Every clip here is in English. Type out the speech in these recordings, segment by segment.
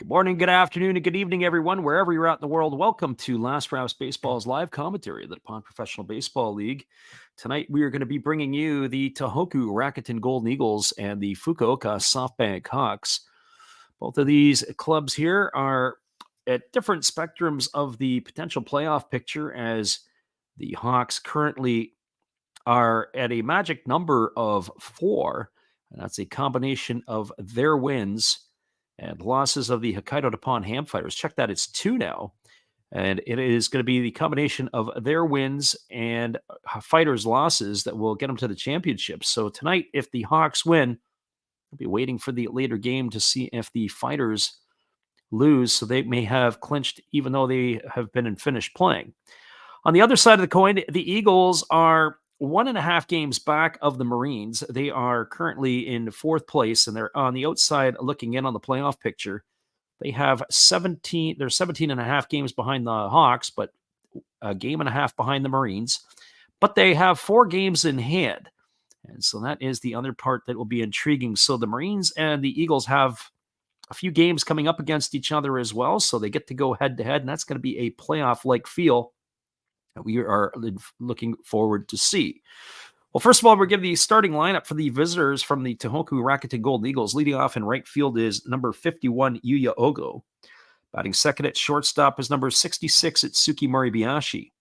Good morning, good afternoon, and good evening, everyone, wherever you're at in the world. Welcome to Last Rouse Baseball's live commentary of the Nippon Professional Baseball League. Tonight, we are going to be bringing you the Tohoku Rakuten Golden Eagles and the Fukuoka SoftBank Hawks. Both of these clubs here are at different spectrums of the potential playoff picture, as the Hawks currently are at a magic number of 4, and that's a combination of their wins and losses of the Hokkaido Nippon Ham Fighters. Check that, it's 2 now. And it is going to be the combination of their wins and Fighters' losses that will get them to the championship. So tonight, if the Hawks win, we'll be waiting for the later game to see if the Fighters lose. So they may have clinched, even though they have been in finished playing. On the other side of the coin, the Eagles are 1.5 games back of the Marines. They are currently in 4th place, and they're on the outside looking in on the playoff picture. They have 17, they're 17.5 games behind the Hawks, but a game and a half behind the Marines. But they have 4 games in hand. And so that is the other part that will be intriguing. So the Marines and the Eagles have a few games coming up against each other as well. So they get to go head to head, and that's going to be a playoff-like feel that we are looking forward to see. Well, first of all, we'll give the starting lineup for the visitors from the Tohoku Rakuten Golden Eagles. Leading off in right field is number 51, Yuya Ogo. Batting second at shortstop is number 66, Itsuki Moribayashi.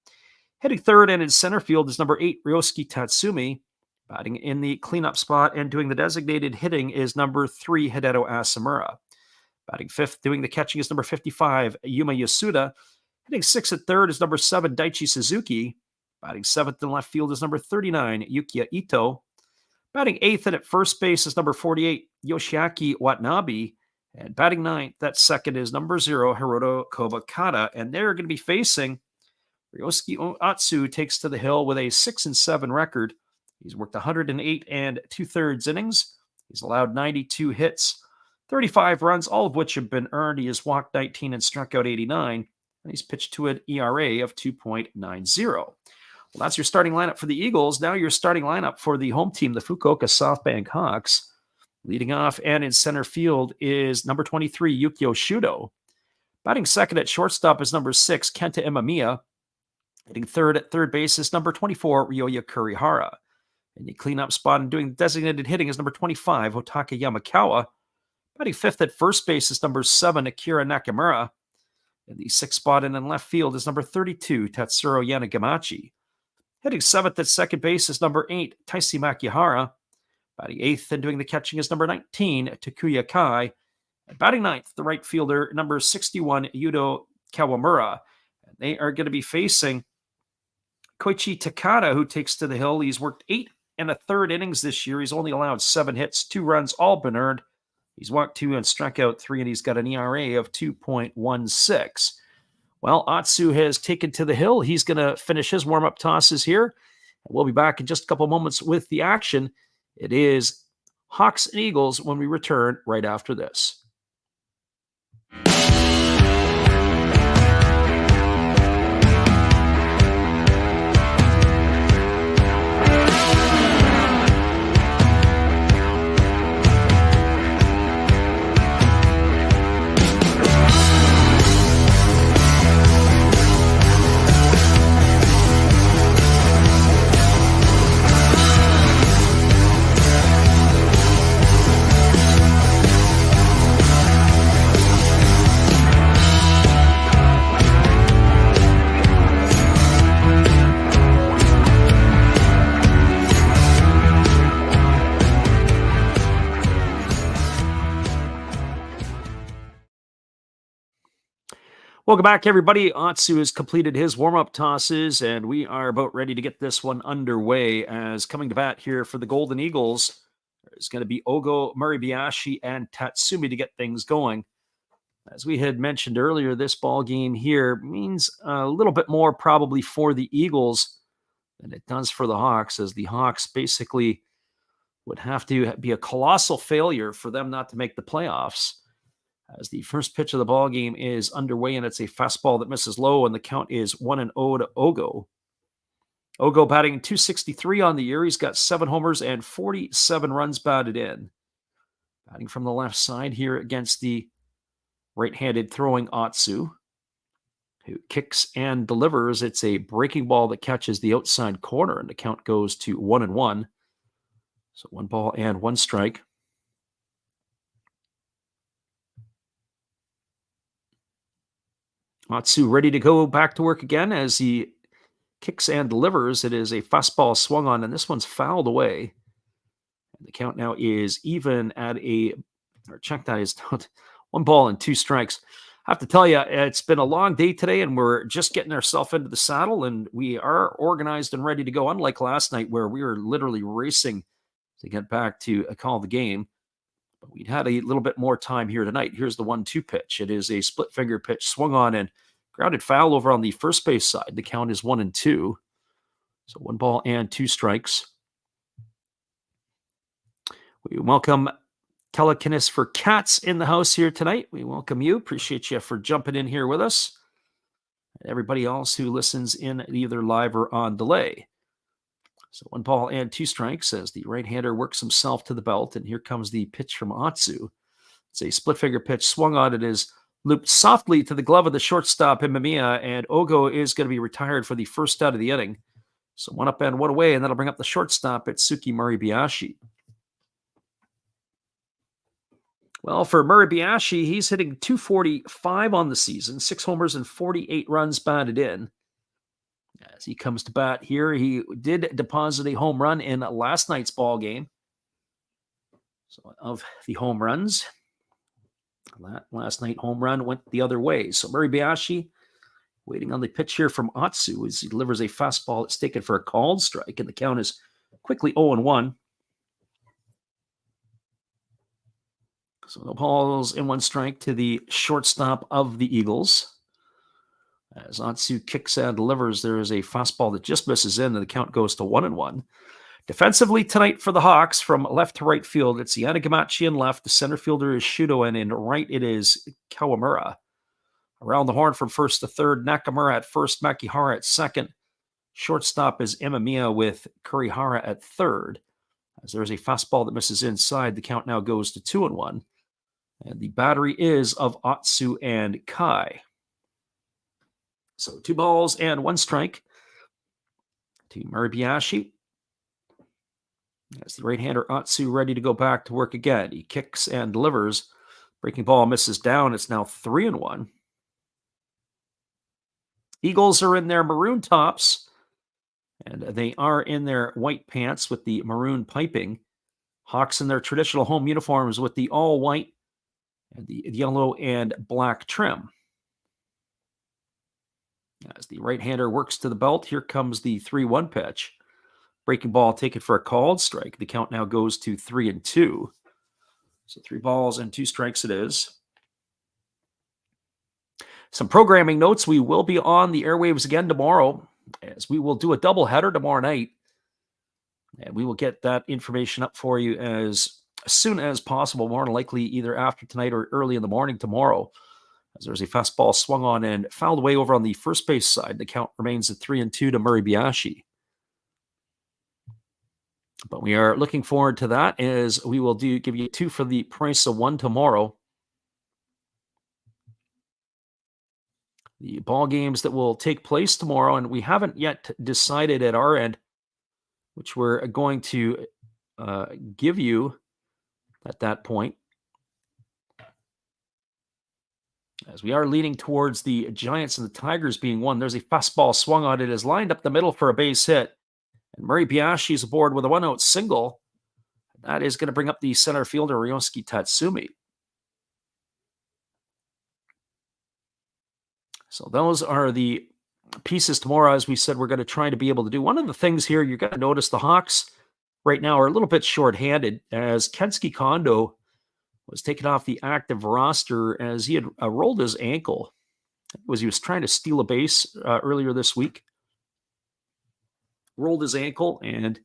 Hitting third and in center field is number 8, Ryosuke Tatsumi. Batting in the cleanup spot and doing the designated hitting is number 3, Hideto Asamura. Batting fifth, doing the catching is number 55, Yuma Yasuda. Hitting sixth at third is number 7, Daichi Suzuki. Batting seventh in left field is number 39, Yukiya Ito. Batting eighth and at first base is number 48, Yoshiaki Watanabe. And batting ninth, that second is number 0, Hiroto Kobakata. And they're going to be facing Ryosuke Atsu, takes to the hill with a 6-7 record. He's worked 108 2/3 innings. He's allowed 92 hits, 35 runs, all of which have been earned. He has walked 19 and struck out 89. And he's pitched to an ERA of 2.90. Well, that's your starting lineup for the Eagles. Now your starting lineup for the home team, the Fukuoka SoftBank Hawks. Leading off and in center field is number 23, Yukio Shudo. Batting second at shortstop is number 6, Kenta Imamiya. Hitting third at third base is number 24, Ryoya Kurihara. And the cleanup spot and doing designated hitting is number 25, Hotaka Yamakawa. Batting fifth at first base is number 7, Akira Nakamura. And the sixth spot in left field is number 32, Tatsuro Yanagamachi. Hitting seventh at second base is number 8, Taisi Makihara. Batting eighth and doing the catching is number 19, Takuya Kai. And batting ninth, the right fielder, number 61, Yudo Kawamura. And they are going to be facing Koichi Takada, who takes to the hill. He's worked 8 1/3 innings this year. He's only allowed 7 hits, 2 runs, all been earned. He's walked 2 and struck out 3, and he's got an ERA of 2.16. Well, Atsu has taken to the hill. He's going to finish his warm-up tosses here. We'll be back in just a couple moments with the action. It is Hawks and Eagles when we return right after this. Welcome back, everybody. Atsu has completed his warm-up tosses, and we are about ready to get this one underway. As coming to bat here for the Golden Eagles, there's going to be Ogo, Moribayashi, and Tatsumi to get things going. As we had mentioned earlier, this ball game here means a little bit more probably for the Eagles than it does for the Hawks, as the Hawks basically would have to be a colossal failure for them not to make the playoffs. As the first pitch of the ball game is underway, and it's a fastball that misses low, and the count is 1-0 to Ogo. Ogo batting .263 on the year. He's got 7 homers and 47 runs batted in. Batting from the left side here against the right-handed throwing Atsu, who kicks and delivers. It's a breaking ball that catches the outside corner, and the count goes to 1-1. So 1 ball and 1 strike. Atsu ready to go back to work again as he kicks and delivers. It is a fastball swung on, and this one's fouled away. And the count now is even at check that is 1 ball and 2 strikes. I have to tell you, it's been a long day today, and we're just getting ourselves into the saddle, and we are organized and ready to go, unlike last night where we were literally racing to get back to call the game. But we'd had a little bit more time here tonight. Here's the 1-2 pitch. It is a split finger pitch swung on and grounded foul over on the first base side. The count is 1-2. So 1 ball and 2 strikes. We welcome Telekinesis for Cats in the house here tonight. We welcome you. Appreciate you for jumping in here with us. And everybody else who listens in either live or on delay. So 1 ball and 2 strikes as the right-hander works himself to the belt. And here comes the pitch from Atsu. It's a split finger pitch swung on. It is looped softly to the glove of the shortstop, Imamiya, and Ogo is going to be retired for the first out of the inning. So 1 up and 1 away, and that'll bring up the shortstop, Itsuki Muribayashi. Well, for Muribayashi, he's hitting .245 on the season, 6 homers and 48 runs batted in. As he comes to bat here, he did deposit a home run in last night's ball game. So of the home runs, that last night home run went the other way. So Muribayashi waiting on the pitch here from Atsu as he delivers a fastball that's taken for a called strike, and the count is quickly 0-1. So no balls and 1 strike to the shortstop of the Eagles. As Atsu kicks and delivers, there is a fastball that just misses in, and the count goes to 1-1. Defensively tonight for the Hawks, from left to right field, it's Yanagamachi in left. The center fielder is Shudo, and in right it is Kawamura. Around the horn from first to third, Nakamura at first, Makihara at second. Shortstop is Imamiya with Kurihara at third. As there is a fastball that misses inside, the count now goes to 2-1. And the battery is of Atsu and Kai. So 2 balls and 1 strike to Muribayashi. As the right-hander Atsu ready to go back to work again. He kicks and delivers. Breaking ball misses down. It's now 3-1. Eagles are in their maroon tops, and they are in their white pants with the maroon piping. Hawks in their traditional home uniforms with the all-white and the yellow and black trim. As the right-hander works to the belt, here comes the 3-1 pitch. Breaking ball taken for a called strike. The count now goes to 3-2. So 3 balls and 2 strikes it is. Some programming notes. We will be on the airwaves again tomorrow, as we will do a doubleheader tomorrow night. And we will get that information up for you as soon as possible, more than likely either after tonight or early in the morning tomorrow. As there's a fastball swung on and fouled away over on the first base side. The count remains at 3-2 to Muribayashi. But we are looking forward to that, as we will give you 2 for the price of 1 tomorrow. The ball games that will take place tomorrow, and we haven't yet decided at our end which we're going to give you at that point, as we are leaning towards the Giants and the Tigers being one. There's a fastball swung on. It is lined up the middle for a base hit, and Muribayashi is aboard with a 1-out single. That is going to bring up the center fielder, Ryosuke Tatsumi. So those are the pieces tomorrow. As we said, we're going to try to be able to do. One of the things here, you're going to notice the Hawks right now are a little bit shorthanded, as Kensuke Kondo was taken off the active roster as he had rolled his ankle. He was trying to steal a base earlier this week. Rolled his ankle and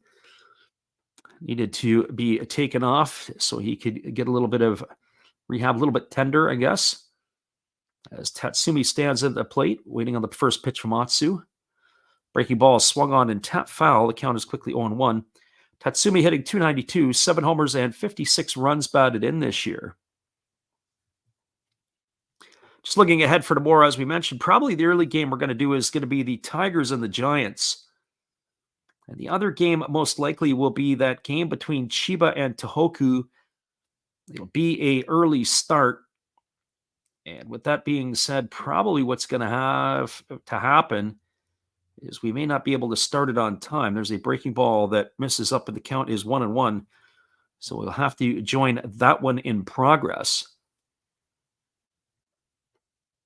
needed to be taken off so he could get a little bit of rehab, a little bit tender, I guess. As Tatsumi stands at the plate, waiting on the first pitch from Atsu. Breaking ball is swung on and tap foul. The count is quickly 0-1. Tatsumi hitting .292, 7 homers and 56 runs batted in this year. Just looking ahead for tomorrow, as we mentioned, probably the early game we're going to do is going to be the Tigers and the Giants. And the other game most likely will be that game between Chiba and Tohoku. It'll be a early start. And with that being said, probably what's going to have to happen is we may not be able to start it on time. There's a breaking ball that misses up, and the count is 1-1. So we'll have to join that one in progress.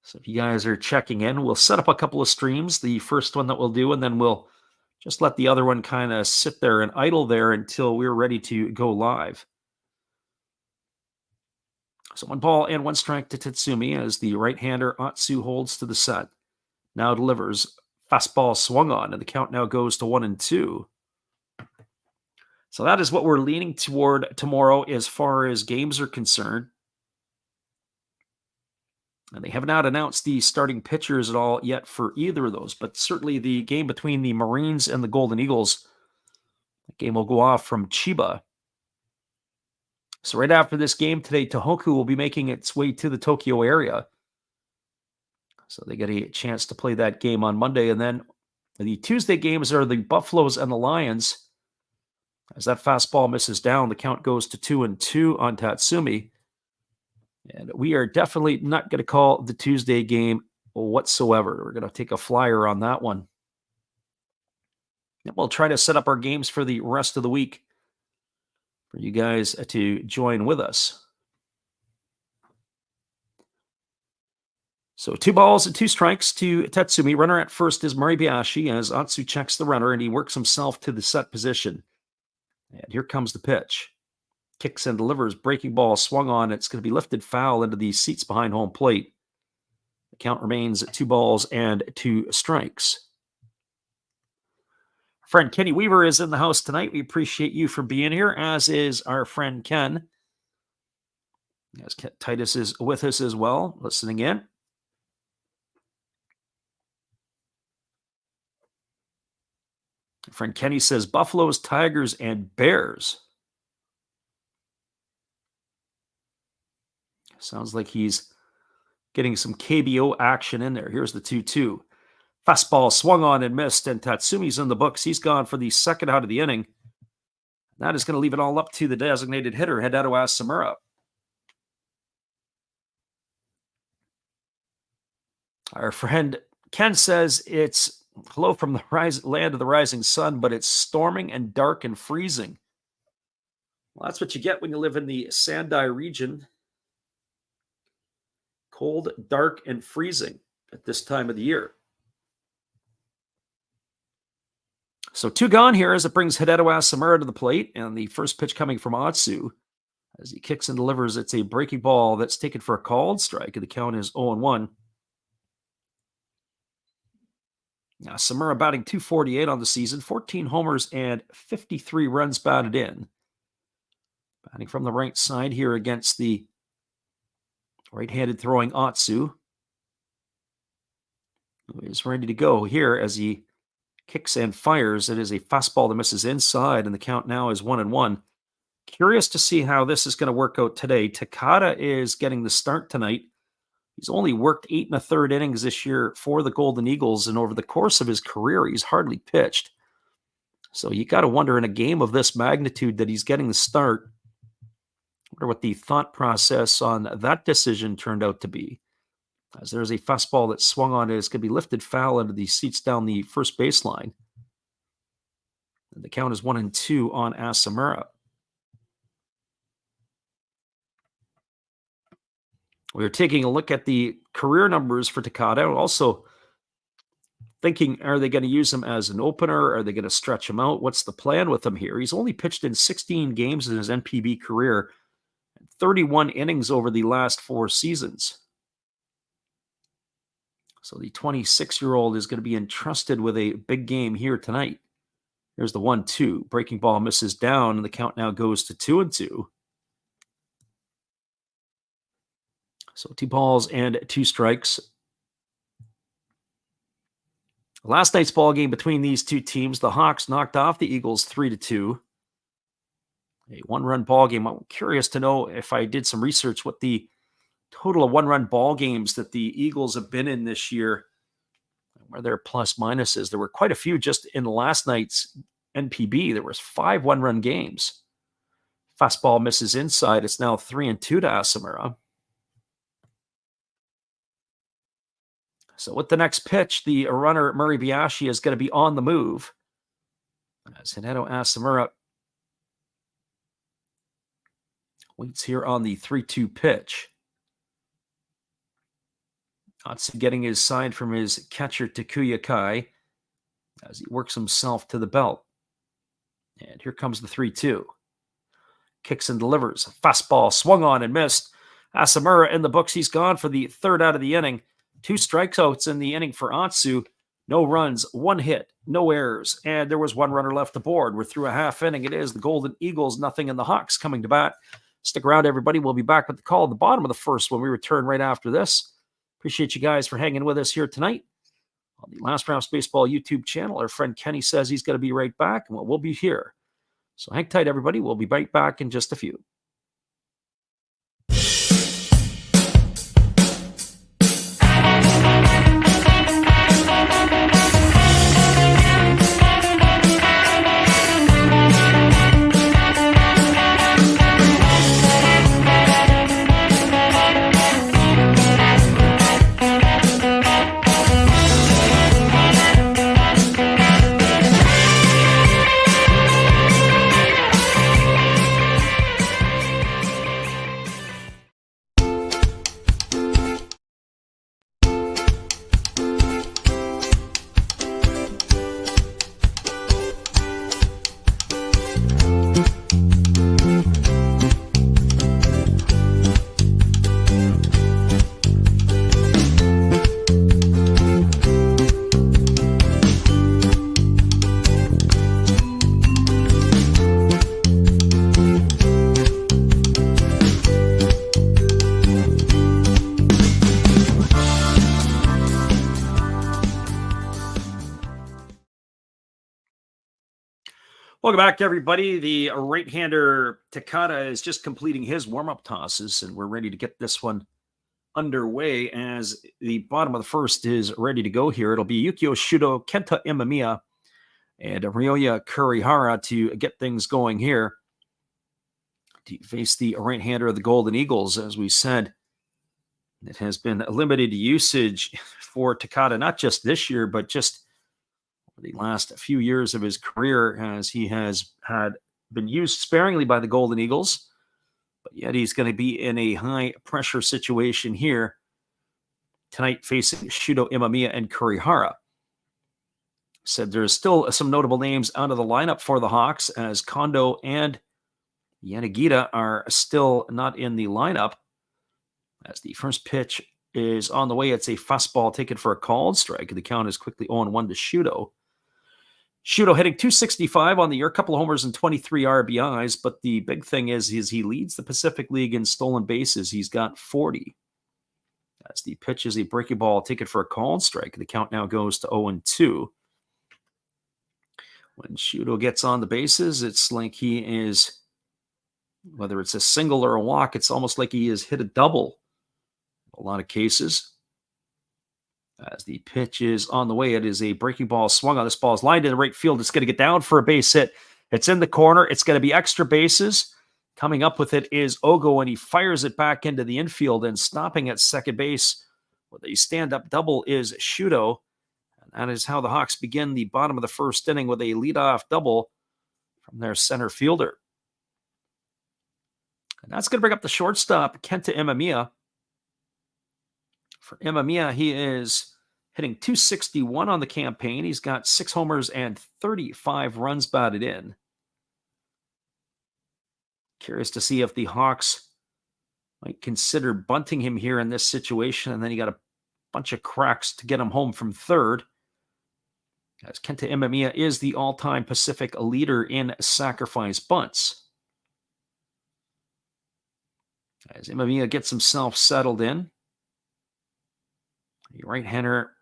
So if you guys are checking in, we'll set up a couple of streams. The first one that we'll do, and then we'll just let the other one kind of sit there and idle there until we're ready to go live. So 1 ball and 1 strike to Tatsumi as the right-hander Atsu holds to the set. Now delivers. Fastball swung on, and the count now goes to 1-2. So that is what we're leaning toward tomorrow as far as games are concerned. And they have not announced the starting pitchers at all yet for either of those, but certainly the game between the Marines and the Golden Eagles, the game will go off from Chiba. So right after this game today, Tohoku will be making its way to the Tokyo area. So they get a chance to play that game on Monday. And then the Tuesday games are the Buffaloes and the Lions. As that fastball misses down, the count goes to 2-2 on Tatsumi. And we are definitely not going to call the Tuesday game whatsoever. We're going to take a flyer on that one. And we'll try to set up our games for the rest of the week for you guys to join with us. So 2 balls and 2 strikes to Tatsumi. Runner at first is Maribayashi as Atsu checks the runner, and he works himself to the set position. And here comes the pitch. Kicks and delivers. Breaking ball swung on. It's going to be lifted foul into the seats behind home plate. The count remains at 2 balls and 2 strikes. Our friend Kenny Weaver is in the house tonight. We appreciate you for being here, as is our friend Ken. As Titus is with us as well, listening in. Friend Kenny says Buffaloes, Tigers, and Bears. Sounds like he's getting some KBO action in there. Here's the 2-2. Fastball swung on and missed, and Tatsumi's in the books. He's gone for the second out of the inning. That is going to leave it all up to the designated hitter, Hideto Asamura. Our friend Ken says it's hello from the land of the rising sun, but it's storming and dark and freezing. Well, that's what you get when you live in the Sendai region. Cold, dark, and freezing at this time of the year. So 2 gone here as it brings Hideto Asamura to the plate, and the first pitch coming from Atsu. As he kicks and delivers, it's a breaking ball that's taken for a called strike, and the count is 0-1. Now, Samura batting .248 on the season, 14 homers and 53 runs batted in. Batting from the right side here against the right-handed throwing Atsu, who is ready to go here as he kicks and fires. It is a fastball that misses inside, and the count now is 1-1. Curious to see how this is going to work out today. Takada is getting the start tonight. He's only worked 8 1/3 innings this year for the Golden Eagles, and over the course of his career, he's hardly pitched. So you got to wonder, in a game of this magnitude that he's getting the start, I wonder what the thought process on that decision turned out to be. As there's a fastball that swung on, it's going to be lifted foul into the seats down the first baseline. And the count is 1-2 on Asamura. We're taking a look at the career numbers for Takada, and also thinking, are they going to use him as an opener? Are they going to stretch him out? What's the plan with him here? He's only pitched in 16 games in his NPB career, 31 innings over the last 4 seasons. So the 26-year-old is going to be entrusted with a big game here tonight. Here's the 1-2. Breaking ball misses down, and the count now goes to 2-2. So 2 balls and 2 strikes. Last night's ball game between these two teams, the Hawks knocked off the Eagles 3-2. A 1-run ball game. I'm curious to know, if I did some research, what the total of one-run ball games that the Eagles have been in this year, where their plus minuses. There were quite a few just in last night's NPB. There was 5 one-run games. Fastball misses inside. It's now 3-2 to Asamura. So with the next pitch, the runner Murray Biashi is going to be on the move. As Hideto Asamura waits here on the 3-2 pitch. Otsu getting his sign from his catcher Takuya Kai as he works himself to the belt. And here comes the 3-2. Kicks and delivers. Fastball swung on and missed. Asamura in the books. He's gone for the third out of the inning. 2 strikeouts in the inning for Otsu. No runs, 1 hit, no errors, and there was 1 runner left aboard. We're through a half inning. It is the Golden Eagles, nothing, and the Hawks coming to bat. Stick around, everybody. We'll be back with the call at the bottom of the first when we return right after this. Appreciate you guys for hanging with us here tonight on the Last Rouse Baseball YouTube channel. Our friend Kenny says he's going to be right back, and we'll be here. So hang tight, everybody. We'll be right back in just a few. Welcome back, everybody. The right-hander Takata is just completing his warm-up tosses, and we're ready to get this one underway as the bottom of the first is ready to go here. It'll be Yukio Shudo, Kenta Imamiya, and Ryoya Kurihara to get things going here to face the right-hander of the Golden Eagles. As we said, it has been a limited usage for Takata, not just this year, but just the last few years of his career, as he has been used sparingly by the Golden Eagles, but yet he's going to be in a high pressure situation here tonight facing Shudo Imamiya and Kurihara. Said there's still some notable names out of the lineup for the Hawks, as Kondo and Yanagita are still not in the lineup. As the first pitch is on the way, it's a fastball taken for a called strike. The count is quickly 0-1 to Shudo. Shudo hitting .265 on the year, a couple of homers and 23 RBIs, but the big thing is he leads the Pacific League in stolen bases. He's got 40. As the pitch is a breaking ball taken for a called strike. The count now goes to 0-2. When Shudo gets on the bases, it's like he is, whether it's a single or a walk, it's almost like he has hit a double in a lot of cases. As the pitch is on the way, it is a breaking ball swung on. This ball is lined in the right field. It's going to get down for a base hit. It's in the corner. It's going to be extra bases. Coming up with it is Ogo, and he fires it back into the infield, and stopping at second base with a stand-up double is Shudo. And that is how the Hawks begin the bottom of the first inning with a leadoff double from their center fielder. And that's going to bring up the shortstop, Kenta Imamiya. For Imamiya, he is hitting .261 on the campaign. He's got 6 homers and 35 runs batted in. Curious to see if the Hawks might consider bunting him here in this situation, and then he got a bunch of cracks to get him home from third. As Kenta Imamiya is the all-time Pacific leader in sacrifice bunts. As Imamiya gets himself settled in, the right-hander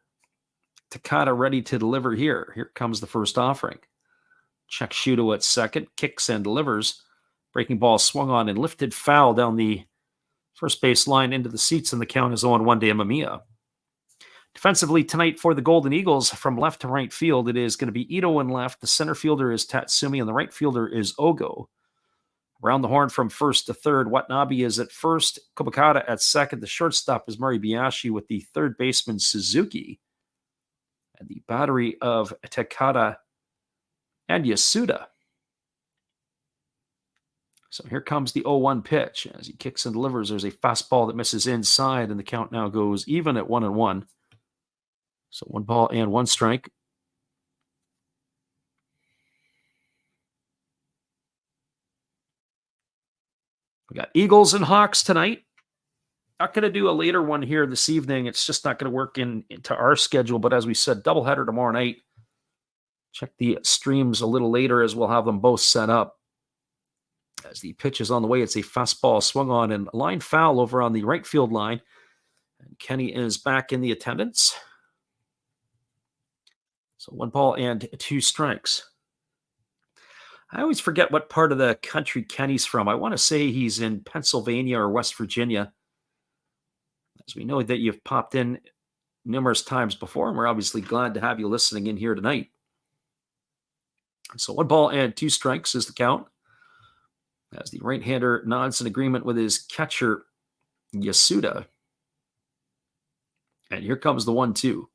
Takata ready to deliver here. Here comes the first offering. Check Shudo at second, kicks and delivers. Breaking ball swung on and lifted foul down the First base line into the seats, and the count is 0-1 to Imamiya. Defensively tonight for the Golden Eagles, from left to right field, it is going to be Ito in left. The center fielder is Tatsumi, and the right fielder is Ogo. Around the horn from first to third, Watanabe is at first, Kobakata at second. The shortstop is Moribayashi with the third baseman Suzuki. And the battery of Takada and Yasuda. So here comes the 0-1 pitch. As he kicks and delivers, there's a fastball that misses inside, and the count now goes even at 1-1. So 1 ball and 1 strike. We got Eagles and Hawks tonight. Not going to do a later one here this evening. It's just not going to work into our schedule. But as we said, doubleheader tomorrow night. Check the streams a little later as we'll have them both set up. As the pitch is on the way, it's a fastball swung on and line foul over on the right field line. And Kenny is back in the attendance. So 1 ball and 2 strikes. I always forget what part of the country Kenny's from. I want to say he's in Pennsylvania or West Virginia. As we know that you've popped in numerous times before, and we're obviously glad to have you listening in here tonight. So 1 ball and 2 strikes is the count. As the right-hander nods in agreement with his catcher, Yasuda. And here comes the 1-2.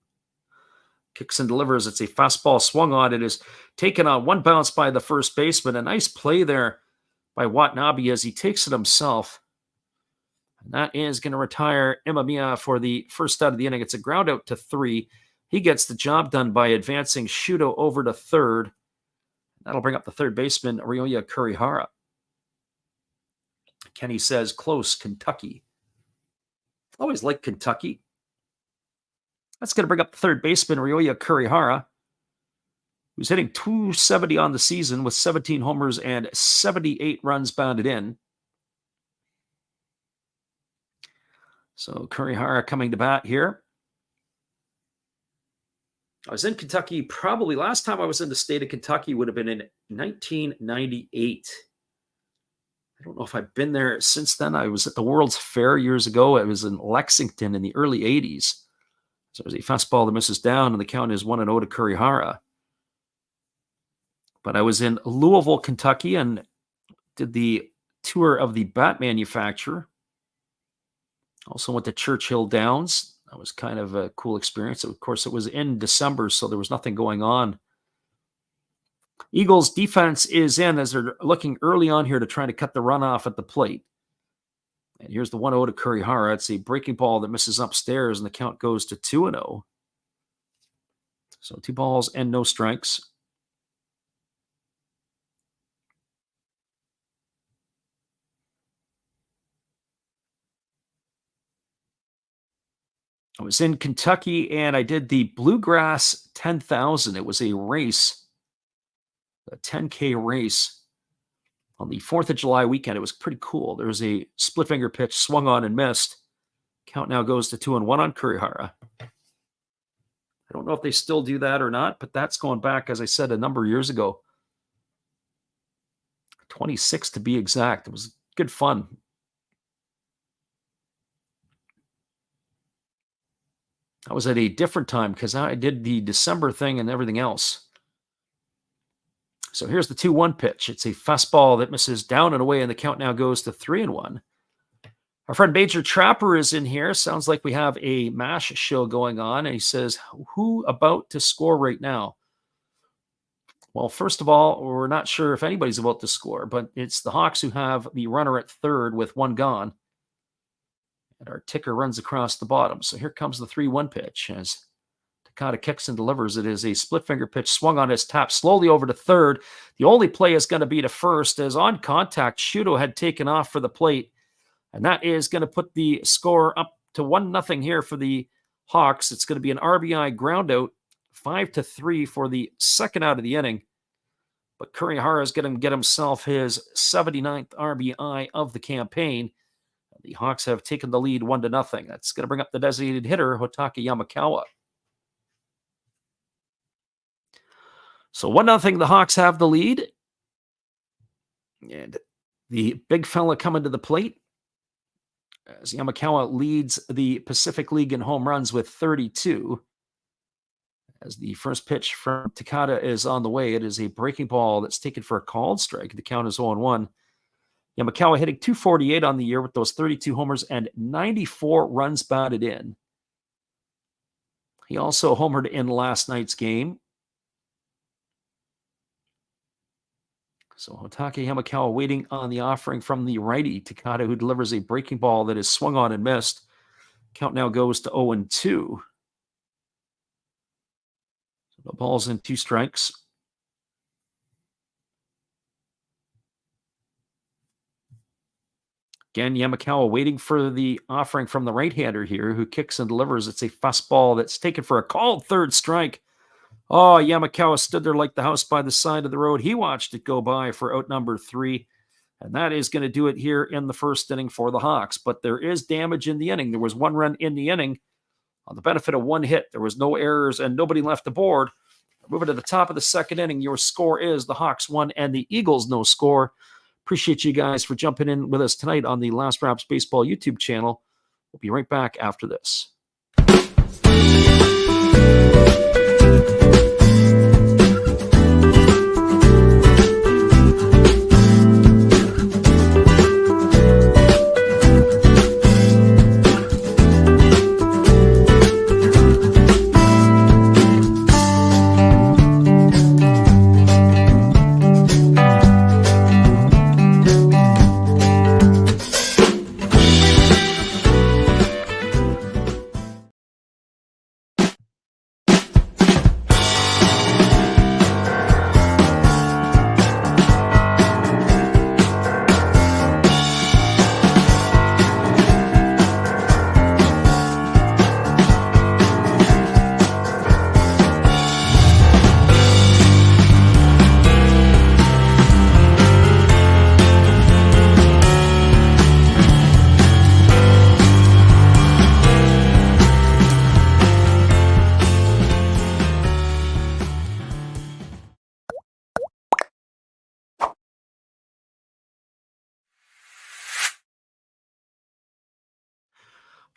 Kicks and delivers. It's a fastball swung on. It is taken on 1 bounce by the first baseman. A nice play there by Watanabe as he takes it himself. And that is going to retire Imamiya for the first out of the inning. It's a ground out to 3. He gets the job done by advancing Shuto over to third. That'll bring up the third baseman, Ryoya Kurihara. Kenny says, close, Kentucky. Always liked Kentucky. That's going to bring up the third baseman, Ryoya Kurihara, who's hitting .270 on the season with 17 homers and 78 runs bounded in. So Kurihara coming to bat here. I was in Kentucky probably last time I was in the state of Kentucky would have been in 1998. I don't know if I've been there since then. I was at the World's Fair years ago. I was in Lexington in the early 80s. So there's a fastball that misses down, and the count is 1-0 to Kurihara. But I was in Louisville, Kentucky, and did the tour of the bat manufacturer. Also went to Churchill Downs. That was kind of a cool experience. Of course, it was in December, so there was nothing going on. Eagles defense is in as they're looking early on here to try to cut the runoff at the plate. And here's the 1-0 to Kurihara. It's a breaking ball that misses upstairs, and the count goes to 2-0. So 2 balls and no strikes. I was in Kentucky, and I did the Bluegrass 10,000. It was a race, a 10K race on the 4th of July weekend. It was pretty cool. There was a split finger pitch swung on and missed. Count now goes to 2-1 on Kurihara. I don't know if they still do that or not, but that's going back, as I said, a number of years ago. 26 to be exact. It was good fun. I was at a different time because I did the December thing and everything else. So here's the 2-1 pitch. It's a fastball that misses down and away, and the count now goes to 3-1. Our friend Major Trapper is in here. Sounds like we have a MASH show going on. And he says, who about to score right now? Well, first of all, we're not sure if anybody's about to score, but it's the Hawks who have the runner at third with 1 gone. And our ticker runs across the bottom. So here comes the 3-1 pitch as Takada kicks and delivers. It is a split finger pitch swung on his tap slowly over to third. The only play is going to be to first as on contact, Shuto had taken off for the plate. And that is going to put the score up to 1-0 here for the Hawks. It's going to be an RBI ground out, 5-3 for the second out of the inning. But Kurihara is going to get himself his 79th RBI of the campaign. The Hawks have taken the lead 1-0. That's going to bring up the designated hitter, Hotaka Yamakawa. So 1-0, the Hawks have the lead. And the big fella coming to the plate as Yamakawa leads the Pacific League in home runs with 32. As the first pitch from Takada is on the way, it is a breaking ball that's taken for a called strike. The count is 0-1. Yamakawa hitting .248 on the year with those 32 homers and 94 runs batted in. He also homered in last night's game. So Hotake Yamakawa waiting on the offering from the righty, Takada, who delivers a breaking ball that is swung on and missed. Count now goes to 0-2. So the ball's in 2 strikes. Again, Yamakawa waiting for the offering from the right-hander here, who kicks and delivers. It's a fastball that's taken for a called third strike. Oh, Yamakawa stood there like the house by the side of the road. He watched it go by for out number 3. And that is going to do it here in the first inning for the Hawks. But there is damage in the inning. There was 1 run in the inning on the benefit of 1 hit. There was no errors and nobody left the board. Moving to the top of the second inning, your score is the Hawks 1 and the Eagles no score. Appreciate you guys for jumping in with us tonight on the Last Raps Baseball YouTube channel. We'll be right back after this.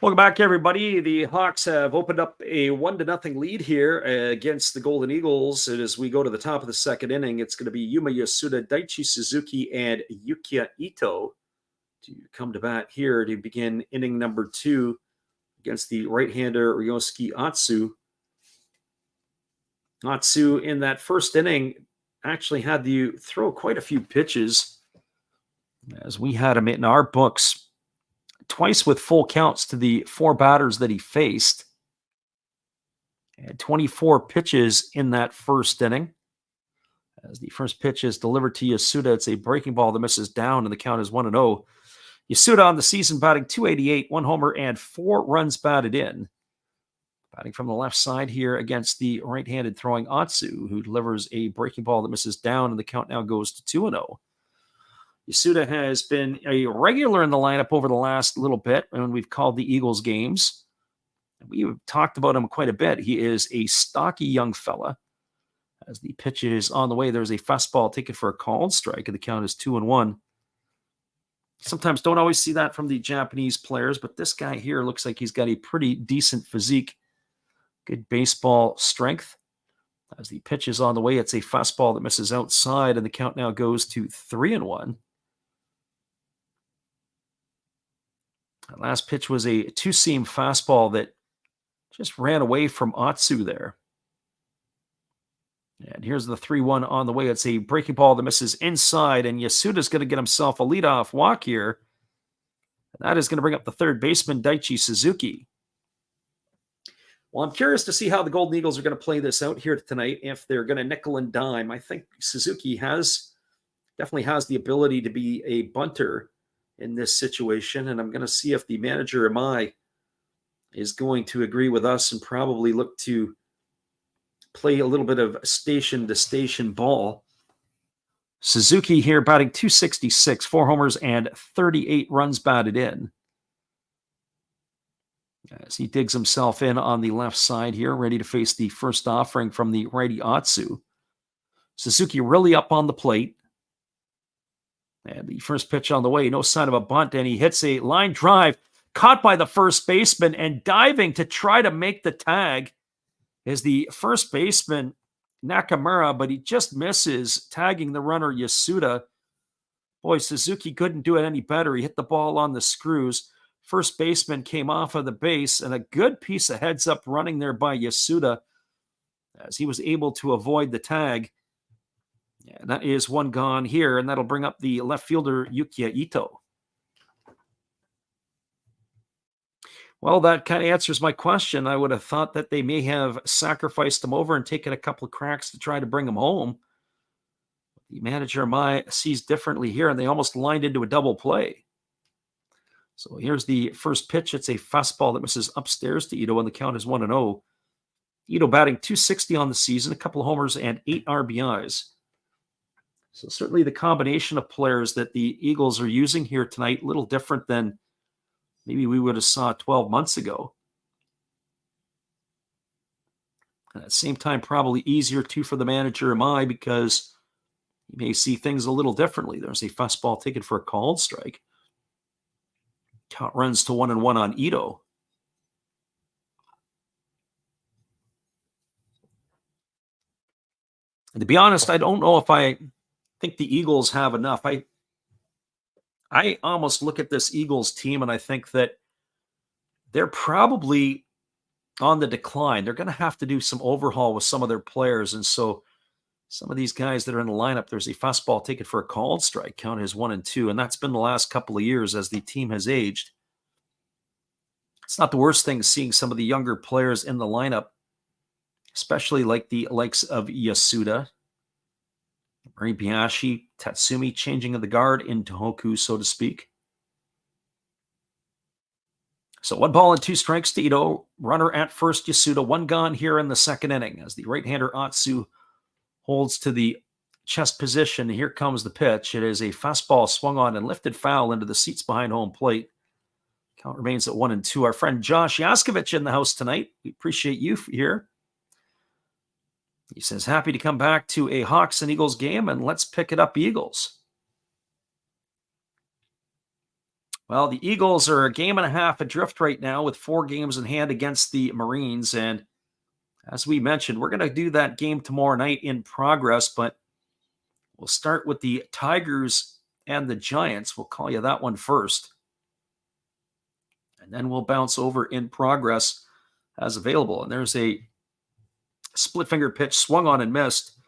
Welcome back, everybody. The Hawks have opened up a 1-0 lead here against the Golden Eagles. And as we go to the top of the second inning, it's going to be Yuma Yasuda, Daichi Suzuki, and Yukiya Ito to come to bat here to begin inning number 2 against the right-hander Ryosuke Atsu. Atsu in that first inning actually had to throw quite a few pitches, as we had him in our books twice with full counts to the 4 batters that he faced. Had 24 pitches in that first inning. As the first pitch is delivered to Yasuda, it's a breaking ball that misses down, and the count is 1-0. Yasuda on the season batting .288, 1 homer, and 4 runs batted in. Batting from the left side here against the right-handed throwing Atsu, who delivers a breaking ball that misses down, and the count now goes to 2-0. Yasuda has been a regular in the lineup over the last little bit when we've called the Eagles games. We've talked about him quite a bit. He is a stocky young fella. As the pitch is on the way, there's a fastball taken for a called strike, and the count is 2-1. Sometimes don't always see that from the Japanese players, but this guy here looks like he's got a pretty decent physique. Good baseball strength. As the pitch is on the way, it's a fastball that misses outside, and the count now goes to 3-1. That last pitch was a 2-seam fastball that just ran away from Atsu there. And here's the 3-1 on the way. It's a breaking ball that misses inside, and Yasuda's going to get himself a leadoff walk here. And that is going to bring up the third baseman, Daichi Suzuki. Well, I'm curious to see how the Golden Eagles are going to play this out here tonight, if they're going to nickel and dime. I think Suzuki definitely has the ability to be a bunter in this situation, and I'm going to see if the manager, Amai, is going to agree with us and probably look to play a little bit of station-to-station ball. Suzuki here batting .266, 4 homers, and 38 runs batted in. As he digs himself in on the left side here, ready to face the first offering from the righty Atsu. Suzuki really up on the plate. And the first pitch on the way, no sign of a bunt, and he hits a line drive caught by the first baseman and diving to try to make the tag is the first baseman, Nakamura, but he just misses tagging the runner, Yasuda. Boy, Suzuki couldn't do it any better. He hit the ball on the screws. First baseman came off of the base, and a good piece of heads-up running there by Yasuda as he was able to avoid the tag. And that is one gone here, and that'll bring up the left fielder, Yukiya Ito. Well, that kind of answers my question. I would have thought that they may have sacrificed him over and taken a couple of cracks to try to bring him home. The manager sees differently here, and they almost lined into a double play. So here's the first pitch. It's a fastball that misses upstairs to Ito, and the count is 1-0. Ito batting .260 on the season, a couple of homers, and 8 RBIs. So certainly the combination of players that the Eagles are using here tonight, a little different than maybe we would have saw 12 months ago. And at the same time, probably easier too for the manager, because you may see things a little differently. There's a fastball taken for a called strike. Count runs to 1-1 on Ito. And to be honest, I don't know if I think the Eagles have enough. I almost look at this Eagles team and I think that they're probably on the decline. They're going to have to do some overhaul with some of their players. And so some of these guys that are in the lineup, there's a fastball taken for a called strike. Count is 1-2. And that's been the last couple of years as the team has aged. It's not the worst thing seeing some of the younger players in the lineup, especially like the likes of Yasuda, Moribayashi, Tatsumi changing of the guard in Tohoku, so to speak. So 1 ball and 2 strikes to Ito. Runner at first, Yasuda. 1 gone here in the second inning as the right-hander Atsu holds to the chest position. Here comes the pitch. It is a fastball swung on and lifted foul into the seats behind home plate. Count remains at 1-2. Our friend Josh Yaskovich in the house tonight. We appreciate you here. He says, happy to come back to a Hawks and Eagles game, and let's pick it up, Eagles. Well, the Eagles are a game and a half adrift right now with 4 games in hand against the Marines. And as we mentioned, we're going to do that game tomorrow night in progress, but we'll start with the Tigers and the Giants. We'll call you that one first. And then we'll bounce over in progress as available. And there's a split finger pitch swung on and missed.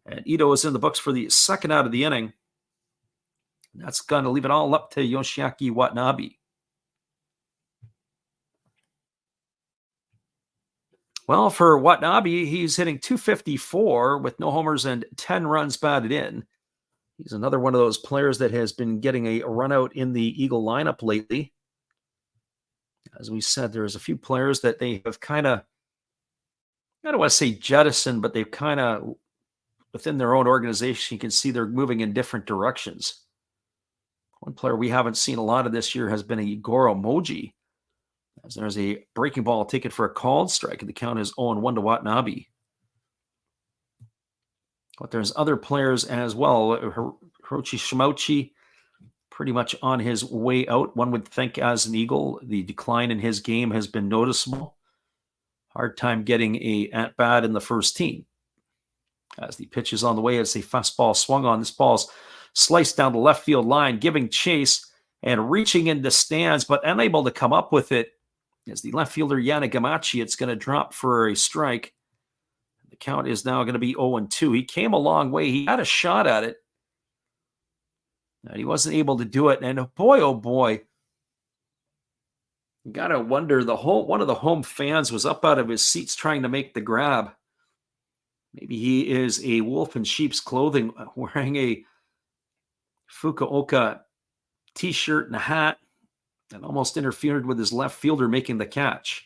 And Ito is in the books for the second out of the inning. And that's going to leave it all up to Yoshiaki Watanabe. Well, for Watanabe, he's hitting .254 with no homers and 10 runs batted in. He's another one of those players that has been getting a run out in the Eagle lineup lately. As we said, there's a few players that they have kind of, I don't want to say jettisoned, but they've kind of, within their own organization, you can see they're moving in different directions. One player we haven't seen a lot of this year has been Igoro Moji, as there's a breaking ball taken for a called strike, and the count is 0-1 to Watanabe. But there's other players as well. Hiroshi Shimouchi, pretty much on his way out. One would think as an Eagle, the decline in his game has been noticeable. Hard time getting a at-bat in the first team. As the pitch is on the way, it's a fastball swung on. This ball's sliced down the left field line, giving chase and reaching into stands, but unable to come up with it. As the left fielder Yanagamachi, it's going to drop for a strike. The count is now going to be 0-2. He came a long way. He had a shot at it, and he wasn't able to do it. And boy, oh boy, you got to wonder, one of the home fans was up out of his seats trying to make the grab. Maybe he is a wolf in sheep's clothing, wearing a Fukuoka t-shirt and a hat, and almost interfered with his left fielder making the catch.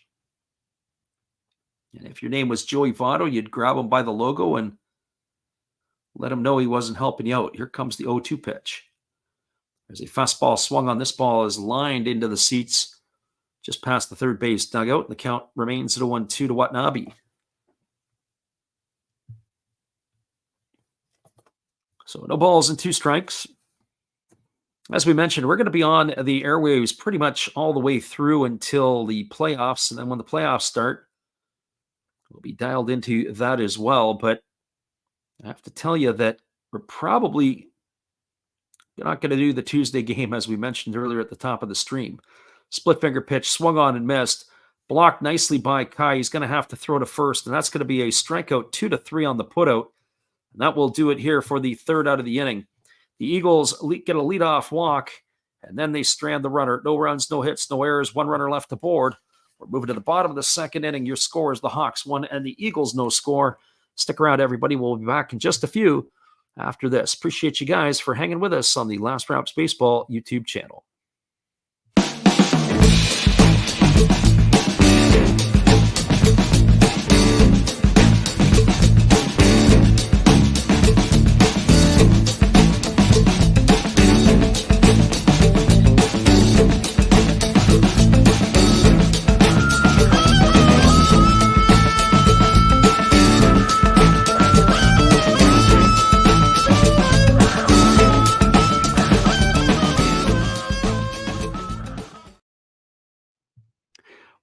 And if your name was Joey Votto, you'd grab him by the logo and let him know he wasn't helping you out. Here comes the 0-2 pitch. There's a fastball swung on. This ball is lined into the seats just past the third base dugout. And the count remains at 0-2 to Watanabe. So no balls and 2 strikes. As we mentioned, we're going to be on the airwaves pretty much all the way through until the playoffs. And then when the playoffs start, we'll be dialed into that as well. But I have to tell you that we're probably not going to do the Tuesday game, as we mentioned earlier at the top of the stream. Split finger pitch, swung on and missed. Blocked nicely by Kai. He's going to have to throw to first, and that's going to be a strikeout 2-3 on the putout. And that will do it here for the third out of the inning. The Eagles get a leadoff walk, and then they strand the runner. No runs, no hits, no errors. One runner left to board. We're moving to the bottom of the second inning. Your score is the Hawks 1 and the Eagles no score. Stick around, everybody. We'll be back in just a few after this. Appreciate you guys for hanging with us on the Last Routes Baseball YouTube channel.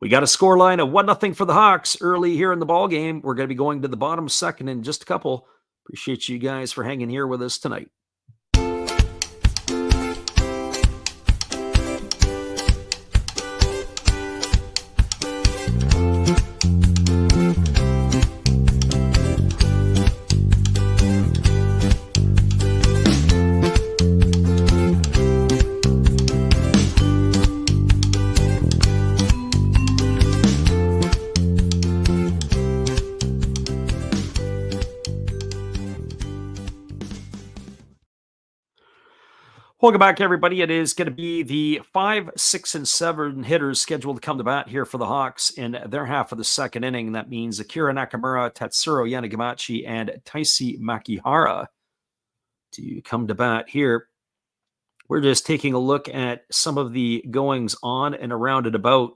We got a score line of 1-0 for the Hawks early here in the ball game. We're going to be going to the bottom second in just a couple. Appreciate you guys for hanging here with us tonight. Welcome back, everybody. It is going to be the 5, 6, and 7 hitters scheduled to come to bat here for the Hawks in their half of the second inning. That means Akira Nakamura, Tatsuro Yanagamachi, and Taisi Makihara to come to bat here. We're just taking a look at some of the goings on and around and about.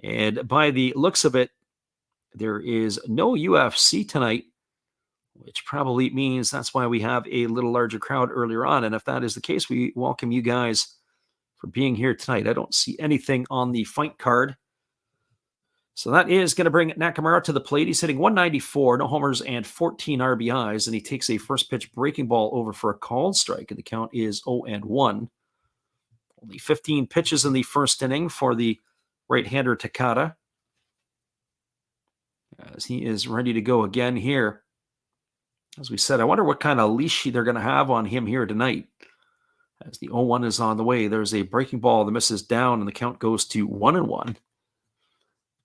And by the looks of it, there is no UFC tonight, which probably means that's why we have a little larger crowd earlier on. And if that is the case, we welcome you guys for being here tonight. I don't see anything on the fight card. So that is going to bring Nakamura to the plate. He's hitting 194, no homers and 14 RBIs. And he takes a first pitch breaking ball over for a called strike. And the count is 0-1. Only 15 pitches in the first inning for the right-hander Takada, as he is ready to go again here. As we said, I wonder what kind of leash they're going to have on him here tonight. As the 0-1 is on the way, there's a breaking ball that misses down, and the count goes to 1-1.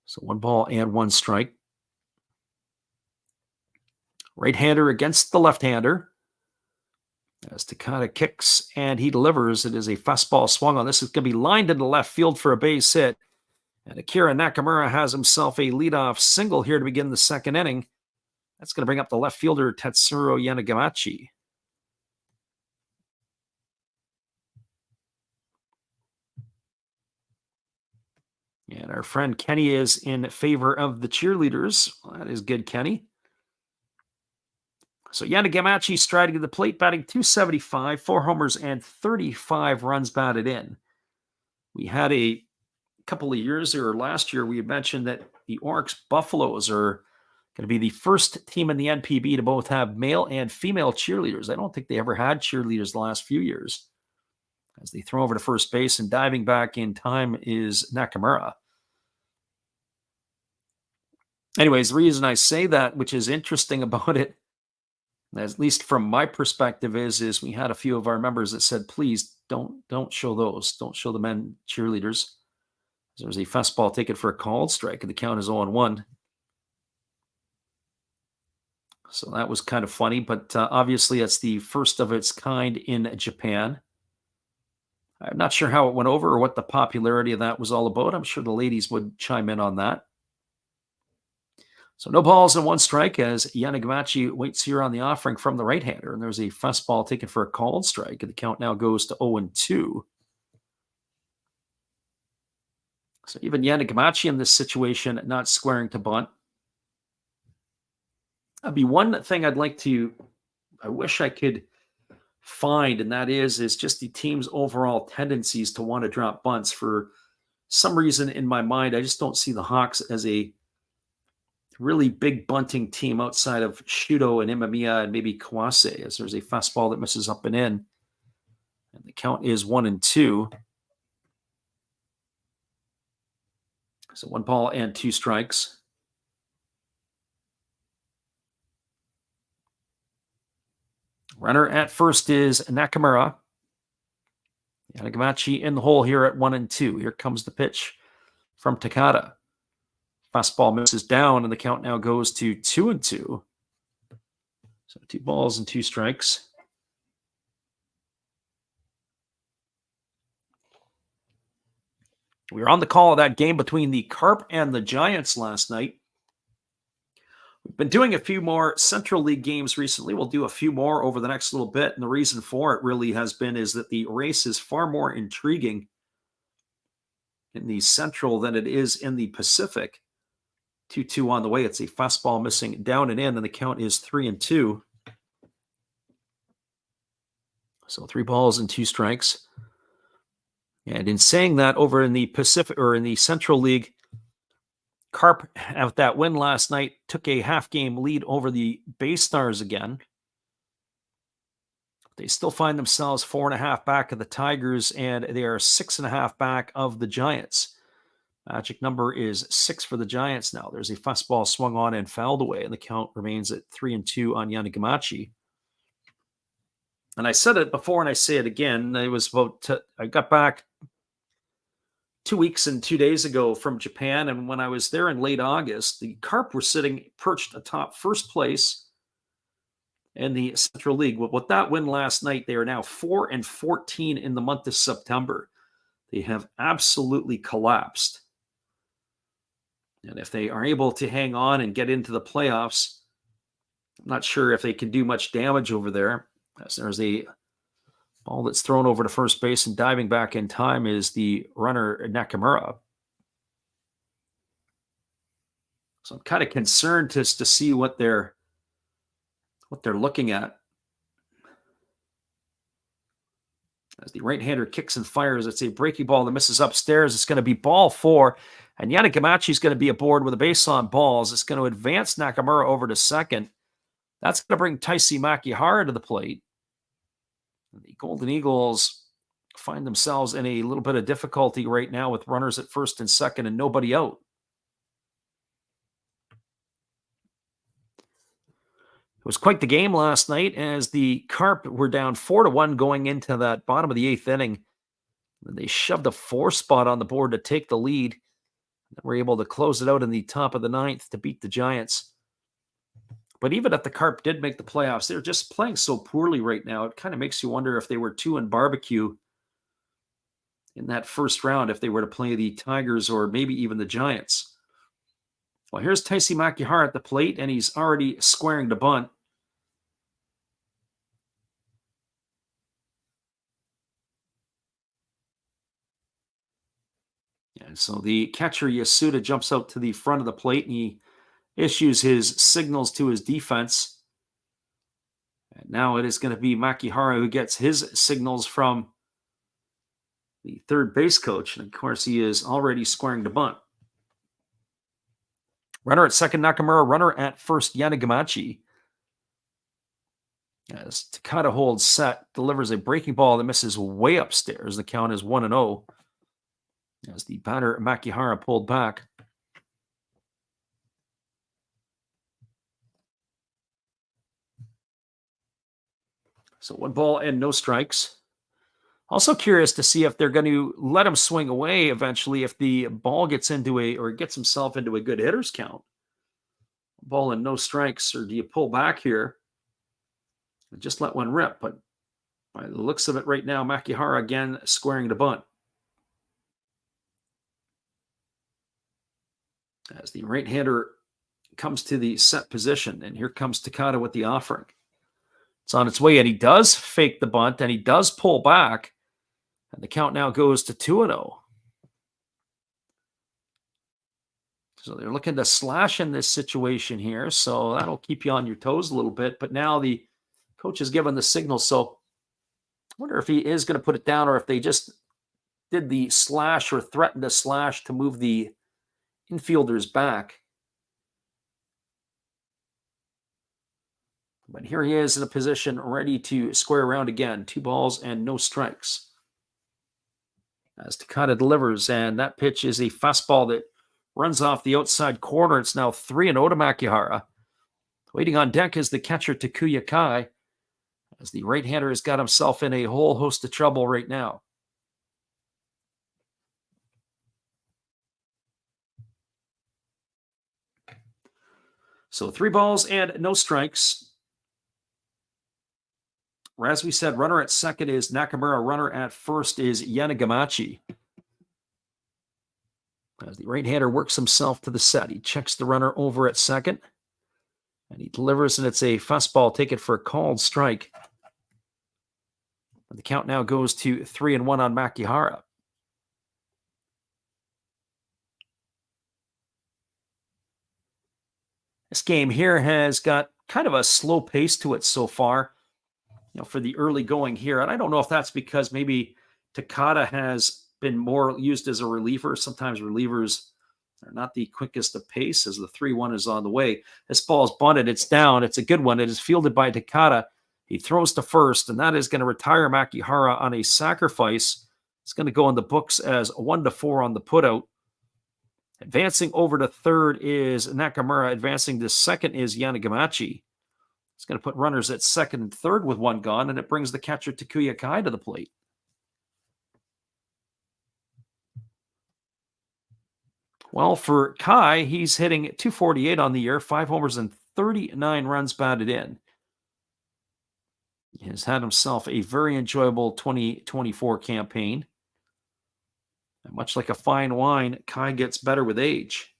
So 1 ball and 1 strike. Right-hander against the left-hander. As Takada kicks and he delivers, it is a fastball swung on. This is going to be lined into left field for a base hit. And Akira Nakamura has himself a leadoff single here to begin the second inning. That's going to bring up the left fielder, Tatsuro Yanagamachi. And our friend Kenny is in favor of the cheerleaders. Well, that is good, Kenny. So Yanagamachi striding to the plate, batting .275, 4 homers, and 35 runs batted in. We had a couple of years, or last year, we had mentioned that the Oryx Buffaloes are going to be the first team in the NPB to both have male and female cheerleaders. I don't think they ever had cheerleaders the last few years. As they throw over to first base and diving back in time is Nakamura. Anyways, the reason I say that, which is interesting about it, at least from my perspective, is we had a few of our members that said, please don't show those. Don't show the men cheerleaders. There's a fastball taken for a called strike, and the count is 0-1. So that was kind of funny, but obviously it's the first of its kind in Japan. I'm not sure how it went over or what the popularity of that was all about. I'm sure the ladies would chime in on that. So no balls and 1 strike as Yanagamachi waits here on the offering from the right-hander. And there's a fastball taken for a called strike, and the count now goes to 0-2. So even Yanagamachi in this situation not squaring to bunt. That'd be one thing I wish I could find, and that is just the team's overall tendencies to want to drop bunts. For some reason in my mind, I just don't see the Hawks as a really big bunting team outside of Shuto and Imamiya and maybe Kawase, as there's a fastball that misses up and in. And the count is 1-2. So 1 ball and 2 strikes. Runner at first is Nakamura. Yanagamachi in the hole here at 1-2. Here comes the pitch from Takada. Fastball misses down, and the count now goes to 2-2. So 2 balls and 2 strikes. We were on the call of that game between the Carp and the Giants last night. We've been doing a few more Central League games recently. We'll do a few more over the next little bit. And the reason for it really has been is that the race is far more intriguing in the Central than it is in the Pacific. 2-2 on the way. It's a fastball missing down and in, and the count is 3-2. So 3 balls and 2 strikes. And in saying that, over in the Pacific or in the Central League, Carp, at that win last night, took a half-game lead over the Bay Stars again. They still find themselves 4.5 back of the Tigers, and they are 6.5 back of the Giants. Magic number is 6 for the Giants now. There's a fastball swung on and fouled away, and the count remains at 3-2 on Yanagamachi. And I said it before, and I say it again. It was I got back 2 weeks and 2 days ago from Japan, and when I was there in late August, the Carp were sitting perched atop first place in the Central League. With that win last night, they are now 4-14 in the month of September. They have absolutely collapsed. And if they are able to hang on and get into the playoffs, I'm not sure if they can do much damage over there. As there's a ball that's thrown over to first base, and diving back in time is the runner Nakamura. So I'm kind of concerned just to see what they're looking at. As the right-hander kicks and fires, it's a breaking ball that misses upstairs. It's going to be ball 4, and Yanagamachi is going to be aboard with a base on balls. It's going to advance Nakamura over to second. That's going to bring Taisi Makihara to the plate. The Golden Eagles find themselves in a little bit of difficulty right now with runners at first and second and nobody out. It was quite the game last night as the Carp were down 4-1 going into that bottom of the 8th inning. They shoved a 4 spot on the board to take the lead. They were able to close it out in the top of the 9th to beat the Giants. But even if the Carp did make the playoffs, they're just playing so poorly right now. It kind of makes you wonder if they were 2 in barbecue in that first round, if they were to play the Tigers or maybe even the Giants. Well, here's Taisi Makihara at the plate, and he's already squaring to bunt. And so the catcher Yasuda jumps out to the front of the plate, and he issues his signals to his defense. And now it is going to be Makihara who gets his signals from the third base coach. And of course, he is already squaring to bunt. Runner at second, Nakamura. Runner at first, Yanagamachi. As Takada holds set, delivers a breaking ball that misses way upstairs. The count is 1-0. As the batter Makihara pulled back. So 1 ball and no strikes. Also curious to see if they're going to let him swing away eventually if the ball gets himself into a good hitter's count. Ball and no strikes, or do you pull back here and just let one rip? But by the looks of it right now, Makihara again squaring to bunt. As the right-hander comes to the set position, and here comes Takada with the offering. It's on its way, and he does fake the bunt, and he does pull back, and the count now goes to 2-0. So they're looking to slash in this situation here, so that'll keep you on your toes a little bit. But now the coach has given the signal, so wonder if he is going to put it down or if they just did the slash or threatened a slash to move the infielders back. But here he is in a position ready to square around again. 2 balls and no strikes. As Takata delivers, and that pitch is a fastball that runs off the outside corner. It's now 3-0 to Makihara. Waiting on deck is the catcher Takuya Kai, as the right-hander has got himself in a whole host of trouble right now. So 3 balls and no strikes. As we said, runner at second is Nakamura. Runner at first is Yanagamachi. As the right-hander works himself to the set, he checks the runner over at second, and he delivers, and it's a fastball taken for a called strike. And the count now goes to 3-1 on Makihara. This game here has got kind of a slow pace to it so far, for the early going here. And I don't know if that's because maybe Takata has been more used as a reliever. Sometimes relievers are not the quickest of pace as the 3-1 is on the way. This ball is bunted. It's down. It's a good one. It is fielded by Takata. He throws to first, and that is going to retire Makihara on a sacrifice. It's going to go in the books as 1-4 on the putout. Advancing over to third is Nakamura. Advancing to second is Yanagamachi. It's going to put runners at second and third with 1 gone, and it brings the catcher Takuya Kai to the plate. Well, for Kai, he's hitting .248 on the year, 5 homers and 39 runs batted in. He has had himself a very enjoyable 2024 campaign. And much like a fine wine, Kai gets better with age.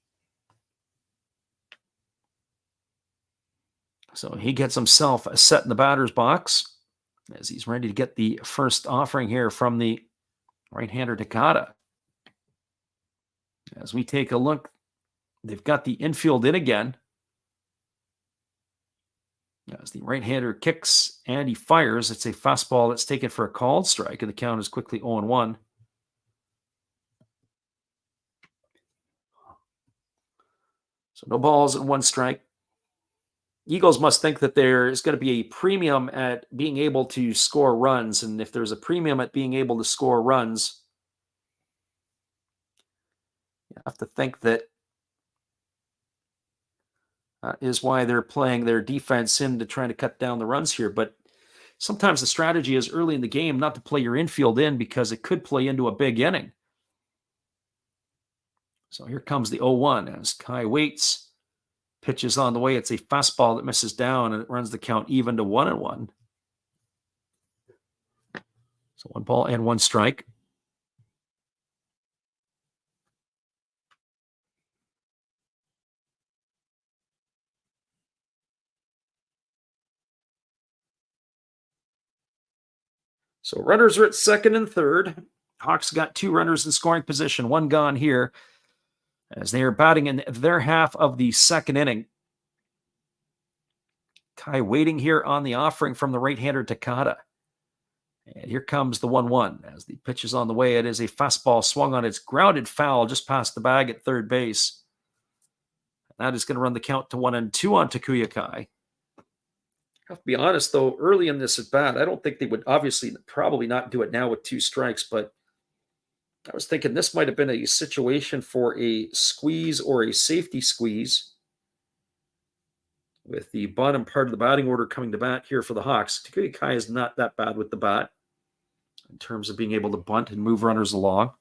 So he gets himself set in the batter's box as he's ready to get the first offering here from the right-hander Takata. As we take a look, they've got the infield in again. As the right-hander kicks and he fires, it's a fastball that's taken for a called strike, and the count is quickly 0-1. So no balls and 1 strike. Eagles must think that there is going to be a premium at being able to score runs. And if there's a premium at being able to score runs, you have to think that is why they're playing their defense into trying to cut down the runs here. But sometimes the strategy is early in the game not to play your infield in because it could play into a big inning. So here comes the 0-1 as Kai waits. Pitches on the way. It's a fastball that misses down, and it runs the count even to 1-1. So 1 ball and 1 strike. So runners are at second and third. Hawks got 2 runners in scoring position, 1 gone here, as they are batting in their half of the second inning. Kai waiting here on the offering from the right-hander Takata. And here comes the 1-1 as the pitch is on the way. It is a fastball swung on. It's grounded foul just past the bag at third base. That is going to run the count to 1-2 on Takuya Kai. I have to be honest, though, early in this at bat, I don't think they would probably not do it now with 2 strikes, but I was thinking this might have been a situation for a squeeze or a safety squeeze with the bottom part of the batting order coming to bat here for the Hawks. Takuya Kai is not that bad with the bat in terms of being able to bunt and move runners along.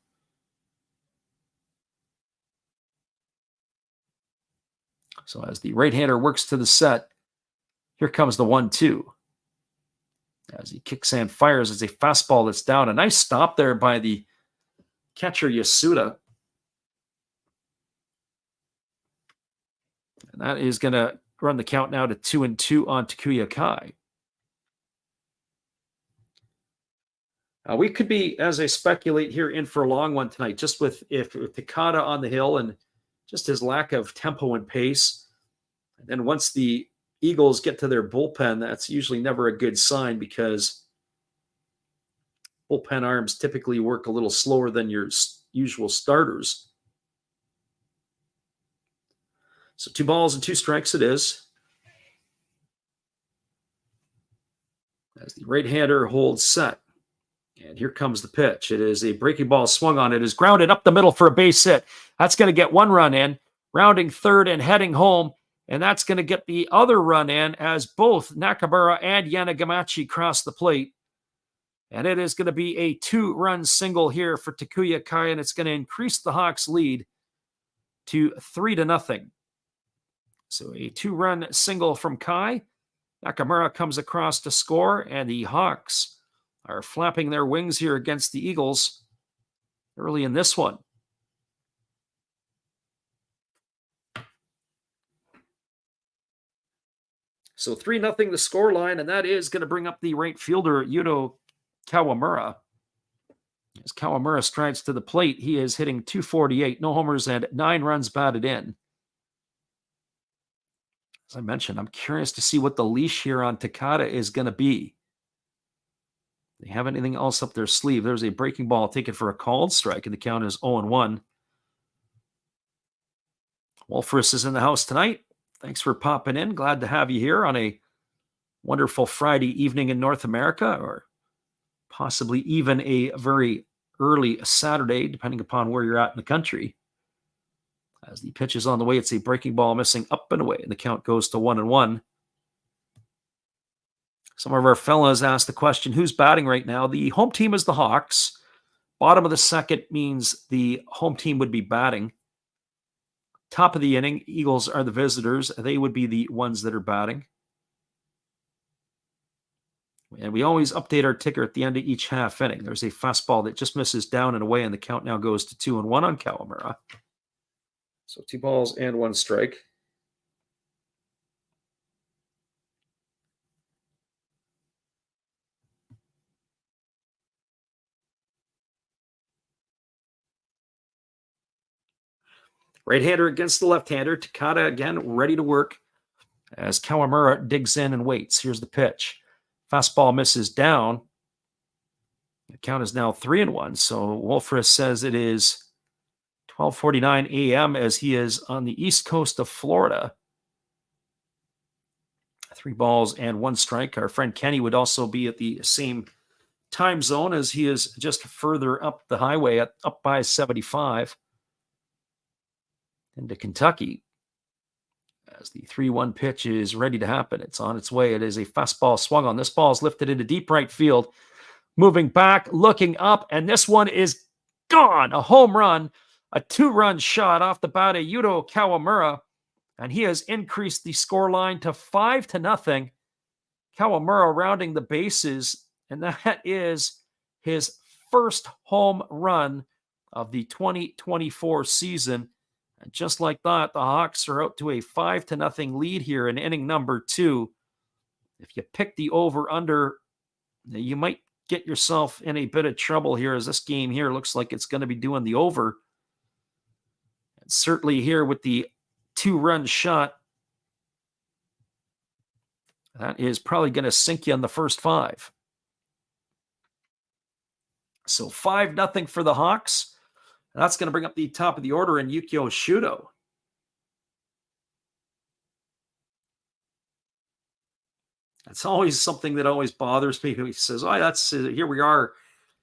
So as the right-hander works to the set, here comes the 1-2. As he kicks and fires, it's a fastball that's down. A nice stop there by the catcher Yasuda. And that is going to run the count now to 2-2 on Takuya Kai. We could be, as I speculate here, in for a long one tonight, just with Takata on the hill and just his lack of tempo and pace. And then once the Eagles get to their bullpen, that's usually never a good sign because bullpen arms typically work a little slower than your usual starters. So 2 balls and 2 strikes it is. As the right-hander holds set. And here comes the pitch. It is a breaking ball swung on. It is grounded up the middle for a base hit. That's going to get 1 run in. Rounding third and heading home. And that's going to get the other run in as both Nakamura and Yanagamachi cross the plate. And it is going to be a 2-run single here for Takuya Kai, and it's going to increase the Hawks' lead to 3-0. So a 2-run single from Kai. Nakamura comes across to score, and the Hawks are flapping their wings here against the Eagles early in this one. So 3-0 the scoreline, and that is going to bring up the right fielder, Yuto Kawamura. As Kawamura strides to the plate, he is hitting .248, no homers, and 9 runs batted in. As I mentioned, I'm curious to see what the leash here on Takada is going to be. They have anything else up their sleeve? There's a breaking ball taken for a called strike, and the count is 0-1. Wolfris is in the house tonight. Thanks for popping in. Glad to have you here on a wonderful Friday evening in North America, or possibly even a very early Saturday, depending upon where you're at in the country. As the pitch is on the way, it's a breaking ball missing up and away, and the count goes to 1-1. Some of our fellas asked the question, who's batting right now? The home team is the Hawks. Bottom of the second means the home team would be batting. Top of the inning, Eagles are the visitors. They would be the ones that are batting. And we always update our ticker at the end of each half inning. There's a fastball that just misses down and away, and the count now goes to 2-1 on Kawamura. So 2 balls and 1 strike. Right-hander against the left-hander. Takada again ready to work as Kawamura digs in and waits. Here's the pitch. Fastball misses down. The count is now 3-1. So Wolfris says it is 12:49 a.m. as he is on the east coast of Florida. 3 balls and 1 strike. Our friend Kenny would also be at the same time zone as he is just further up the highway, up by 75 into Kentucky. As the 3-1 pitch is ready to happen. It's on its way. It is a fastball swung on. This ball is lifted into deep right field. Moving back, looking up, and this one is gone. A home run, a 2-run shot off the bat of Yuto Kawamura, and he has increased the scoreline to 5-0. Kawamura rounding the bases, and that is his first home run of the 2024 season. And just like that, the Hawks are out to a 5-0 lead here in inning number 2. If you pick the over-under, you might get yourself in a bit of trouble here, as this game here looks like it's going to be doing the over. And certainly here with the 2-run shot, that is probably going to sink you on the first 5. So 5-0 for the Hawks. That's going to bring up the top of the order in Yukio Shudo. It's always something that always bothers me. He says, oh, that's here we are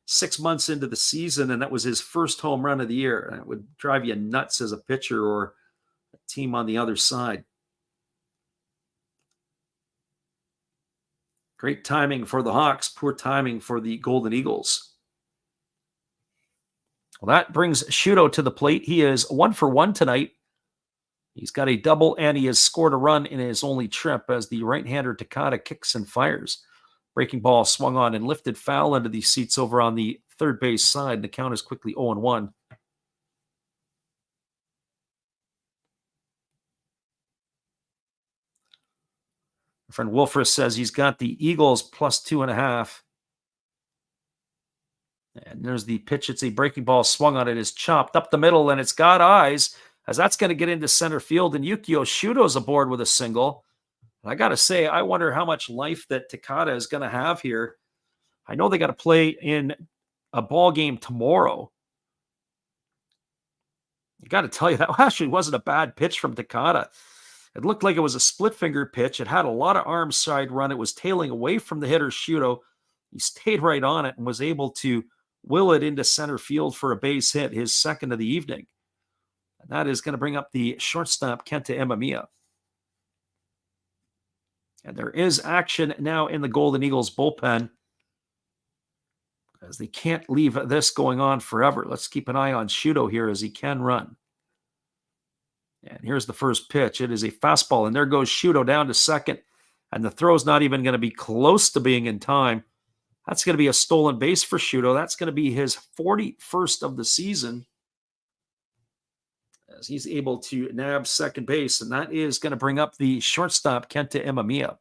6 months into the season, and that was his first home run of the year. And it would drive you nuts as a pitcher or a team on the other side. Great timing for the Hawks, poor timing for the Golden Eagles. Well, that brings Shudo to the plate. He is 1 for 1 tonight. He's got a double, and he has scored a run in his only trip as the right-hander Takada kicks and fires. Breaking ball swung on and lifted foul into the seats over on the third base side. The count is quickly 0-1. My friend Wolfris says he's got the Eagles plus 2.5. And there's the pitch. It's a breaking ball swung on. It is chopped up the middle, and it's got eyes, as that's going to get into center field. And Yukio Shudo's aboard with a single. And I got to say, I wonder how much life that Takada is going to have here. I know they got to play in a ball game tomorrow. You got to tell you, that actually wasn't a bad pitch from Takata. It looked like it was a split finger pitch. It had a lot of arm side run. It was tailing away from the hitter Shuto. He stayed right on it and was able to will it into center field for a base hit, his second of the evening. And that is going to bring up the shortstop, Kenta Imamiya. And there is action now in the Golden Eagles bullpen, as they can't leave this going on forever. Let's keep an eye on Shuto here, as he can run. And here's the first pitch. It is a fastball, and there goes Shuto down to second. And the throw's not even going to be close to being in time. That's going to be a stolen base for Shuto. That's going to be his 41st of the season, as he's able to nab second base. And that is going to bring up the shortstop, Kenta Imamiya.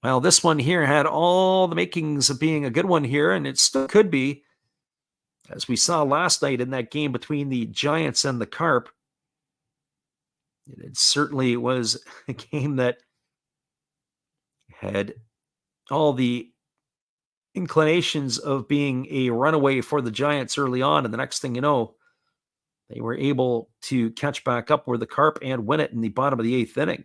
Well, this one here had all the makings of being a good one here, and it still could be, as we saw last night in that game between the Giants and the Carp. It certainly was a game that had all the inclinations of being a runaway for the Giants early on, and the next thing you know, they were able to catch back up with the Carp and win it in the bottom of the 8th inning.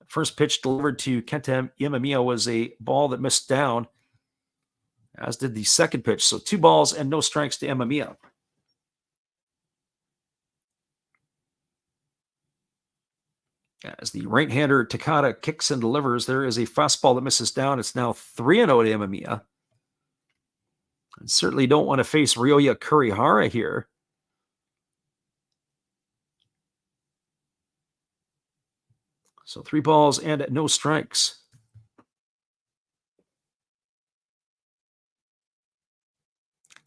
First pitch delivered to Kenta Imamiya was a ball that missed down, as did the second pitch. So 2 balls and no strikes to Imamiya. As the right-hander Takata kicks and delivers, there is a fastball that misses down. It's now 3-0 to Imamiya. And certainly don't want to face Ryoya Kurihara here. So 3 balls and no strikes.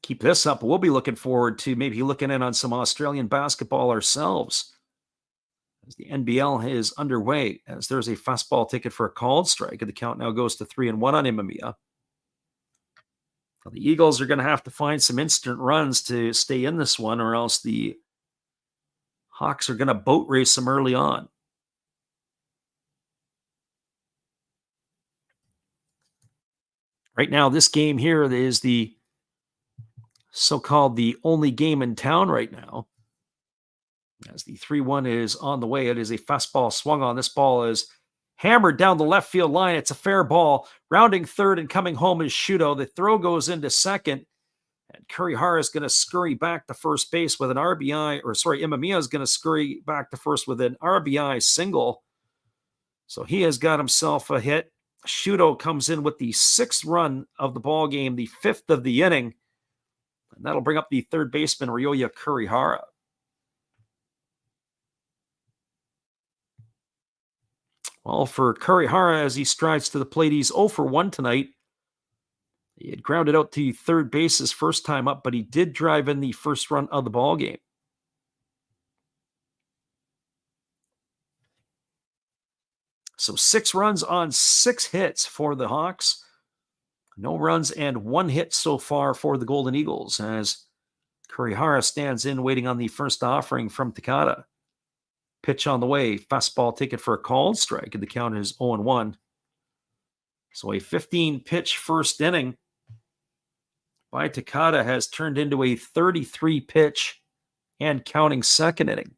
Keep this up. We'll be looking forward to maybe looking in on some Australian basketball ourselves, as the NBL is underway, as there's a fastball ticket for a called strike, and the count now goes to 3-1 on Imamiya. Well, the Eagles are going to have to find some instant runs to stay in this one, or else the Hawks are going to boat race them early on. Right now, this game here is the so-called the only game in town right now, as the 3-1 is on the way. It is a fastball swung on. This ball is hammered down the left field line. It's a fair ball. Rounding third and coming home is Shuto. The throw goes into second, and Kurihara is going to scurry back to first base with an RBI, or sorry, Imamiya is going to scurry back to first with an RBI single. So he has got himself a hit. Shuto comes in with the 6th run of the ball game, the 5th of the inning, and that'll bring up the third baseman, Ryoya Kurihara. Well, for Kurihara, as he strides to the plate, he's 0 for 1 tonight. He had grounded out to third base his first time up, but he did drive in the first run of the ball game. So 6 runs on 6 hits for the Hawks. No runs and 1 hit so far for the Golden Eagles, as Kurihara stands in waiting on the first offering from Takata. Pitch on the way, fastball ticket for a called strike, and the count is 0-1. So a 15-pitch first inning by Takata has turned into a 33-pitch and counting second inning,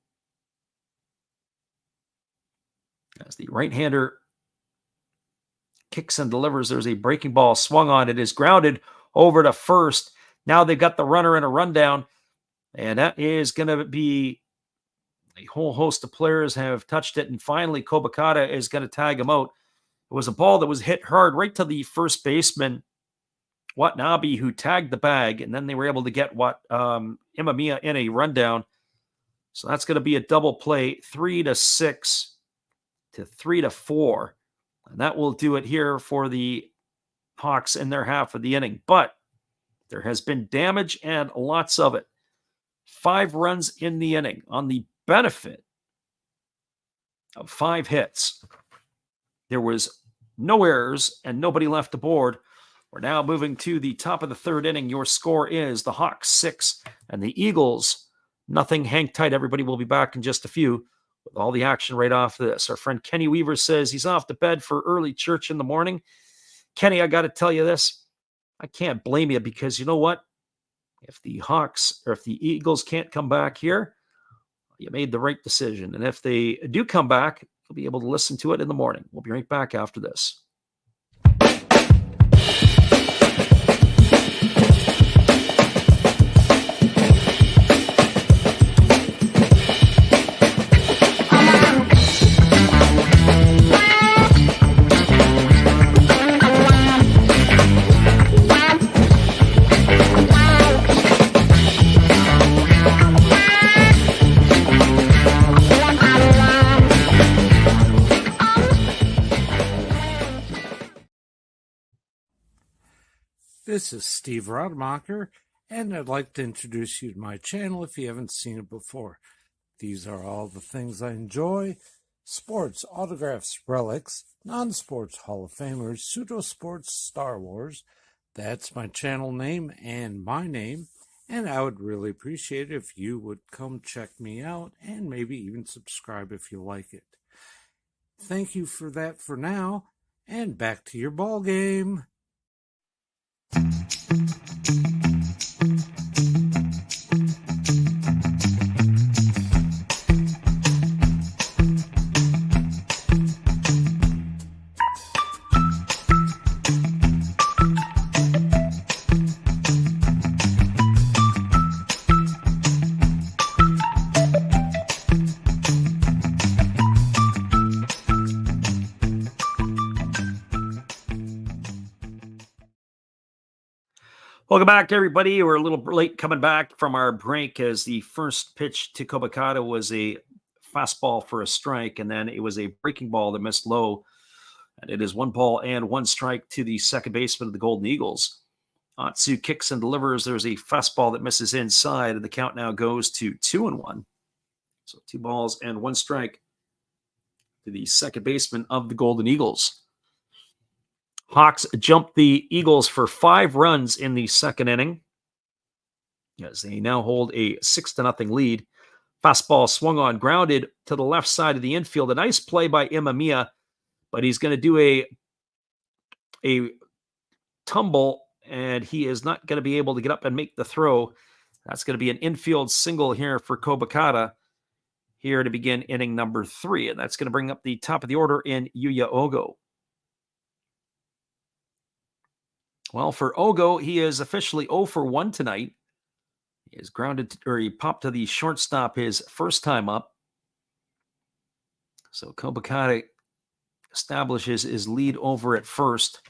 as the right-hander kicks and delivers. There's a breaking ball swung on. It is grounded over to first. Now they've got the runner in a rundown, and that is going to be a whole host of players have touched it, and finally Kobakata is going to tag him out. It was a ball that was hit hard right to the first baseman, Watanabe, who tagged the bag, and then they were able to get Imamiya in a rundown. So that's going to be a double play, 3-6 to 3-4. And that will do it here for the Hawks in their half of the inning. But there has been damage, and lots of it. 5 runs in the inning on the benefit of 5 hits. There was no errors and nobody left aboard. We're now moving to the top of the 3rd inning. Your score is the Hawks 6 and the Eagles nothing. Hang tight, everybody. We'll be back in just a few with all the action right off this. Our friend Kenny Weaver says he's off to bed for early church in the morning. Kenny, I got to tell you this. I can't blame you because you know what? If the Hawks or if the Eagles can't come back here, you made the right decision. And if they do come back, you'll be able to listen to it in the morning. We'll be right back after this. This is Steve Rademacher, and I'd like to introduce you to my channel if you haven't seen it before. These are all the things I enjoy: sports, autographs, relics, non-sports Hall of Famers, pseudo-sports, Star Wars. That's my channel name and my name, and I would really appreciate it if you would come check me out and maybe even subscribe if you like it. Thank you for that for now, and back to your ball game. Welcome back, everybody. We're a little late coming back from our break as the first pitch to Kobakata was a fastball for a strike, and then it was a breaking ball that missed low. And it is 1 ball and 1 strike to the second baseman of the Golden Eagles. Atsu kicks and delivers. There's a fastball that misses inside, and the count now goes to 2-1. So 2 balls and 1 strike to the second baseman of the Golden Eagles. Hawks jumped the Eagles for 5 runs in the second inning as they now hold a 6-0 lead. Fastball swung on, grounded to the left side of the infield. A nice play by Imamiya, but he's going to do a tumble, and he is not going to be able to get up and make the throw. That's going to be an infield single here for Kobakata here to begin inning number 3, and that's going to bring up the top of the order in Yuya Ogo. Well, for Ogo, he is officially 0 for 1 tonight. He is grounded, or he popped to the shortstop his first time up. So Kobakata establishes his lead over at first.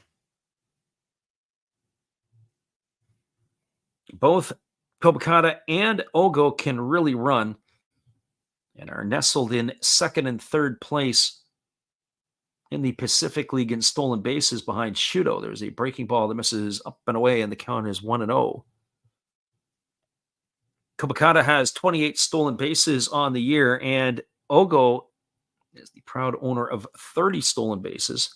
Both Kobakata and Ogo can really run and are nestled in second and third place in the Pacific League in stolen bases behind Shudo. There's a breaking ball that misses up and away, and the count is 1-0. Kobakata has 28 stolen bases on the year, and Ogo is the proud owner of 30 stolen bases.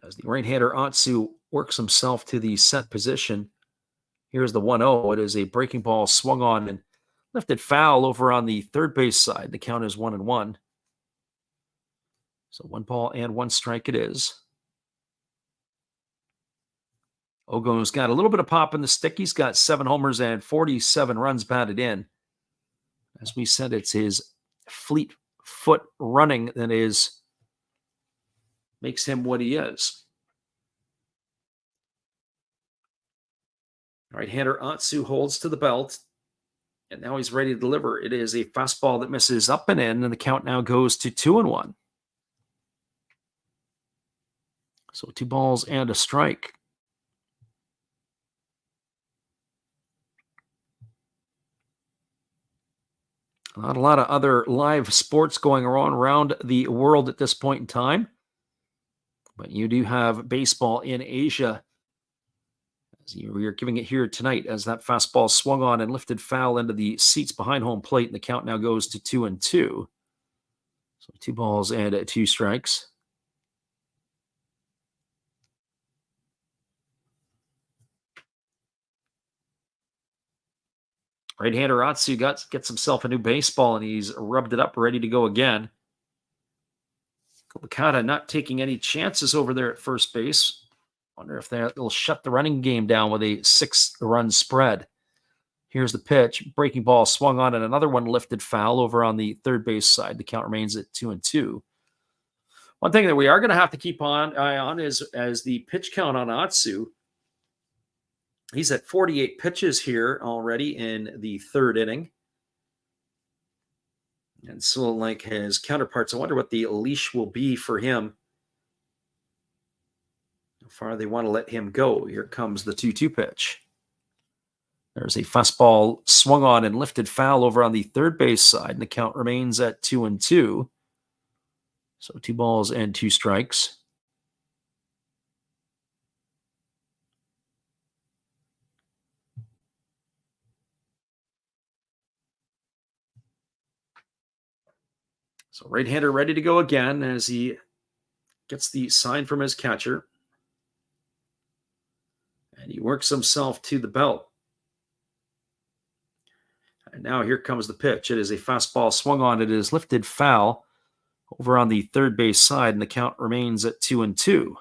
As the right-hander Atsu works himself to the set position, here's the 1-0. It is a breaking ball swung on and lifted foul over on the third base side. The count is 1-1. So 1 ball and 1 strike it is. Ogo's got a little bit of pop in the stick. He's got 7 homers and 47 runs batted in. As we said, it's his fleet foot running that makes him what he is. Right-hander Atsu holds to the belt, and now he's ready to deliver. It is a fastball that misses up and in, and the count now goes to 2-1. So 2 balls and a strike. Not a lot of other live sports going on around the world at this point in time. But you do have baseball in Asia. As you're giving it here tonight as that fastball swung on and lifted foul into the seats behind home plate, and the count now goes to 2-2. So 2 balls and 2 strikes. Right-hander Atsu gets himself a new baseball, and he's rubbed it up, ready to go again. Kobakata not taking any chances over there at first base. Wonder if they'll shut the running game down with a 6-run spread. Here's the pitch. Breaking ball swung on, and another one lifted foul over on the third base side. The count remains at 2-2. One thing that we are going to have to keep an eye on is as the pitch count on Atsu. He's at 48 pitches here already in the third inning. And so, like his counterparts, I wonder what the leash will be for him. How far they want to let him go. Here comes the 2-2 pitch. There's a fastball swung on and lifted foul over on the third base side, and the count remains at 2-2. So 2 balls and 2 strikes. So right-hander ready to go again as he gets the sign from his catcher. And he works himself to the belt. And now here comes the pitch. It is a fastball swung on. It is lifted foul over on the third base side, and the count remains at 2-2.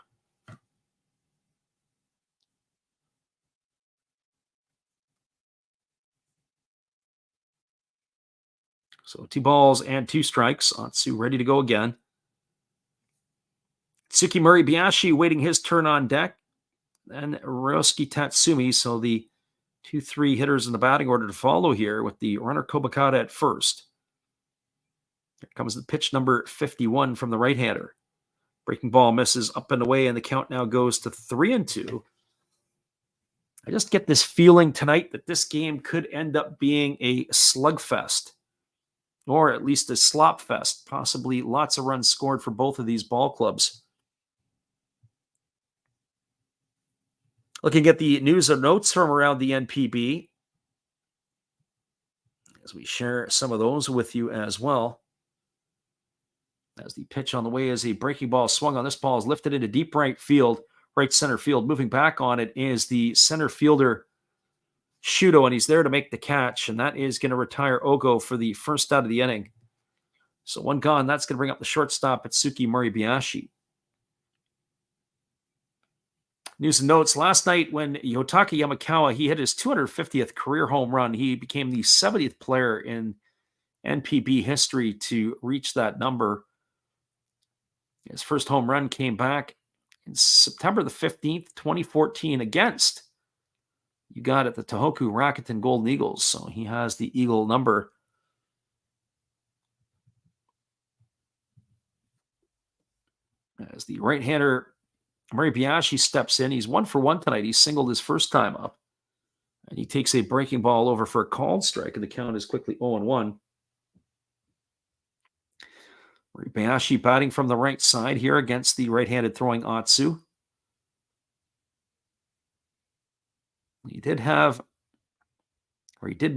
So 2 balls and 2 strikes. Atsu ready to go again. Tsuki Muribayashi waiting his turn on deck. Then Ryosuke Tatsumi. So the 2-3 hitters in the batting order to follow here with the runner Kobakata at first. Here comes the pitch number 51 from the right-hander. Breaking ball misses up and away, and the count now goes to 3-2. I just get this feeling tonight that this game could end up being a slugfest, or at least a slop fest, possibly lots of runs scored for both of these ball clubs. Looking at the news and notes from around the NPB, as we share some of those with you as well. As the pitch on the way is a breaking ball swung on. This ball is lifted into deep right field, right center field. Moving back on it is the center fielder, Shudo, and he's there to make the catch, and that is going to retire Ogo for the first out of the inning. So 1 gone. That's going to bring up the shortstop, Atsuki Muribayashi. News and notes. Last night when Yotaka Yamakawa, he hit his 250th career home run. He became the 70th player in NPB history to reach that number. His first home run came back in September the 15th, 2014 against, you got it, the Tohoku Rakuten Golden Eagles. So he has the Eagle number. As the right-hander Muribayashi steps in, he's 1 for 1 tonight. He singled his first time up. And he takes a breaking ball over for a called strike, and the count is quickly 0-1. Muribayashi batting from the right side here against the right-handed throwing Atsu. He did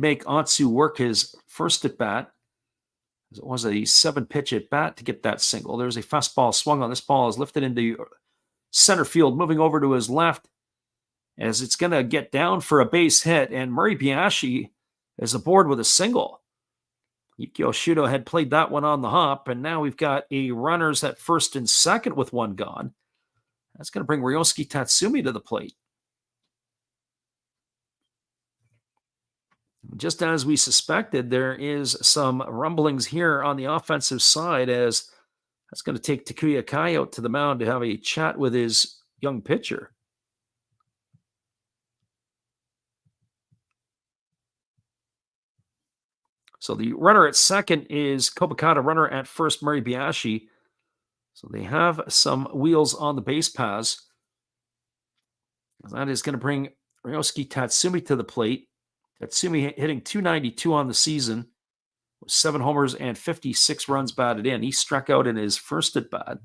make Atsu work his first at bat. It was a 7-pitch at bat to get that single. There's a fastball swung on. This ball is lifted into center field, moving over to his left as it's going to get down for a base hit, and Muribayashi is aboard with a single. Yukio Shudo had played that one on the hop, and now we've got a runners at first and second with 1 gone. That's going to bring Ryosuke Tatsumi to the plate. Just as we suspected, there is some rumblings here on the offensive side as that's going to take Takuya Kai out to the mound to have a chat with his young pitcher. So the runner at second is Kobakata, runner at first, Muribayashi. So they have some wheels on the base paths. That is going to bring Ryosuke Tatsumi to the plate. Tatsumi hitting .292 on the season, with 7 homers and 56 runs batted in. He struck out in his first at bat.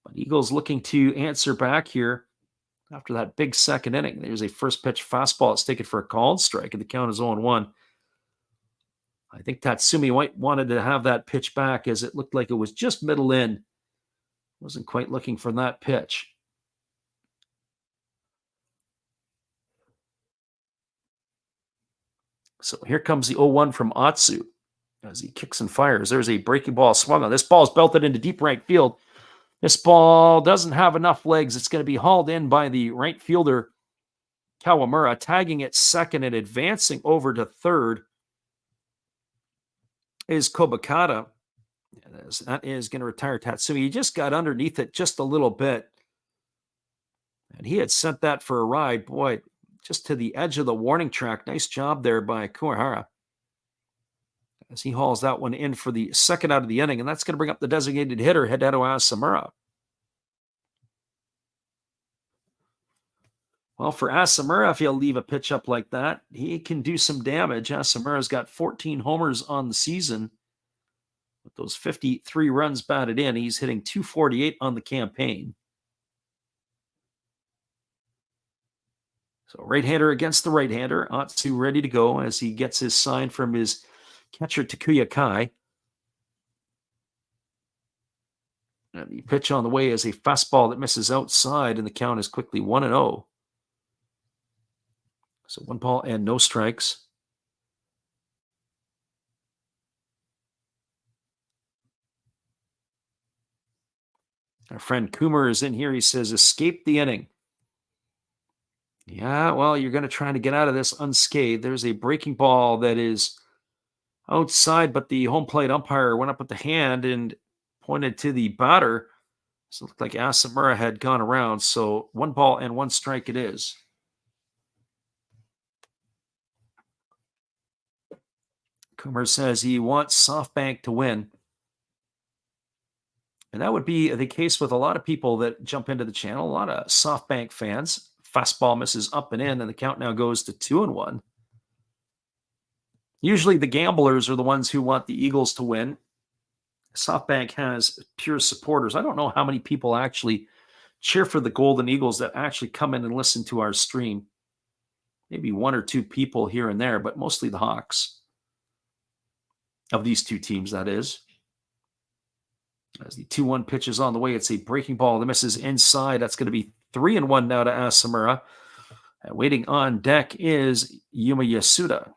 But Eagles looking to answer back here after that big second inning. There's a first pitch fastball. It's taken for a called strike, and the count is 0-1. I think Tatsumi wanted to have that pitch back as it looked like it was just middle in. Wasn't quite looking for that pitch. So here comes the 0-1 from Atsu as he kicks and fires. There's a breaking ball swung on. This ball's belted into deep right field. This ball doesn't have enough legs. It's going to be hauled in by the right fielder, Kawamura, tagging at second and advancing over to third is Kobakata. That is going to retire Tatsumi. He just got underneath it just a little bit. And he had sent that for a ride. Boy, just to the edge of the warning track. Nice job there by Kuwahara as he hauls that one in for the second out of the inning. And that's going to bring up the designated hitter, Hideto Asamura. Well, for Asamura, if he'll leave a pitch up like that, he can do some damage. Asamura's got 14 homers on the season. With those 53 runs batted in, he's hitting .248 on the campaign. So right-hander against the right-hander. Atsu ready to go as he gets his sign from his catcher, Takuya Kai. And the pitch on the way is a fastball that misses outside, and the count is quickly 1-0. So 1 ball and no strikes. Our friend Coomer is in here. He says, escape the inning. Yeah, well, you're going to try to get out of this unscathed. There's a breaking ball that is outside, but the home plate umpire went up with the hand and pointed to the batter. So it looked like Asamura had gone around. So 1 ball and 1 strike it is. Coomer says he wants SoftBank to win. And that would be the case with a lot of people that jump into the channel, a lot of SoftBank fans. Fastball misses up and in, and the count now goes to 2-1. Usually the gamblers are the ones who want the Eagles to win. SoftBank has pure supporters. I don't know how many people actually cheer for the Golden Eagles that actually come in and listen to our stream. Maybe 1 or 2 people here and there, but mostly the Hawks. Of these 2 teams, that is. As the 2-1 pitch is on the way, it's a breaking ball that misses inside. That's going to be 3-1 now to Asamura. And waiting on deck is Yuma Yasuda.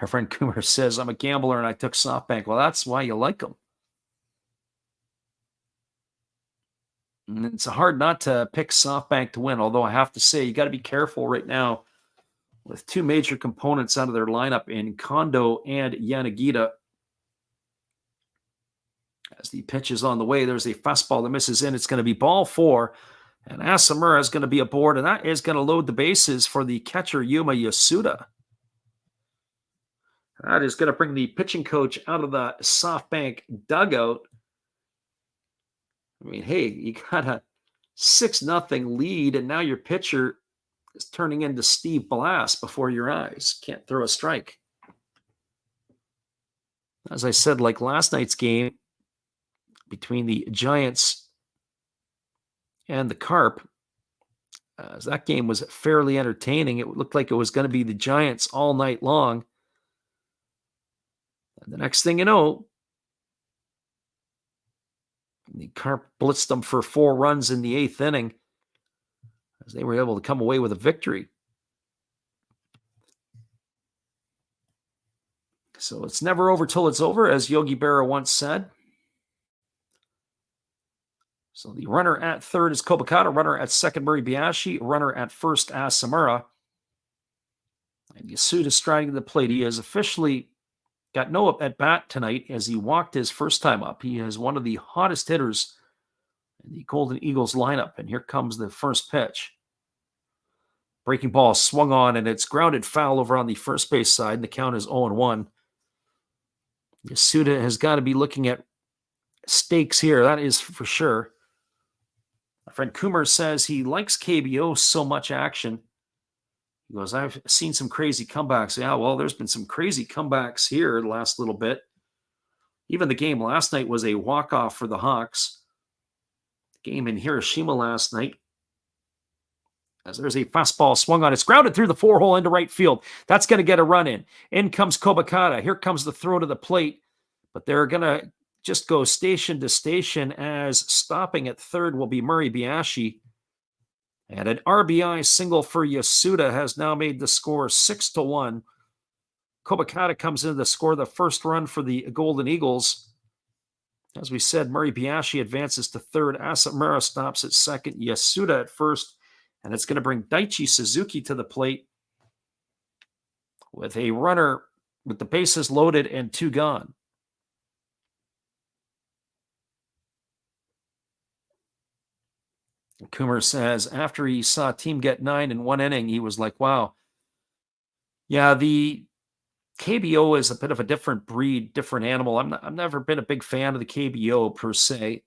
Our friend Coomer says, I'm a gambler and I took SoftBank. Well, that's why you like them. And it's hard not to pick SoftBank to win, although I have to say, you got to be careful right now with 2 major components out of their lineup in Kondo and Yanagita. As the pitch is on the way, there's a fastball that misses in. It's going to be ball 4. And Asamura is going to be aboard, and that is going to load the bases for the catcher, Yuma Yasuda. That is going to bring the pitching coach out of the SoftBank dugout. I mean, hey, you got a 6-0 lead, and now your pitcher is turning into Steve Blass before your eyes. Can't throw a strike. As I said, like last night's game between the Giants and the Carp, as that game was fairly entertaining. It looked like it was going to be the Giants all night long. And the next thing you know, the Carp blitzed them for 4 runs in the 8th inning as they were able to come away with a victory. So it's never over till it's over, as Yogi Berra once said. So the runner at third is Kobakata, runner at second, Muribayashi, runner at first, Asamura. And Yasuda striding to the plate. He has officially got no at-bat tonight as he walked his first time up. He is one of the hottest hitters in the Golden Eagles lineup. And here comes the first pitch. Breaking ball swung on, and it's grounded foul over on the first base side, and the count is 0-1. Yasuda has got to be looking at stakes here. That is for sure. My friend Coomer says he likes KBO so much action. He goes, I've seen some crazy comebacks. Yeah, well, there's been some crazy comebacks here the last little bit. Even the game last night was a walk-off for the Hawks. The game in Hiroshima last night, as there's a fastball swung on. It's grounded through the 4-hole into right field. That's going to get a run in. In comes Kobakata. Here comes the throw to the plate. But they're going to just go station to station, as stopping at third will be Muribayashi. And an RBI single for Yasuda has now made the score 6-1. Kobakata comes in to score the first run for the Golden Eagles. As we said, Murray Biashi advances to third. Asamura stops at second. Yasuda at first. And it's going to bring Daichi Suzuki to the plate with a runner with the bases loaded and 2 gone. Coomer says after he saw team get 9 in 1 inning, he was like, wow. Yeah, the KBO is a bit of a different breed, different animal. I've never been a big fan of the KBO per se.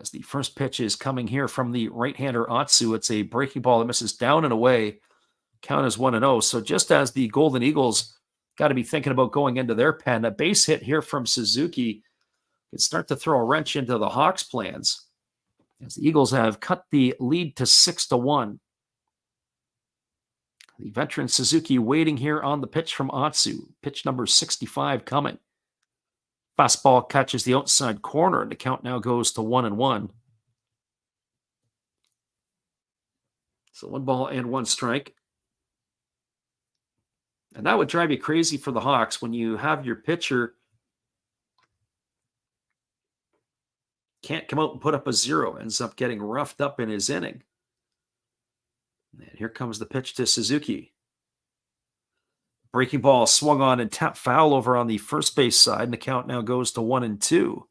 As the first pitch is coming here from the right-hander Atsu, it's a breaking ball that misses down and away. Count is 1-0. So just as the Golden Eagles got to be thinking about going into their pen, a base hit here from Suzuki could start to throw a wrench into the Hawks' plans, as the Eagles have cut the lead to 6-1. The veteran Suzuki waiting here on the pitch from Atsu. Pitch number 65 coming. Fastball catches the outside corner, and the count now goes to 1-1. So 1 ball and 1 strike. And that would drive you crazy for the Hawks when you have your pitcher can't come out and put up a 0, ends up getting roughed up in his inning. And here comes the pitch to Suzuki. Breaking ball swung on and tapped foul over on the first base side, and the count now goes to 1-2.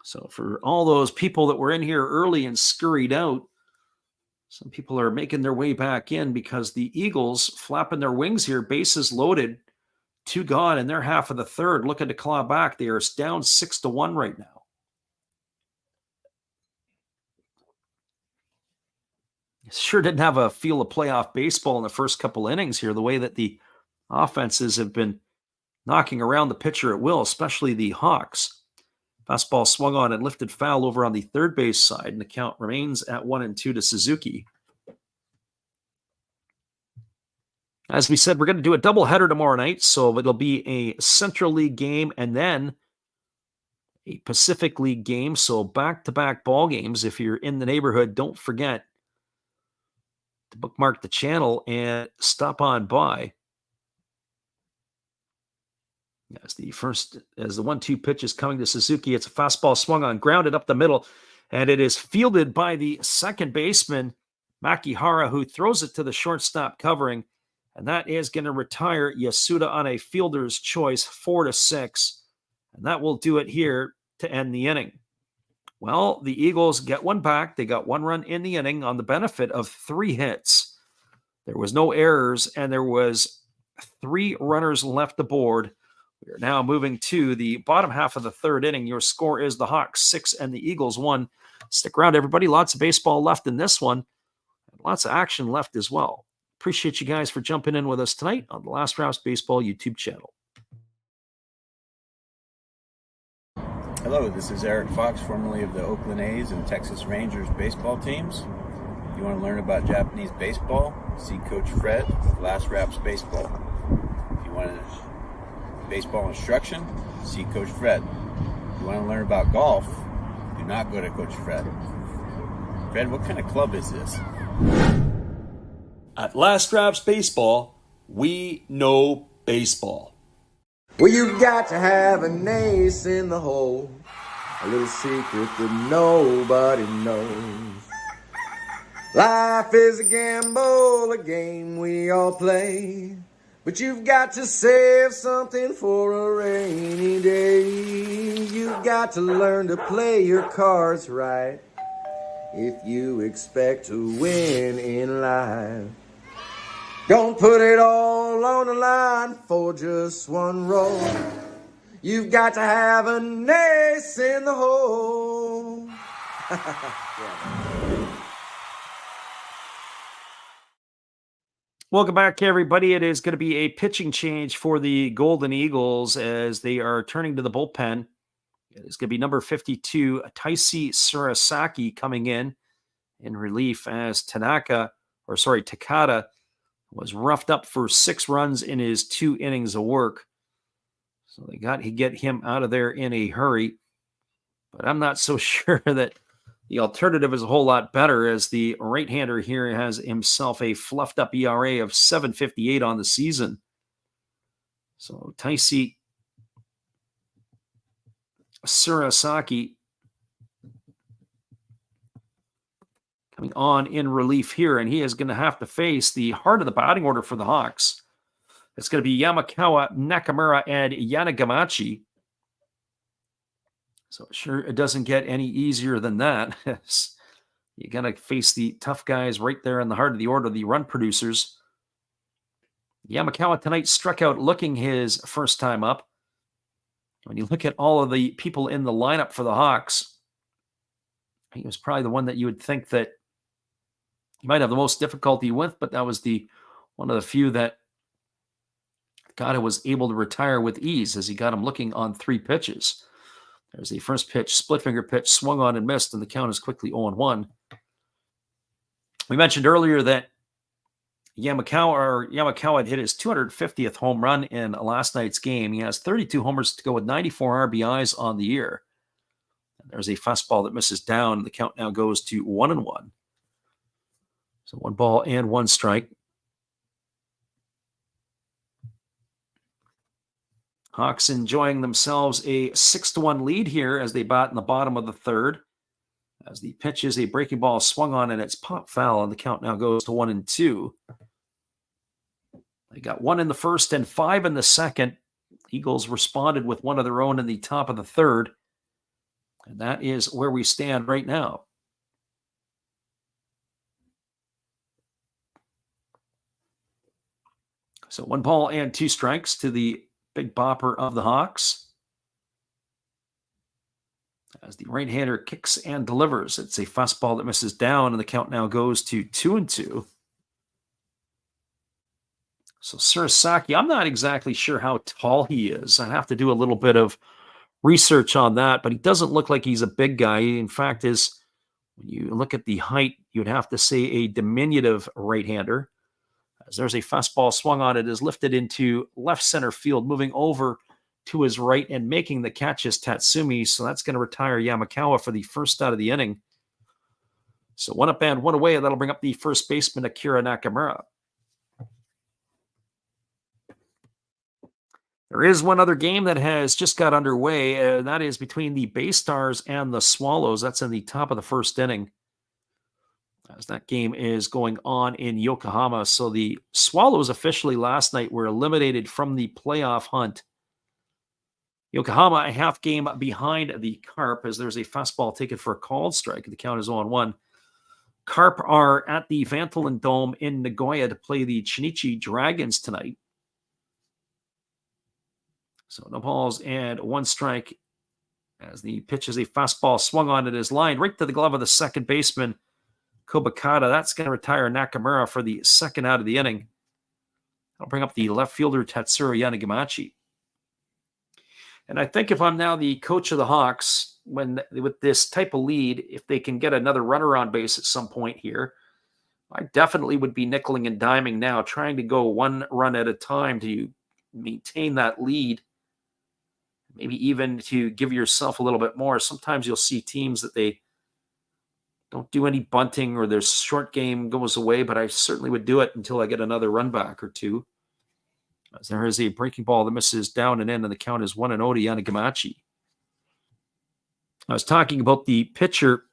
So for all those people that were in here early and scurried out, some people are making their way back in because the Eagles flapping their wings here, bases loaded, 2 gone in their half of the third, looking to claw back. They are down 6-1 right now. Sure didn't have a feel of playoff baseball in the first couple innings here, the way that the offenses have been knocking around the pitcher at will, especially the Hawks. Fastball swung on and lifted foul over on the third base side, and the count remains at 1-2 to Suzuki. As we said, we're going to do a doubleheader tomorrow night, so it'll be a Central League game and then a Pacific League game, so back-to-back ball games. If you're in the neighborhood, don't forget to bookmark the channel and stop on by. As the 1-2 pitch is coming to Suzuki, it's a fastball swung on, grounded up the middle, and it is fielded by the second baseman, Makihara, who throws it to the shortstop covering, and that is going to retire Yasuda on a fielder's choice, 4-6, and that will do it here to end the inning. Well, the Eagles get one back. They got 1 run in the inning on the benefit of 3 hits. There was no errors, and there was 3 runners left aboard. We are now moving to the bottom half of the third inning. Your score is the Hawks 6 and the Eagles 1. Stick around, everybody. Lots of baseball left in this one. And lots of action left as well. Appreciate you guys for jumping in with us tonight on the Last Rouse Baseball YouTube channel. Hello, this is Eric Fox, formerly of the Oakland A's and Texas Rangers baseball teams. If you want to learn about Japanese baseball, see Coach Fred with Last Raps Baseball. If you want baseball instruction, see Coach Fred. If you want to learn about golf, do not go to Coach Fred. Fred, what kind of club is this? At Last Raps Baseball, we know baseball. Well, you got to have an ace in the hole, a little secret that nobody knows. Life is a gamble, a game we all play, but you've got to save something for a rainy day. You've got to learn to play your cards right if you expect to win in life. Don't put it all on the line for just 1 roll. You've got to have an ace in the hole. Welcome back, everybody. It is going to be a pitching change for the Golden Eagles as they are turning to the bullpen. It is going to be number 52, Taisi Surasaki, coming in relief as Takada was roughed up for 6 runs in his 2 innings of work. So they got to get him out of there in a hurry. But I'm not so sure that The alternative is a whole lot better, as the right-hander here has himself a fluffed-up ERA of 7.58 on the season. So Taisi Surasaki coming on in relief here, and he is going to have to face the heart of the batting order for the Hawks. It's going to be Yamakawa, Nakamura, and Yanagamachi. So sure, it doesn't get any easier than that. You're going to face the tough guys right there in the heart of the order, the run producers. Yamakawa tonight struck out looking his first time up. When you look at all of the people in the lineup for the Hawks, he was probably the one that you would think that he might have the most difficulty with, but that was one of the few that Gata was able to retire with ease, as he got him looking on 3 pitches. There's the first pitch, split finger pitch, swung on and missed, and the count is quickly 0-1. We mentioned earlier that Yamakawa had hit his 250th home run in last night's game. He has 32 homers to go with 94 RBIs on the year. And there's a fastball that misses down. The count now goes to 1-1. So 1 ball and 1 strike. Hawks enjoying themselves a 6-1 lead here as they bat in the bottom of the third. As the pitch is a breaking ball swung on and it's pop foul, and the count now goes to 1-2. They got 1 in the first and 5 in the second. Eagles responded with 1 of their own in the top of the third. And that is where we stand right now. So 1 ball and 2 strikes to the big bopper of the Hawks. As the right-hander kicks and delivers, it's a fastball that misses down, and the count now goes to 2-2. So Surasaki, I'm not exactly sure how tall he is. I have to do a little bit of research on that, but he doesn't look like he's a big guy. He, in fact, is, when you look at the height, you'd have to say a diminutive right-hander. As there's a fastball swung on, it is lifted into left center field, moving over to his right and making the catch is Tatsumi. So that's going to retire Yamakawa for the first out of the inning. So 1 up and 1 away, and that'll bring up the first baseman, Akira Nakamura. There is one other game that has just got underway, and that is between the Bay Stars and the Swallows. That's in the top of the first inning, as that game is going on in Yokohama. So the Swallows officially last night were eliminated from the playoff hunt. Yokohama a half game behind the Carp, as there's a fastball taken for a called strike. The count is 0-1. Carp are at the Vantolin Dome in Nagoya to play the Chinichi Dragons tonight. So no balls and 1 strike, as the pitch is a fastball swung on. It is lined right to the glove of the second baseman, Kobakata. That's going to retire Nakamura for the second out of the inning. That'll bring up the left fielder, Tatsuro Yanagamachi. And I think if I'm now the coach of the Hawks, with this type of lead, if they can get another runner on base at some point here, I definitely would be nickeling and diming now, trying to go 1 run at a time to maintain that lead. Maybe even to give yourself a little bit more. Sometimes you'll see teams that they don't do any bunting, or their short game goes away, but I certainly would do it until I get another run back or 2. As there is a breaking ball that misses down and in, and the count is 1-0 to Yanagamachi. I was talking about the pitcher,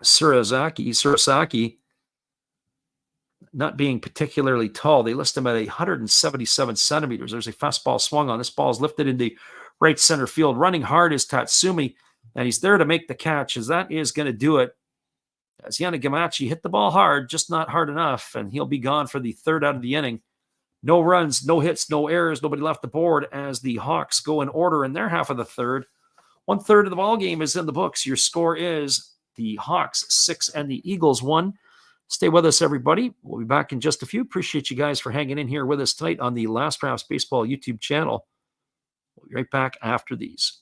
Surasaki, not being particularly tall. They list him at 177 centimeters. There's a fastball swung on. This ball is lifted into right center field. Running hard is Tatsumi, and he's there to make the catch, as that is going to do it. As Yanagamachi hit the ball hard, just not hard enough, and he'll be gone for the third out of the inning. No runs, no hits, no errors, nobody left the board as the Hawks go in order in their half of the third. 1/3 of the ball game is in the books. Your score is the Hawks 6 and the Eagles 1. Stay with us, everybody. We'll be back in just a few. Appreciate you guys for hanging in here with us tonight on the Last Drafts Baseball YouTube channel. We'll be right back after these.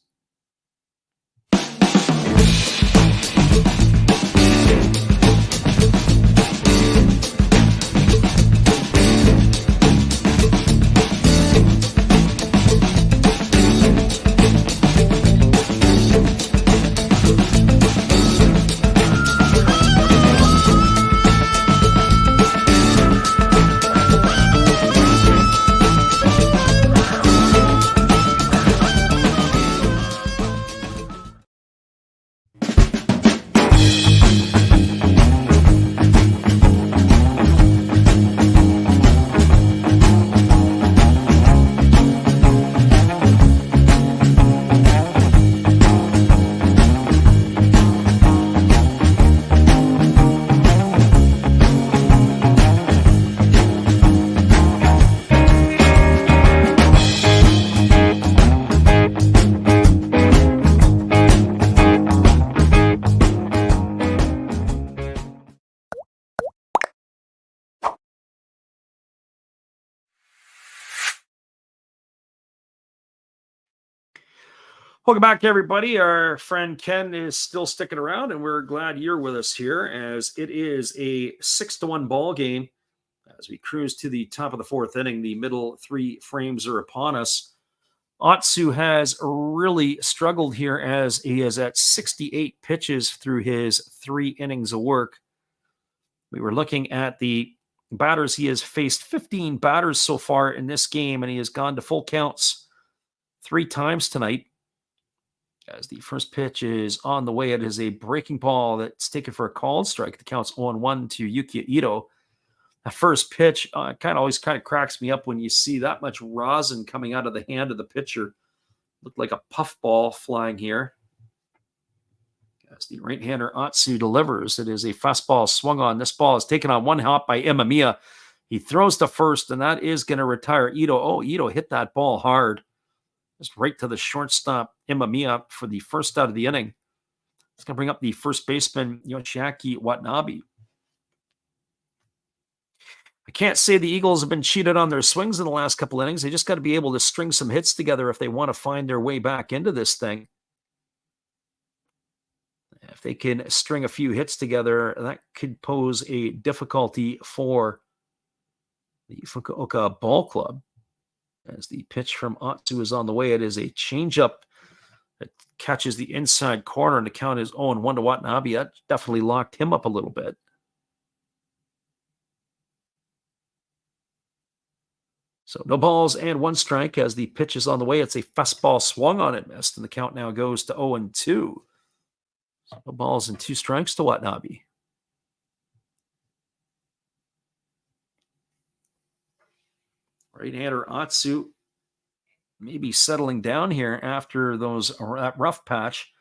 Welcome back, everybody. Our friend Ken is still sticking around, and we're glad you're with us here as it is a 6-1 ball game. As we cruise to the top of the fourth inning, the middle three frames are upon us. Otsu has really struggled here as he is at 68 pitches through his 3 innings of work. We were looking at the batters. He has faced 15 batters so far in this game, and he has gone to full counts 3 times tonight. As the first pitch is on the way, it is a breaking ball that's taken for a called strike. The count's 0-1 to Yuki Ito. The first pitch always cracks me up when you see that much rosin coming out of the hand of the pitcher. Looked like a puffball flying here. As the right-hander Otsu delivers, it is a fastball swung on. This ball is taken on one hop by Imamiya. He throws to first, and that is going to retire Ito. Oh, Ito hit that ball hard. Just right to the shortstop, Imamiya, for the first out of the inning. It's going to bring up the first baseman, Yoshiaki Watanabe. I can't say the Eagles have been cheated on their swings in the last couple innings. They just got to be able to string some hits together if they want to find their way back into this thing. If they can string a few hits together, that could pose a difficulty for the Fukuoka Ball Club. As the pitch from Otsu is on the way, it is a changeup that catches the inside corner, and the count is 0-1 to Watanabe. That definitely locked him up a little bit. So no balls and 1 strike as the pitch is on the way. It's a fastball swung on and missed, and the count now goes to 0-2. So no balls and 2 strikes to Watanabe. Right-hander Otsu maybe settling down here after that rough patch,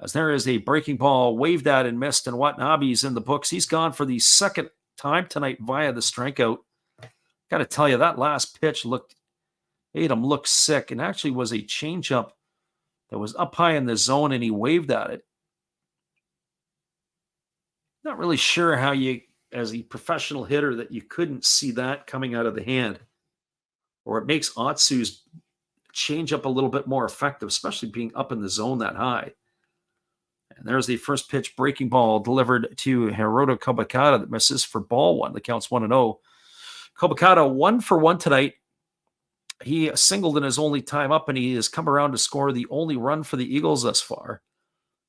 as there is a breaking ball waved at and missed, and Watanabe's in the books. He's gone for the second time tonight via the strikeout. Got to tell you, that last pitch made him look sick, and actually was a changeup that was up high in the zone, and he waved at it. Not really sure how you, as a professional hitter, that you couldn't see that coming out of the hand. Or it makes Otsu's changeup a little bit more effective, especially being up in the zone that high. And there's the first pitch breaking ball delivered to Hiroto Kobakata that misses for ball 1. The count's 1-0. Kobakata 1 for 1 tonight. He singled in his only time up, and he has come around to score the only run for the Eagles thus far.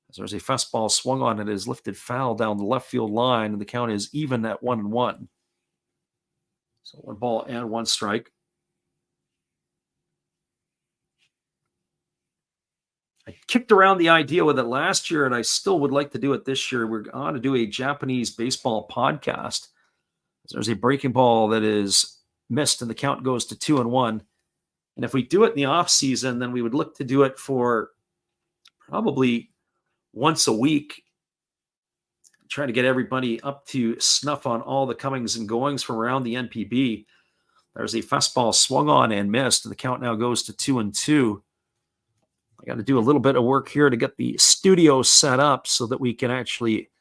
As there's a fastball swung on, it is lifted foul down the left field line, and the count is even at 1-1. So 1 ball and 1 strike. I kicked around the idea with it last year, and I still would like to do it this year. We're going to do a Japanese baseball podcast. There's a breaking ball that is missed, and the count goes to 2-1. And if we do it in the off season, then we would look to do it for probably once a week, trying to get everybody up to snuff on all the comings and goings from around the NPB. There's a fastball swung on and missed, and the count now goes to 2-2. I got to do a little bit of work here to get the studio set up so that we can actually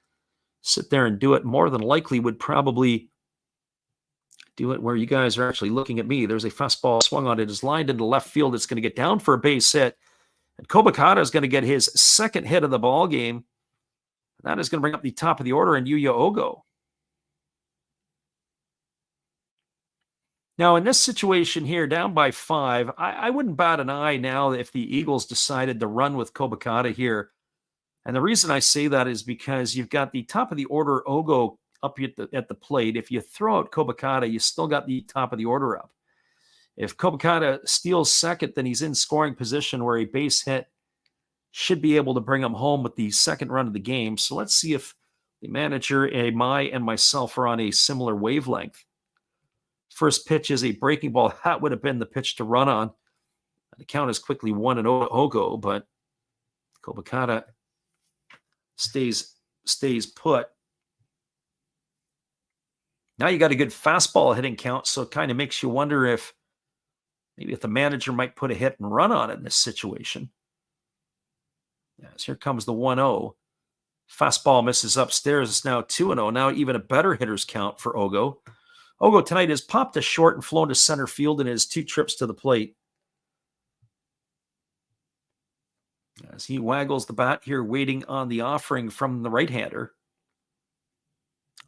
sit there and do it. More than likely would probably do it where you guys are actually looking at me. There's a fastball swung on. It is lined into left field. It's going to get down for a base hit. And Kobakata is going to get his second hit of the ball game. That is going to bring up the top of the order in Yuya Ogo. Now, in this situation here, down by 5, I wouldn't bat an eye now if the Eagles decided to run with Kobakata here. And the reason I say that is because you've got the top of the order Ogo up at the plate. If you throw out Kobakata, you still got the top of the order up. If Kobakata steals second, then he's in scoring position where a base hit should be able to bring him home with the second run of the game. So let's see if the manager, Amai, and myself are on a similar wavelength. First pitch is a breaking ball. That would have been the pitch to run on. The count is quickly 1-0 Ogo, but Kobakata stays put. Now you got a good fastball hitting count, so it kind of makes you wonder if maybe if the manager might put a hit and run on it in this situation. Yes, here comes the 1-0. Fastball misses upstairs. It's now 2-0. Now even a better hitter's count for Ogo. Ogo tonight has popped a short and flown to center field in his 2 trips to the plate. as he waggles the bat here, waiting on the offering from the right-hander.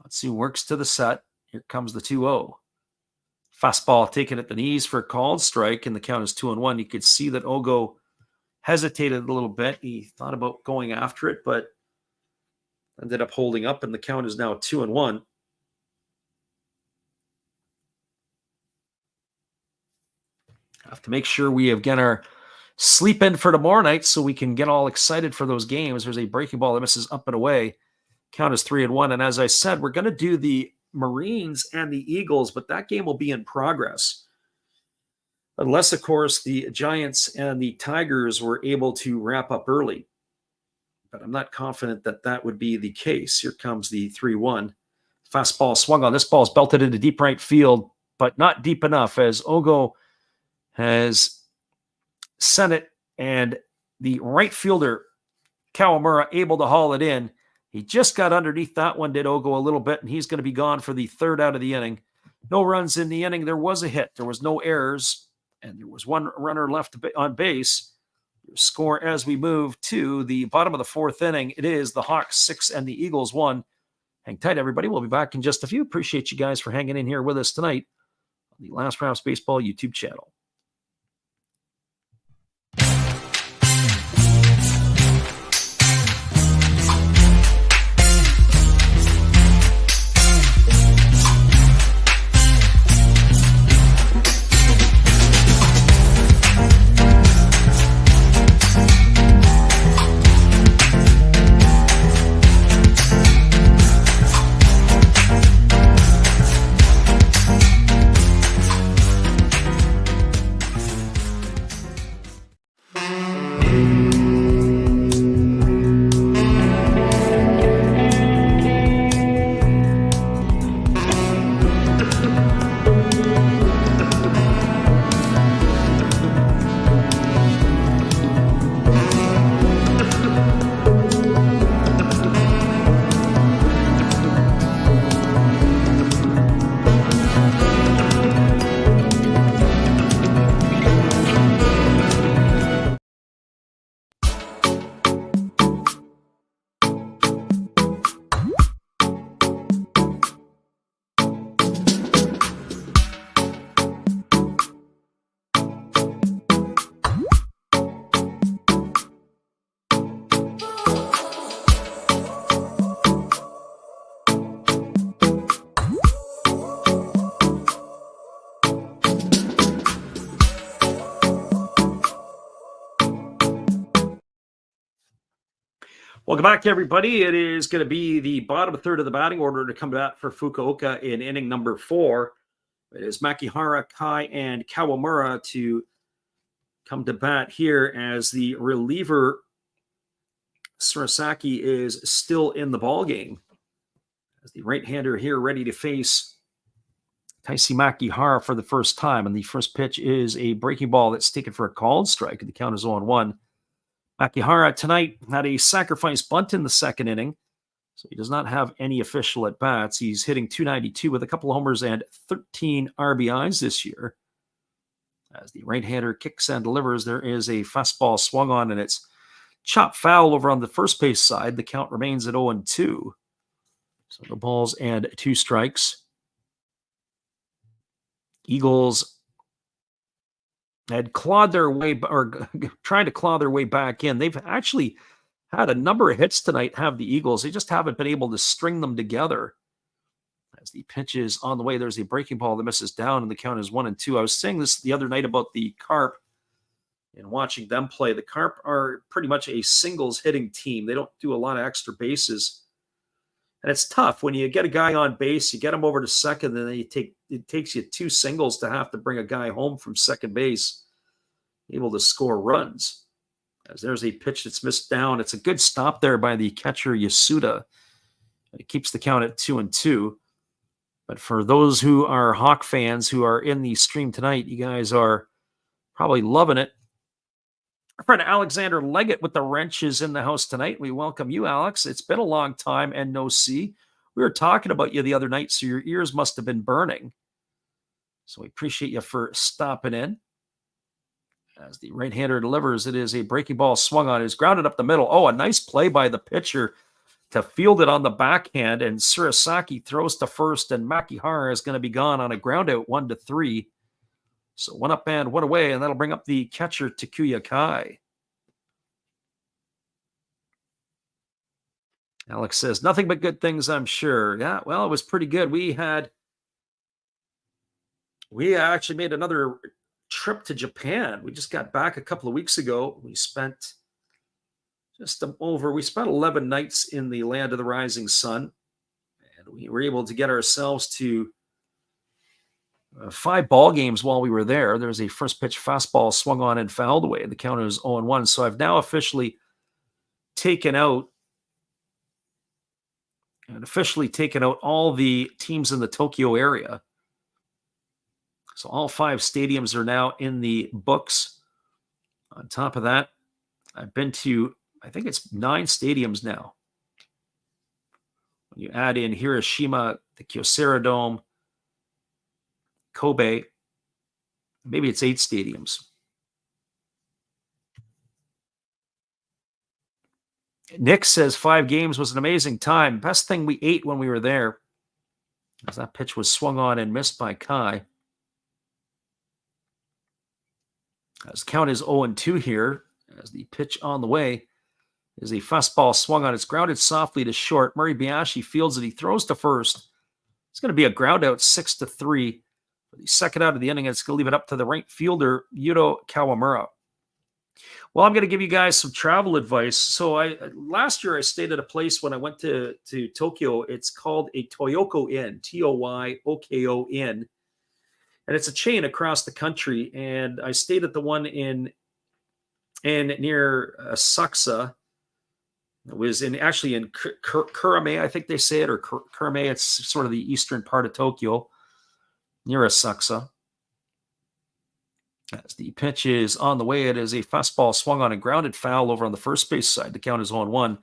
Let's see who works to the set. Here comes the 2-0. Fastball taken at the knees for a called strike, and the count is 2-1. You could see that Ogo hesitated a little bit. He thought about going after it, but ended up holding up, and the count is now 2-1. Have to make sure we have got our sleep in for tomorrow night so we can get all excited for those games. There's a breaking ball that misses up and away. Count is 3-1. And as I said, we're going to do the Marines and the Eagles, but that game will be in progress. Unless, of course, the Giants and the Tigers were able to wrap up early. But I'm not confident that that would be the case. Here comes the 3-1. Fastball swung on. This ball is belted into deep right field, but not deep enough as Ogo has sent it, and the right fielder, Kawamura, able to haul it in. He just got underneath that one, did Ogo, a little bit, and he's going to be gone for the third out of the inning. No runs in the inning. There was a hit. There was no errors, and there was one runner left on base. Your score as we move to the bottom of the fourth inning, it is the Hawks 6 and the Eagles 1. Hang tight, everybody. We'll be back in just a few. Appreciate you guys for hanging in here with us tonight on the Last Rouse Baseball YouTube channel. Welcome back, everybody. It is going to be the bottom third of the batting order to come back for Fukuoka in inning number 4. It is Makihara, Kai, and Kawamura to come to bat here as the reliever Surasaki is still in the ballgame. As the right-hander here ready to face Taisi Makihara for the first time. And the first pitch is a breaking ball that's taken for a called strike. The count is 0-1. Makihara tonight had a sacrifice bunt in the second inning, so he does not have any official at-bats. He's hitting .292 with a couple of homers and 13 RBIs this year. As the right-hander kicks and delivers, there is a fastball swung on, and it's chopped foul over on the first base side. The count remains at 0-2. So no balls and 2 strikes. Eagles had clawed their way, or trying to claw their way back in. They've actually had a number of hits tonight, have the Eagles. They just haven't been able to string them together. As the pitch is on the way, there's a breaking ball that misses down, and the count is 1-2. I was saying this the other night about the Carp and watching them play. The Carp are pretty much a singles hitting team. They don't do a lot of extra bases. And it's tough when you get a guy on base, you get him over to second, and then it takes you 2 singles to have to bring a guy home from second base, able to score runs. As there's a pitch that's missed down. It's a good stop there by the catcher Yasuda. It keeps the count at 2-2. But for those who are Hawk fans who are in the stream tonight, you guys are probably loving it. Our friend Alexander Leggett with the wrench is in the house tonight. We welcome you, Alex. It's been a long time and no see. We were talking about you the other night, so your ears must have been burning. So we appreciate you for stopping in. As the right-hander delivers, it is a breaking ball swung on. It's grounded up the middle. Oh, a nice play by the pitcher to field it on the backhand, and Surasaki throws to first, and Makihara is going to be gone on a ground out 1-3. So 1 up and 1 away, and that'll bring up the catcher Takuya Kai. Alex says, nothing but good things, I'm sure. Yeah, well, it was pretty good. We actually made another trip to Japan. We just got back a couple of weeks ago. We spent 11 nights in the land of the rising sun, and we were able to get ourselves to 5 ball games while we were there. There was a first pitch fastball swung on and fouled away. The count is 0-1. So I've now officially taken out all the teams in the Tokyo area. So all 5 stadiums are now in the books. On top of that, I've been to, I think it's 9 stadiums now. When you add in Hiroshima, the Kyocera Dome, Kobe, maybe it's 8 stadiums. Nick says 5 games was an amazing time. Best thing we ate when we were there, as that pitch was swung on and missed by Kai. As count is 0-2 here, as the pitch on the way is a fastball swung on. It's grounded softly to short. Murray Biashi fields it. He throws to first. It's going to be a ground out 6-3. For the second out of the inning, it's going to leave it up to the right fielder, Yuto Kawamura. Well, I'm going to give you guys some travel advice. So last year I stayed at a place when I went to Tokyo. It's called a Toyoko Inn, Toyoko Inn. And it's a chain across the country. And I stayed at the one in near Asakusa. It was in Kurame, I think they say it, or Kurame. It's sort of the eastern part of Tokyo, near Asakusa. As the pitch is on the way, it is a fastball swung on and grounded foul over on the first base side. The count is 0-1.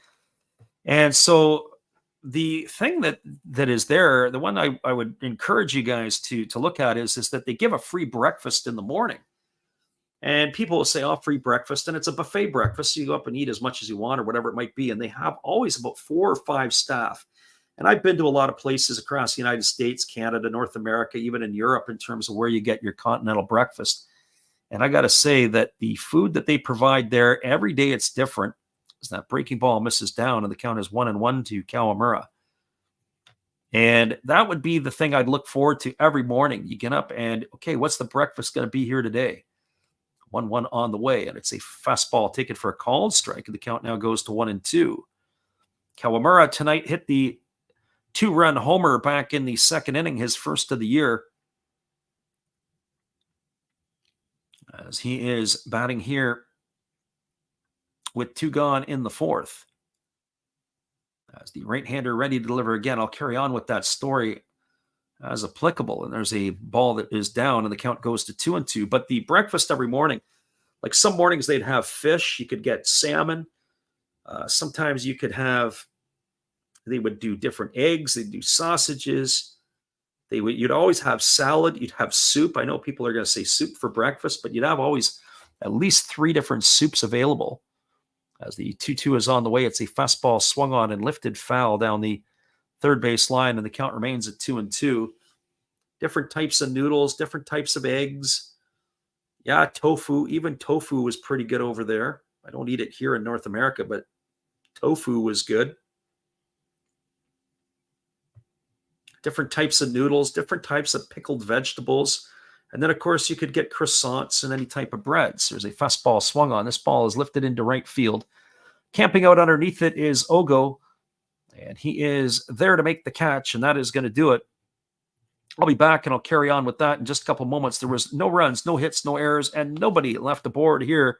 And so the thing that is there, the one I would encourage you guys to look at is that they give a free breakfast in the morning. And people will say, oh, free breakfast. And it's a buffet breakfast. So you go up and eat as much as you want or whatever it might be. And they have always about 4 or 5 staff. And I've been to a lot of places across the United States, Canada, North America, even in Europe in terms of where you get your continental breakfast. And I got to say that the food that they provide there, every day it's different. As that breaking ball misses down and the count is 1-1 to Kawamura. And that would be the thing I'd look forward to every morning. You get up and, okay, what's the breakfast going to be here today? 1-1 on the way. And it's a fastball taken for a called strike. And the count now goes to 1-2. Kawamura tonight hit the 2-run homer back in the second inning, his first of the year. As he is batting here with 2 gone in the 4th. As the right-hander ready to deliver again, I'll carry on with that story as applicable. And there's a ball that is down and the count goes to 2-2. But the breakfast every morning, like some mornings they'd have fish. You could get salmon. Sometimes you could have, they would do different eggs. They'd do sausages. You'd always have salad. You'd have soup. I know people are going to say soup for breakfast, but you'd have always at least 3 different soups available. As the 2-2 is on the way, it's a fastball swung on and lifted foul down the third base line, and the count remains at 2-2. Different types of noodles, different types of eggs. Yeah, tofu. Even tofu was pretty good over there. I don't eat it here in North America, but tofu was good. Different types of noodles, different types of pickled vegetables. And then, of course, you could get croissants and any type of breads. There's a fastball swung on. This ball is lifted into right field. Camping out underneath it is Ogo, and he is there to make the catch, and that is going to do it. I'll be back, and I'll carry on with that in just a couple moments. There was no runs, no hits, no errors, and nobody left the board here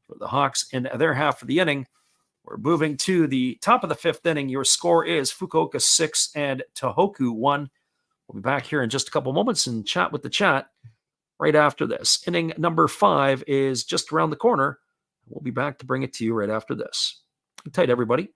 for the Hawks in their half of the inning. We're moving to the top of the 5th inning. Your score is Fukuoka 6 and Tohoku 1. We'll be back here in just a couple moments and chat with the chat right after this. Inning number 5 is just around the corner. We'll be back to bring it to you right after this. Hang tight, everybody.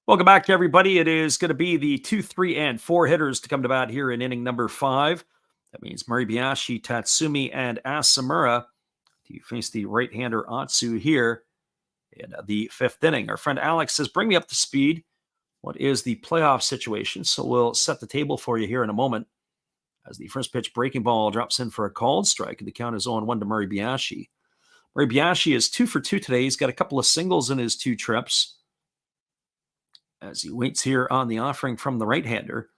Welcome back, everybody. It is going to be the 2, 3, and 4 hitters to come to bat here in inning number 5. That means Moribayashi, Tatsumi, and Asamura to face the right-hander Atsu here in the 5th inning. Our friend Alex says, bring me up to speed. What is the playoff situation? So we'll set the table for you here in a moment as the first pitch breaking ball drops in for a called strike, and the count is 0-1 to Moribayashi. Moribayashi is 2 for 2 today. He's got a couple of singles in his 2 trips as he waits here on the offering from the right-hander.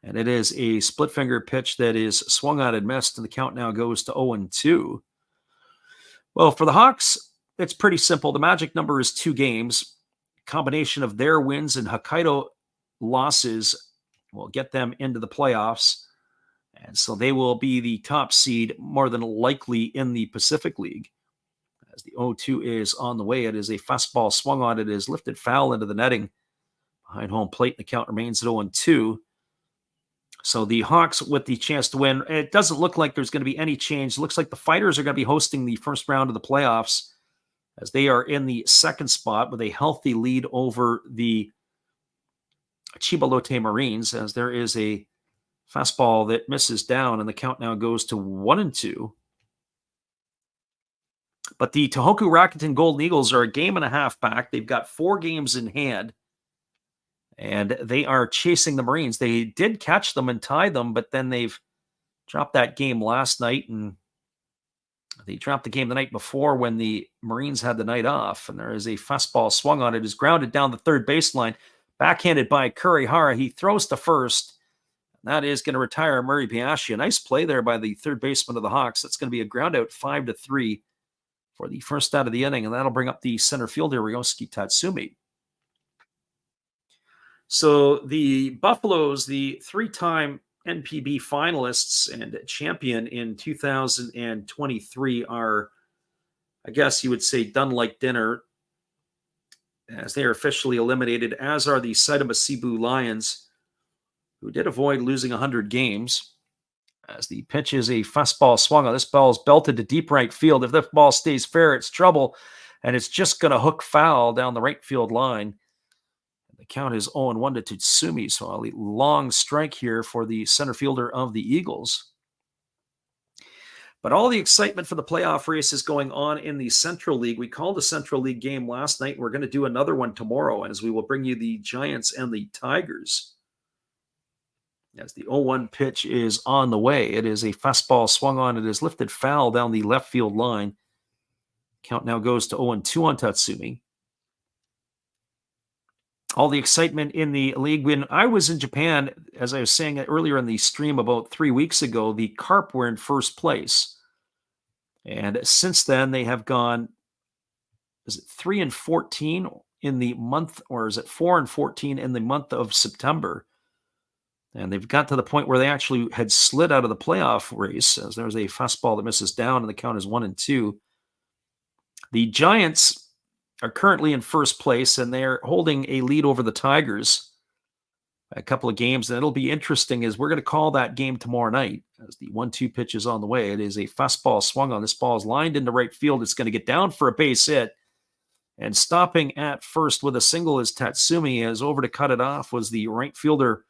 And it is a split finger pitch that is swung on and missed, and the count now goes to 0-2. Well, for the Hawks, it's pretty simple. The magic number is 2 games. Combination of their wins and Hokkaido losses will get them into the playoffs. And so they will be the top seed more than likely in the Pacific League. As the 0-2 is on the way, it is a fastball swung on. It is lifted foul into the netting behind home plate. The count remains at 0-2. So the Hawks with the chance to win. It doesn't look like there's going to be any change. It looks like the Fighters are going to be hosting the first round of the playoffs as they are in the 2nd spot with a healthy lead over the Chibalote Marines, as there is a fastball that misses down, and the count now goes to 1-2. But the Tohoku Rakuten Golden Eagles are a game and a half back. They've got 4 games in hand, and they are chasing the Marines. They did catch them and tie them, but then they've dropped that game last night, and they dropped the game the night before when the Marines had the night off. And there is a fastball swung on. It is grounded down the third baseline, backhanded by Kurihara. He throws to first. That is going to retire Moribayashi. A nice play there by the third baseman of the Hawks. That's going to be a ground out 5-3 for the first out of the inning, and that'll bring up the center fielder, Ryosuke Tatsumi. So the Buffaloes, the 3-time NPB finalists and champion in 2023, are, I guess you would say, done like dinner, as they are officially eliminated, as are the Saitama Cebu Lions, who did avoid losing 100 games. As the pitch is a fastball swung on. This ball is belted to deep right field. If this ball stays fair, it's trouble, and it's just going to hook foul down the right field line. The count is 0-1 to Tatsumi, so a long strike here for the center fielder of the Eagles. But all the excitement for the playoff race is going on in the Central League. We called a Central League game last night. We're going to do another one tomorrow, as we will bring you the Giants and the Tigers. As the 0-1 pitch is on the way, it is a fastball swung on. It is lifted foul down the left field line. Count now goes to 0-2 on Tatsumi. All the excitement in the league. When I was in Japan, as I was saying earlier in the stream about 3 weeks ago, the Carp were in first place. And since then, they have gone, is it 3-14 in the month, or is it 4-14 in the month of September? And they've got to the point where they actually had slid out of the playoff race, as there's a fastball that misses down, and the count is 1-2. The Giants are currently in first place, and they're holding a lead over the Tigers by a couple of games. And it'll be interesting, as we're going to call that game tomorrow night, as the 1-2 pitch is on the way. It is a fastball swung on. This ball is lined into right field. It's going to get down for a base hit. And stopping at first with a single is Tatsumi, as over to cut it off was the right fielder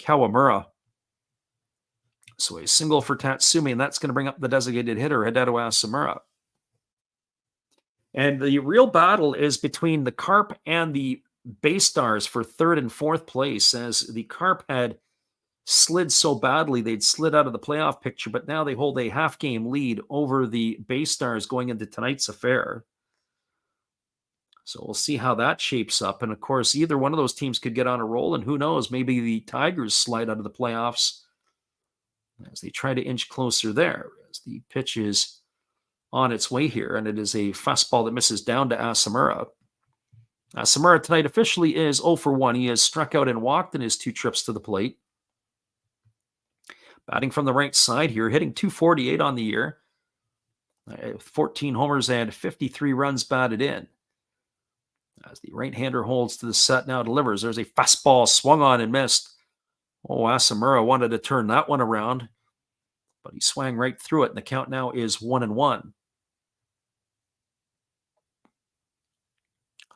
Kawamura. So a single for Tatsumi, and that's going to bring up the designated hitter, Hideto Asamura. And the real battle is between the Carp and the Bay Stars for 3rd and 4th place, as the Carp had slid so badly they'd slid out of the playoff picture, but now they hold a half-game lead over the Bay Stars going into tonight's affair. So we'll see how that shapes up. And of course, either one of those teams could get on a roll, and who knows, maybe the Tigers slide out of the playoffs as they try to inch closer there, as the pitch is on its way here, and it is a fastball that misses down to Asamura. Asamura tonight officially is 0 for 1. He has struck out and walked in his 2 trips to the plate. Batting from the right side here, hitting .248 on the year, 14 homers and 53 runs batted in. As the right-hander holds to the set, now delivers. There's a fastball swung on and missed. Oh, Asamura wanted to turn that one around, but he swung right through it, and the count now is 1-1.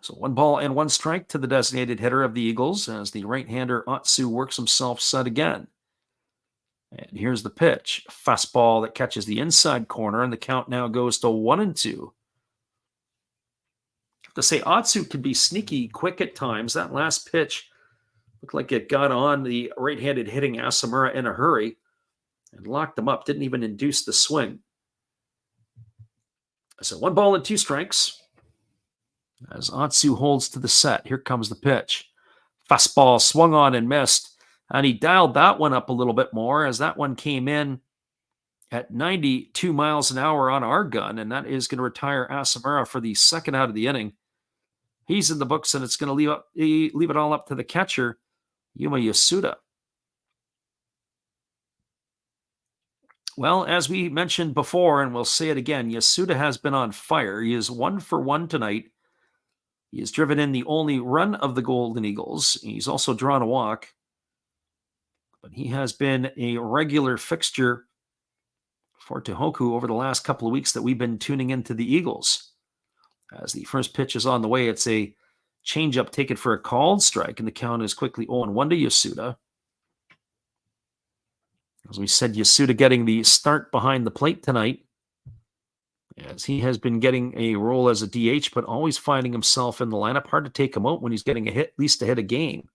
So 1-1 to the designated hitter of the Eagles as the right-hander Atsu works himself set again. And here's the pitch. Fastball that catches the inside corner, and the count now goes to 1-2. To say Atsu can be sneaky quick at times. That last pitch looked like it got on the right-handed hitting Asamura in a hurry and locked him up. Didn't even induce the swing. So 1-2 as Atsu holds to the set. Here comes the pitch. Fastball swung on and missed. And he dialed that one up a little bit more as that one came in at 92 miles an hour on our gun. And that is going to retire Asamura for the second out of the inning. He's in the books, and it's going to leave it all up to the catcher, Yuma Yasuda. Well, as we mentioned before, and we'll say it again, Yasuda has been on fire. He is 1 for 1 tonight. He has driven in the only run of the Golden Eagles. He's also drawn a walk. But he has been a regular fixture for Tohoku over the last couple of weeks that we've been tuning into the Eagles. As the first pitch is on the way, it's a changeup taken for a called strike, and the count is quickly 0-1 to Yasuda. As we said, Yasuda getting the start behind the plate tonight, as he has been getting a role as a DH, but always finding himself in the lineup. Hard to take him out when he's getting at least a hit a game.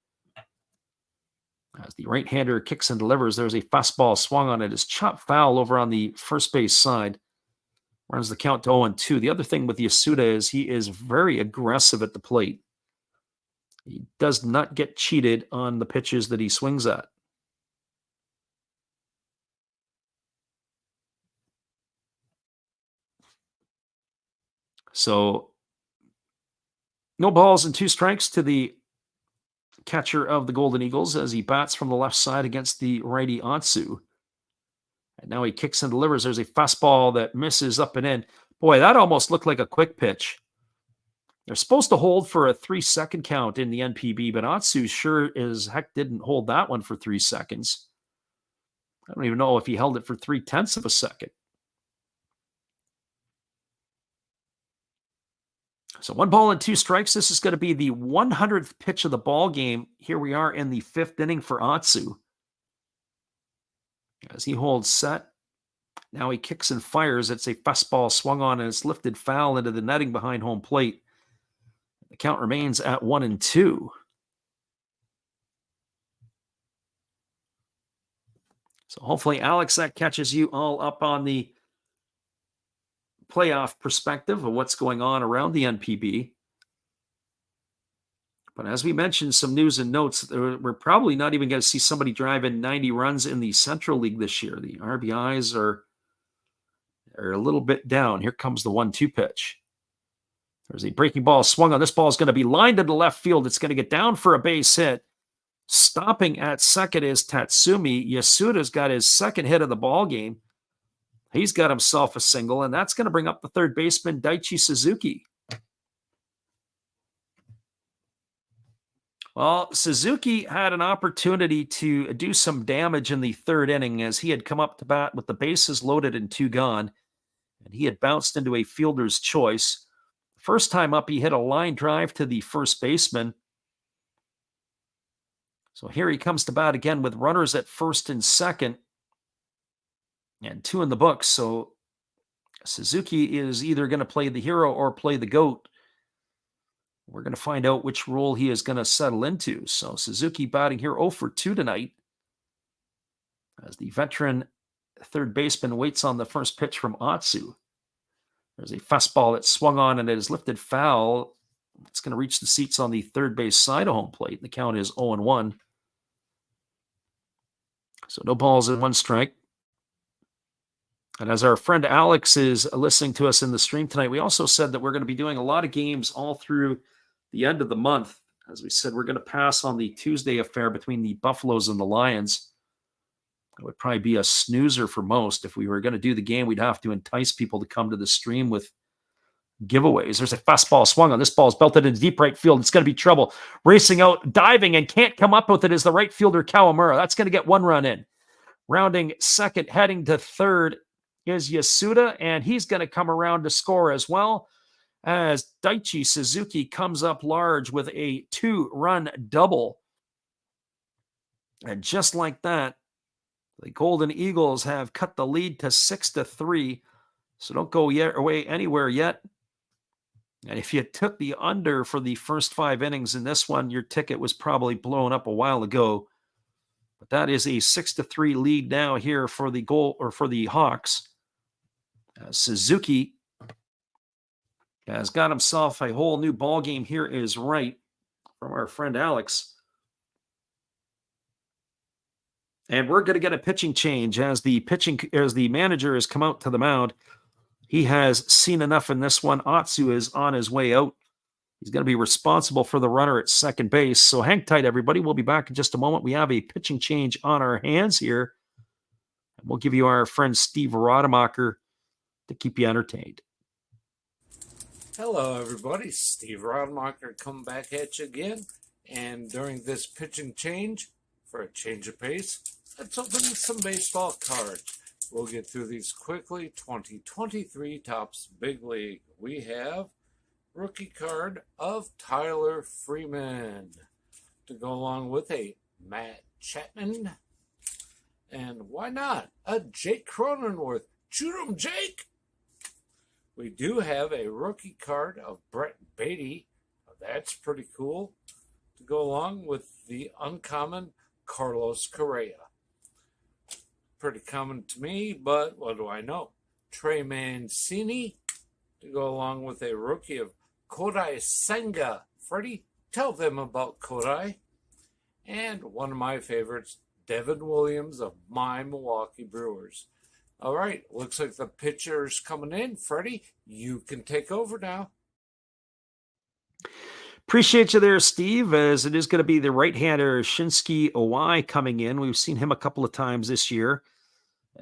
As the right-hander kicks and delivers, there's a fastball swung on it. It's chopped foul over on the first base side. Runs the count to 0-2. The other thing with Yasuda is he is very aggressive at the plate. He does not get cheated on the pitches that he swings at. So, 0-2 to the catcher of the Golden Eagles as he bats from the left side against the righty Atsu. And now he kicks and delivers. There's a fastball that misses up and in. Boy, that almost looked like a quick pitch. They're supposed to hold for a 3-second count in the NPB, but Atsu sure as heck didn't hold that one for 3 seconds. I don't even know if he held it for 0.3 of a second. So 1-2. This is going to be the 100th pitch of the ball game. Here we are in the 5th inning for Atsu. As he holds set, now he kicks and fires. It's a fastball swung on, and it's lifted foul into the netting behind home plate. The count remains at 1-2. So hopefully, Alex, that catches you all up on the playoff perspective of what's going on around the NPB. But as we mentioned, some news and notes, we're probably not even going to see somebody drive in 90 runs in the Central League this year. The RBIs are a little bit down. Here comes the 1-2 pitch. There's a breaking ball swung on. This ball is going to be lined into left field. It's going to get down for a base hit. Stopping at second is Tatsumi. Yasuda's got his second hit of the ball game. He's got himself a single, and that's going to bring up the third baseman, Daichi Suzuki. Well, Suzuki had an opportunity to do some damage in the 3rd inning as he had come up to bat with the bases loaded and 2 gone, and he had bounced into a fielder's choice. First time up, he hit a line drive to the first baseman. So here he comes to bat again with runners at first and second, and 2 in the books. So Suzuki is either going to play the hero or play the GOAT. We're going to find out which role he is going to settle into. So Suzuki batting here 0 for 2 tonight as the veteran third baseman waits on the first pitch from Atsu. There's a fastball that swung on and it is lifted foul. It's going to reach the seats on the third base side of home plate. The count is 0-1. So no balls and 1 strike. And as our friend Alex is listening to us in the stream tonight, we also said that we're going to be doing a lot of games all through the end of the month. As we said, we're going to pass on the Tuesday affair between the Buffaloes and the Lions. It would probably be a snoozer for most. If we were going to do the game, we'd have to entice people to come to the stream with giveaways. There's a fastball swung on. This ball is belted into deep right field. It's going to be trouble. Racing out, diving, and can't come up with it is the right fielder, Kawamura. That's going to get 1 run in. Rounding second, heading to third is Yasuda, and he's going to come around to score as well as Daichi Suzuki comes up large with a 2-run double. And just like that, the Golden Eagles have cut the lead to 6-3. So don't go away anywhere yet. And if you took the under for the first 5 innings in this one, your ticket was probably blown up a while ago. But that is a 6-3 lead now here for the Hawks. Suzuki has got himself a whole new ball game. Here is right from our friend Alex. And we're going to get a pitching change as the manager has come out to the mound. He has seen enough in this one. Atsu is on his way out. He's going to be responsible for the runner at second base. So hang tight, everybody. We'll be back in just a moment. We have a pitching change on our hands here. And we'll give you our friend Steve Rademacher to keep you entertained. Hello, everybody. Steve Rademacher coming back at you again. And during this pitching change, for a change of pace, let's open some baseball cards. We'll get through these quickly. 2023 Topps Big League. We have rookie card of Tyler Freeman to go along with a Matt Chapman. And why not a Jake Cronenworth? Shoot 'em, Jake! We do have a rookie card of Brett Beatty. That's pretty cool. To go along with the uncommon Carlos Correa. Pretty common to me, but what do I know? Trey Mancini to go along with a rookie of Kodai Senga. Freddie, tell them about Kodai. And one of my favorites, Devin Williams of my Milwaukee Brewers. All right, looks like the pitcher's coming in. Freddie, you can take over now. Appreciate you there, Steve, as it is going to be the right-hander Shinsuke Owai coming in. We've seen him a couple of times this year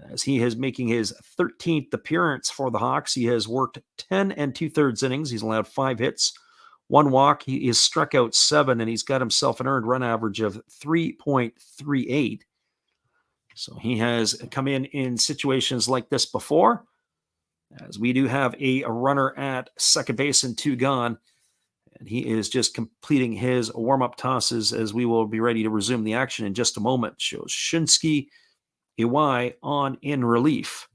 as he is making his 13th appearance for the Hawks. He has worked 10 2/3 innings. He's allowed 5 hits, 1 walk. He is struck out 7, and he's got himself an earned run average of 3.38. So he has come in situations like this before, as we do have a runner at second base and 2 gone. And he is just completing his warm-up tosses as we will be ready to resume the action in just a moment. Shows Shinsuke Iwai on in relief.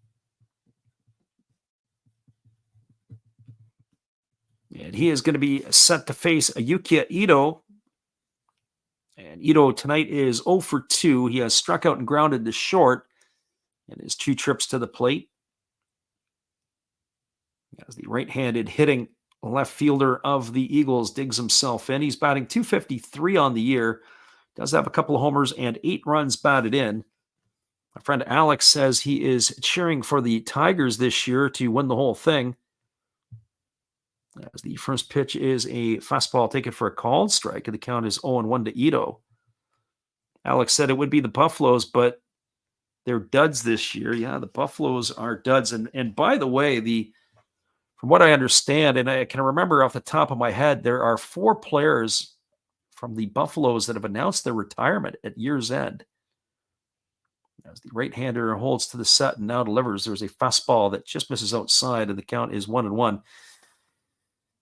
And he is going to be set to face Yukiya Ito. And Ito tonight is 0 for 2. He has struck out and grounded to short in his 2 trips to the plate. As the right-handed hitting left fielder of the Eagles digs himself in. He's batting .253 on the year. Does have a couple of homers and 8 runs batted in. My friend Alex says he is cheering for the Tigers this year to win the whole thing. As the first pitch is a fastball taken for a called strike, and the count is 0-1 to Ito. Alex said it would be the Buffaloes, but they're duds this year. Yeah, the Buffaloes are duds. And by the way, from what I understand, and I can remember off the top of my head, there are 4 players from the Buffaloes that have announced their retirement at year's end. As the right-hander holds to the set and now delivers, there's a fastball that just misses outside, and the count is 1-1.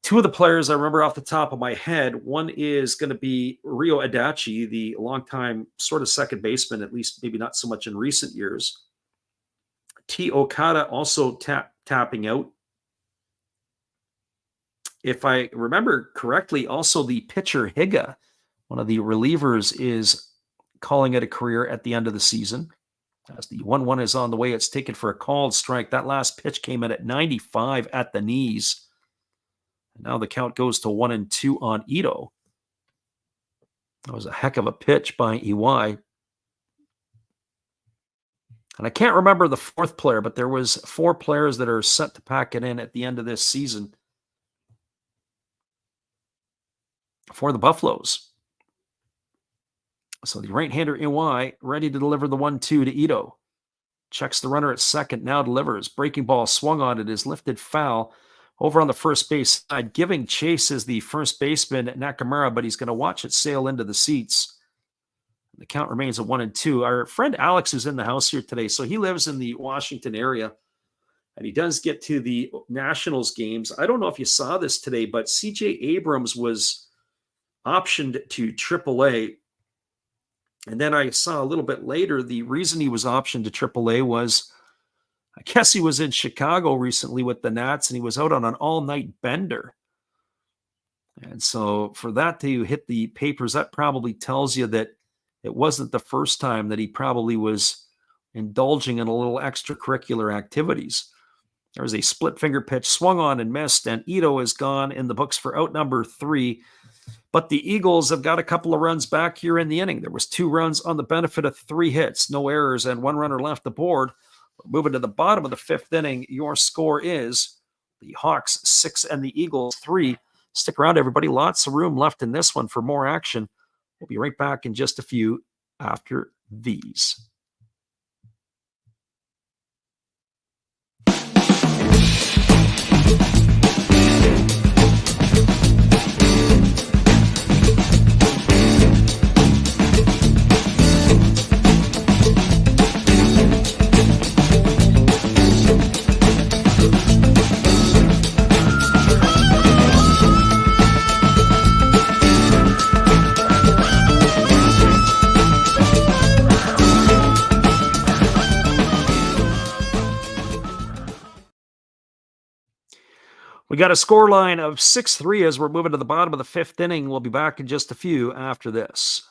2 of the players I remember off the top of my head, one is going to be Ryo Adachi, the longtime sort of second baseman, at least maybe not so much in recent years. T. Okada also tapping out. If I remember correctly, also the pitcher Higa, one of the relievers, is calling it a career at the end of the season. As the 1-1 is on the way, it's taken for a called strike. That last pitch came in at 95 at the knees. And now the count goes to 1-2 on Ito. That was a heck of a pitch by Iwai. And I can't remember the 4th player, but there was 4 players that are set to pack it in at the end of this season for the Buffaloes. So the right-hander Iwai ready to deliver the 1-2 to Ito. Checks the runner at second, now delivers. Breaking ball swung on it is lifted foul over on the first base side. Giving chase is the first baseman Nakamura, but he's going to watch it sail into the seats. The count remains at 1-2. Our friend Alex is in the house here today, so he lives in the Washington area. and he does get to the Nationals games. I don't know if you saw this today, but CJ Abrams was optioned to AAA. And then I saw a little bit later, the reason he was optioned to AAA was, I guess he was in Chicago recently with the Nats, and he was out on an all-night bender. And so for that to hit the papers, that probably tells you that it wasn't the first time that he probably was indulging in a little extracurricular activities. There was a split finger pitch swung on and missed, and Ito is gone in the books for out number 3. But the Eagles have got a couple of runs back here in the inning. There was 2 runs on the benefit of 3 hits, no errors, and 1 runner left aboard. Moving to the bottom of the 5th inning, your score is the Hawks 6 and the Eagles 3. Stick around, everybody. Lots of room left in this one for more action. We'll be right back in just a few after these. We got a score line of 6-3 as we're moving to the bottom of the 5th inning. We'll be back in just a few after this.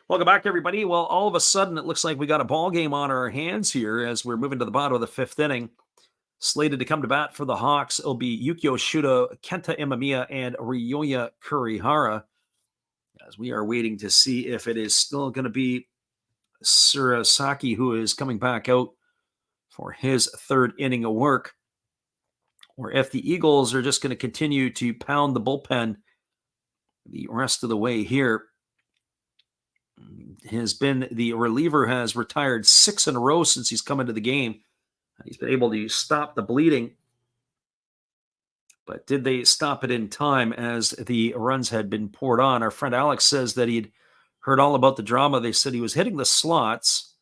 Welcome back, everybody. Well, all of a sudden, it looks like we got a ball game on our hands here as we're moving to the bottom of the 5th inning. Slated to come to bat for the Hawks, it'll be Yukio Shuda, Kenta Imamiya, and Ryoya Kurihara, as we are waiting to see if it is still going to be Surasaki who is coming back out for his 3rd inning of work, or if the Eagles are just going to continue to pound the bullpen the rest of the way here. The reliever has retired 6 in a row since he's come into the game. He's been able to stop the bleeding. But did they stop it in time as the runs had been poured on? Our friend Alex says that he'd heard all about the drama. They said he was hitting the slots.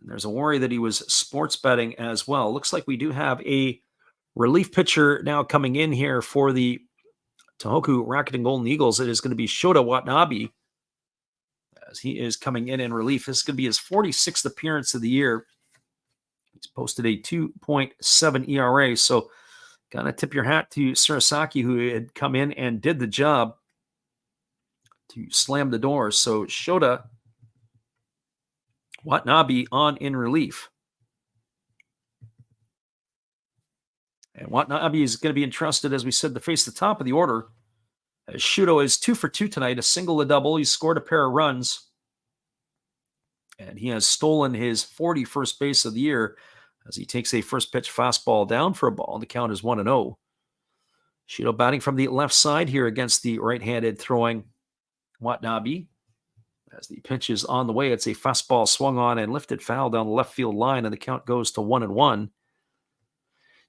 And there's a worry that he was sports betting as well. Looks like we do have a relief pitcher now coming in here for the Tohoku Rakuten Golden Eagles. It is going to be Shota Watanabe, as he is coming in relief. This is going to be his 46th appearance of the year. He's posted a 2.7 ERA. So got to tip your hat to Surasaki, who had come in and did the job to slam the door. So Shota Watanabe on in relief. And Watanabe is going to be entrusted, as we said, to face the top of the order. As Shudo is 2 for 2 tonight, a single, a double. He scored a pair of runs. And he has stolen his 41st base of the year as he takes a first pitch fastball down for a ball. The count is 1-0. Shudo batting from the left side here against the right-handed throwing Watanabe. As the pitch is on the way, it's a fastball swung on and lifted foul down the left field line, and the count goes to 1-1.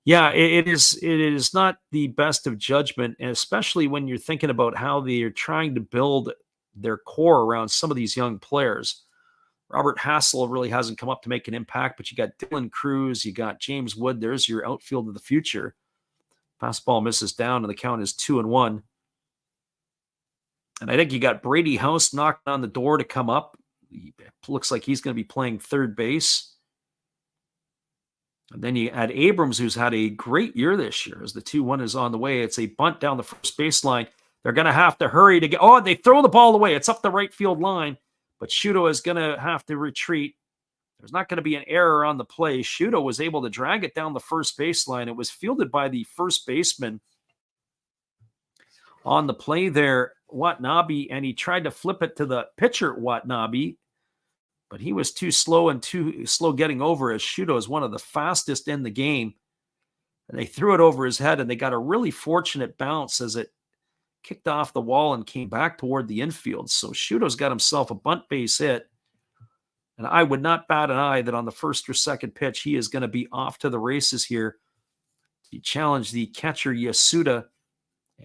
Yeah, it is not the best of judgment, especially when you're thinking about how they're trying to build their core around some of these young players. Robert Hassel really hasn't come up to make an impact, but you got Dylan Cruz, you got James Wood. There's your outfield of the future. Fastball misses down, and the count is 2-1. And I think you got Brady House knocking on the door to come up. It looks like he's going to be playing third base. And then you add Abrams, who's had a great year this year, as the 2-1 is on the way. It's a bunt down the first baseline. They're going to have to hurry to get... Oh, they throw the ball away. It's up the right field line. But Shudo is going to have to retreat. There's not going to be an error on the play. Shudo was able to drag it down the first baseline. It was fielded by the first baseman on the play there, Watanabe, and he tried to flip it to the pitcher, Watanabe, but he was too slow getting over, as Shudo is one of the fastest in the game. And they threw it over his head, and they got a really fortunate bounce as it kicked off the wall and came back toward the infield. So Shudo's got himself a bunt base hit. And I would not bat an eye that on the first or second pitch, he is going to be off to the races here. He challenged the catcher Yasuda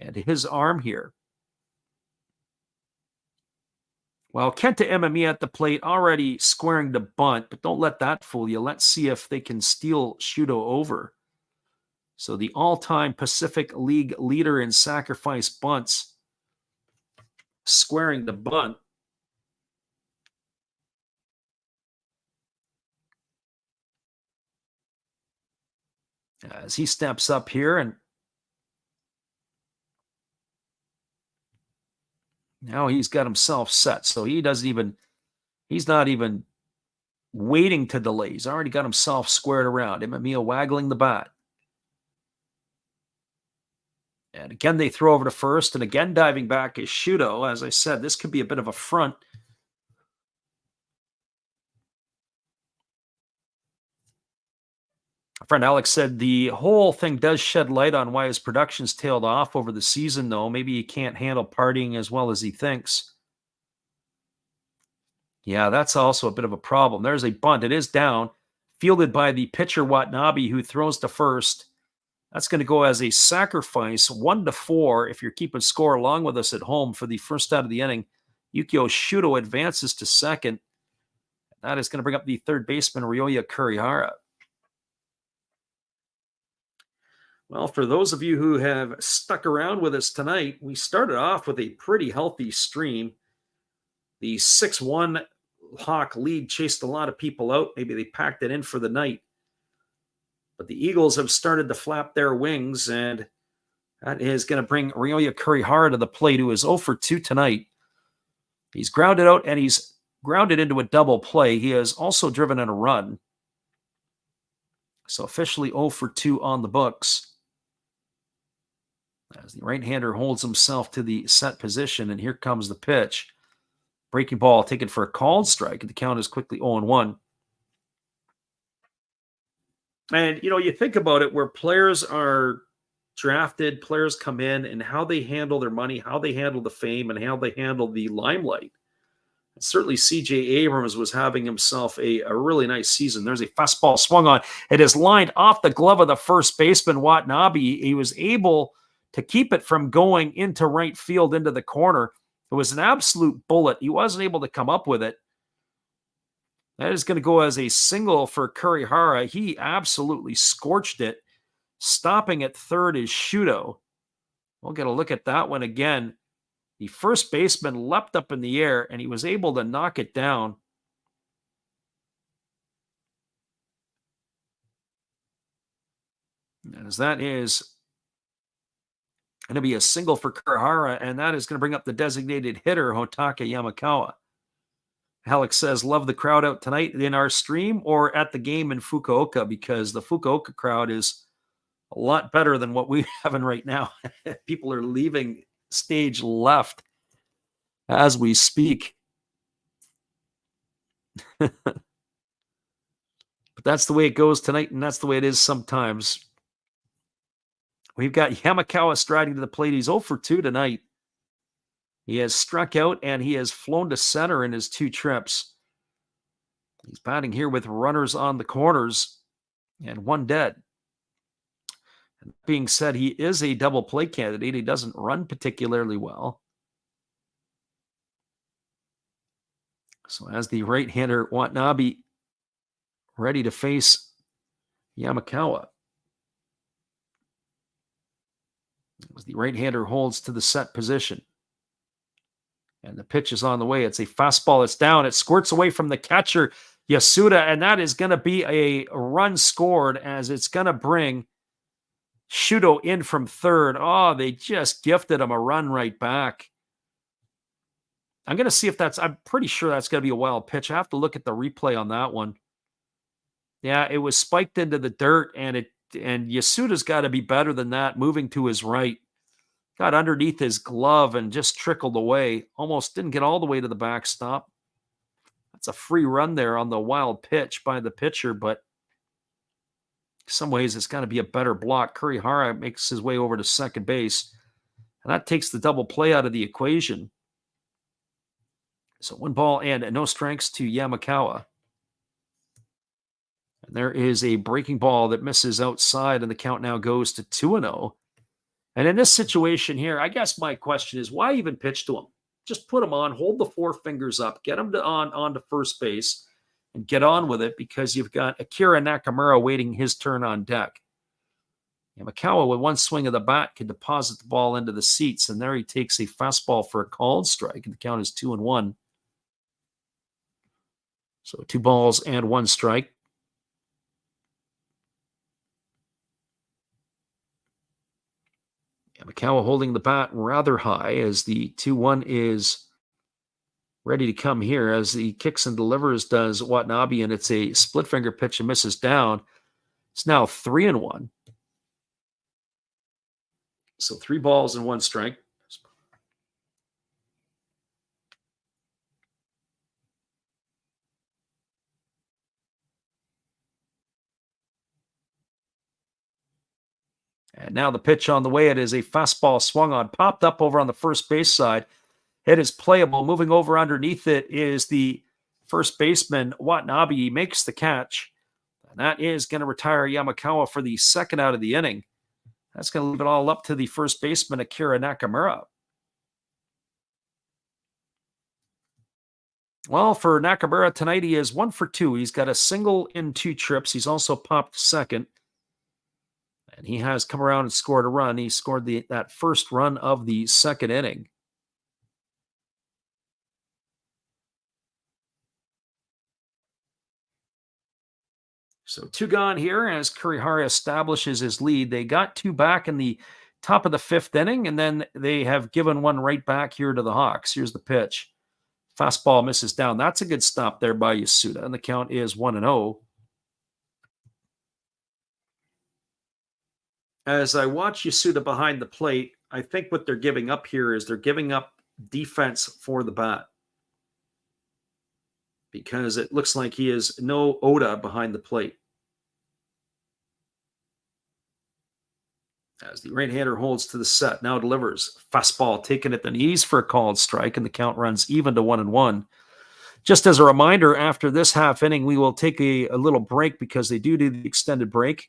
and his arm here. Well, Kenta Emami at the plate already squaring the bunt, but don't let that fool you. Let's see if they can steal Shudo over. So the all-time Pacific League leader in sacrifice bunts squaring the bunt. As he steps up here, and now he's got himself set. So he's not even waiting to delay. He's already got himself squared around. Emamiya waggling the bat. And again, they throw over to first, and again, diving back is Shudo. As I said, this could be a bit of a front. Our friend Alex said the whole thing does shed light on why his production's tailed off over the season, though. Maybe he can't handle partying as well as he thinks. Yeah, that's also a bit of a problem. There's a bunt. It is down, fielded by the pitcher Watanabe, who throws to first. That's going to go as a sacrifice, 1-4. If you're keeping score along with us at home for the first out of the inning, Yukio Shudo advances to second. That is going to bring up the third baseman, Ryoya Kurihara. Well, for those of you who have stuck around with us tonight, we started off with a pretty healthy stream. The 6-1 Hawk lead chased a lot of people out. Maybe they packed it in for the night. But the Eagles have started to flap their wings, and that is going to bring Ryoya Kurihara to the plate, who is 0 for 2 tonight. He's grounded out, and he's grounded into a double play. He has also driven in a run. So officially 0 for 2 on the books. As the right-hander holds himself to the set position, and here comes the pitch. Breaking ball taken for a called strike, and the count is quickly 0-1. And, you think about it, where players are drafted, players come in, and how they handle their money, how they handle the fame, and how they handle the limelight. And certainly C.J. Abrams was having himself a really nice season. There's a fastball swung on. It is lined off the glove of the first baseman, Watanabe. He was able to keep it from going into right field into the corner. It was an absolute bullet. He wasn't able to come up with it. That is going to go as a single for Kurihara. He absolutely scorched it. Stopping at third is Shudo. We'll get a look at that one again. The first baseman leapt up in the air, and he was able to knock it down. As that is going to be a single for Kurihara, and that is going to bring up the designated hitter, Hotaka Yamakawa. Alex says, love the crowd out tonight in our stream or at the game in Fukuoka, because the Fukuoka crowd is a lot better than what we're having right now. People are leaving stage left as we speak. But that's the way it goes tonight, and that's the way it is sometimes. We've got Yamakawa striding to the plate. He's 0 for 2 tonight. He has struck out, and he has flown to center in his 2 trips. He's batting here with runners on the corners and 1 dead. And that being said, he is a double play candidate. He doesn't run particularly well. So as the right-hander Watanabe ready to face Yamakawa. As the right-hander holds to the set position. And the pitch is on the way. It's a fastball. It's down. It squirts away from the catcher, Yasuda, and that is going to be a run scored, as it's going to bring Shudo in from third. Oh, they just gifted him a run right back. I'm going to see if I'm pretty sure that's going to be a wild pitch. I have to look at the replay on that one. Yeah, it was spiked into the dirt, and Yasuda's got to be better than that, moving to his right. Got underneath his glove and just trickled away. Almost didn't get all the way to the backstop. That's a free run there on the wild pitch by the pitcher, but some ways it's got to be a better block. Kurihara makes his way over to second base, and that takes the double play out of the equation. So 1 ball and no strikes to Yamakawa. And there is a breaking ball that misses outside, and the count now goes to 2-0. And in this situation here, I guess my question is, why even pitch to him? Just put him on, hold the 4 fingers up, get him on to first base, and get on with it, because you've got Akira Nakamura waiting his turn on deck. Yamakawa, with 1 swing of the bat, can deposit the ball into the seats, and there he takes a fastball for a called strike, and the count is 2-1. So 2 balls and 1 strike. Yamakawa holding the bat rather high as the 2-1 is ready to come here, as he kicks and delivers does Watanabe, and it's a split finger pitch and misses down. It's now 3-1. So 3 balls and 1 strike. And now the pitch on the way. It is a fastball swung on, popped up over on the first base side. It is playable. Moving over underneath it is the first baseman, Watanabe. He makes the catch. And that is going to retire Yamakawa for the second out of the inning. That's going to leave it all up to the first baseman, Akira Nakamura. Well, for Nakamura tonight, he is 1 for 2. He's got a single in 2 trips. He's also popped second. And he has come around and scored a run. He scored that first run of the second inning. So 2 gone here as Kurihara establishes his lead. They got 2 back in the top of the 5th inning, and then they have given 1 right back here to the Hawks. Here's the pitch. Fastball misses down. That's a good stop there by Yasuda, and the count is 1-0. As I watch Yasuda behind the plate, I think what they're giving up here is they're giving up defense for the bat, because it looks like he is no Oda behind the plate. As the right-hander holds to the set, now delivers. Fastball taken at the knees for a called strike, and the count runs even to 1-1. Just as a reminder, after this half inning, we will take a little break, because they do the extended break.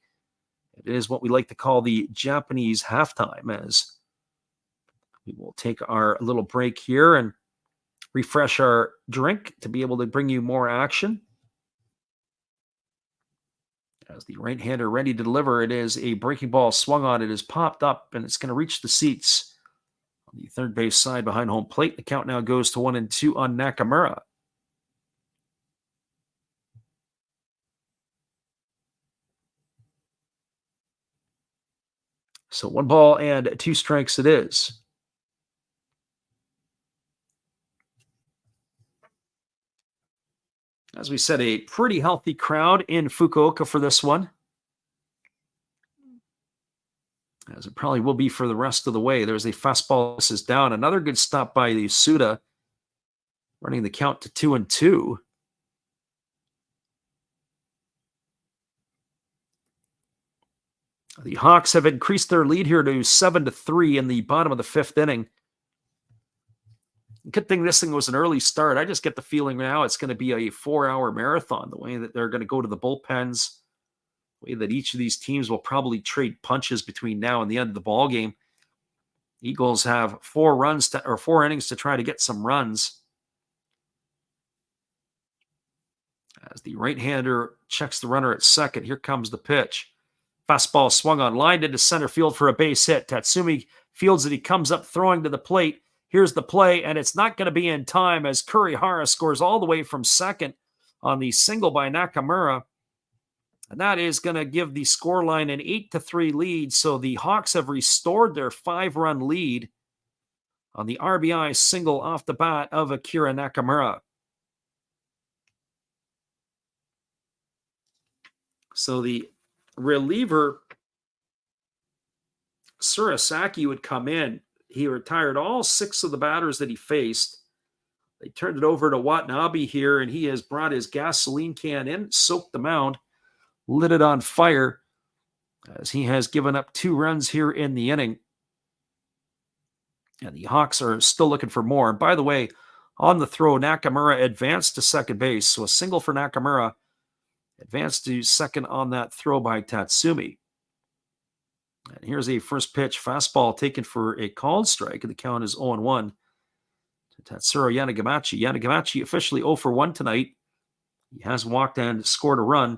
It is what we like to call the Japanese halftime, as we will take our little break here and refresh our drink to be able to bring you more action. As the right-hander ready to deliver, it is a breaking ball swung on. It is popped up, and it's going to reach the seats on the third base side behind home plate. The count now goes to 1-2 on Nakamura. So 1 ball and 2 strikes it is. As we said, a pretty healthy crowd in Fukuoka for this one, as it probably will be for the rest of the way. There's a fastball. This is down. Another good stop by the Suda, running the count to 2-2. The Hawks have increased their lead here to 7-3 in the bottom of the 5th inning. Good thing this thing was an early start. I just get the feeling now it's going to be a 4-hour marathon, the way that they're going to go to the bullpens, the way that each of these teams will probably trade punches between now and the end of the ball game. Eagles have 4 innings to try to get some runs. As the right-hander checks the runner at second, here comes the pitch. Fastball swung on, lined into center field for a base hit. Tatsumi fields it. He comes up throwing to the plate. Here's the play, and it's not going to be in time, as Kurihara scores all the way from second on the single by Nakamura. And that is going to give the scoreline an 8-3 lead. So the Hawks have restored their 5-run lead on the RBI single off the bat of Akira Nakamura. So the reliever, Surasaki, would come in. He retired all 6 of the batters that he faced. They turned it over to Watanabe here, and he has brought his gasoline can in, soaked the mound, lit it on fire, as he has given up 2 runs here in the inning. And the Hawks are still looking for more. And by the way, on the throw, Nakamura advanced to second base. So a single for Nakamura, advanced to second on that throw by Tatsumi. And here's a first pitch fastball taken for a called strike, and the count is 0-1 to Tatsuro Yanagamachi. Yanagamachi officially 0 for 1 tonight. He has walked and scored a run.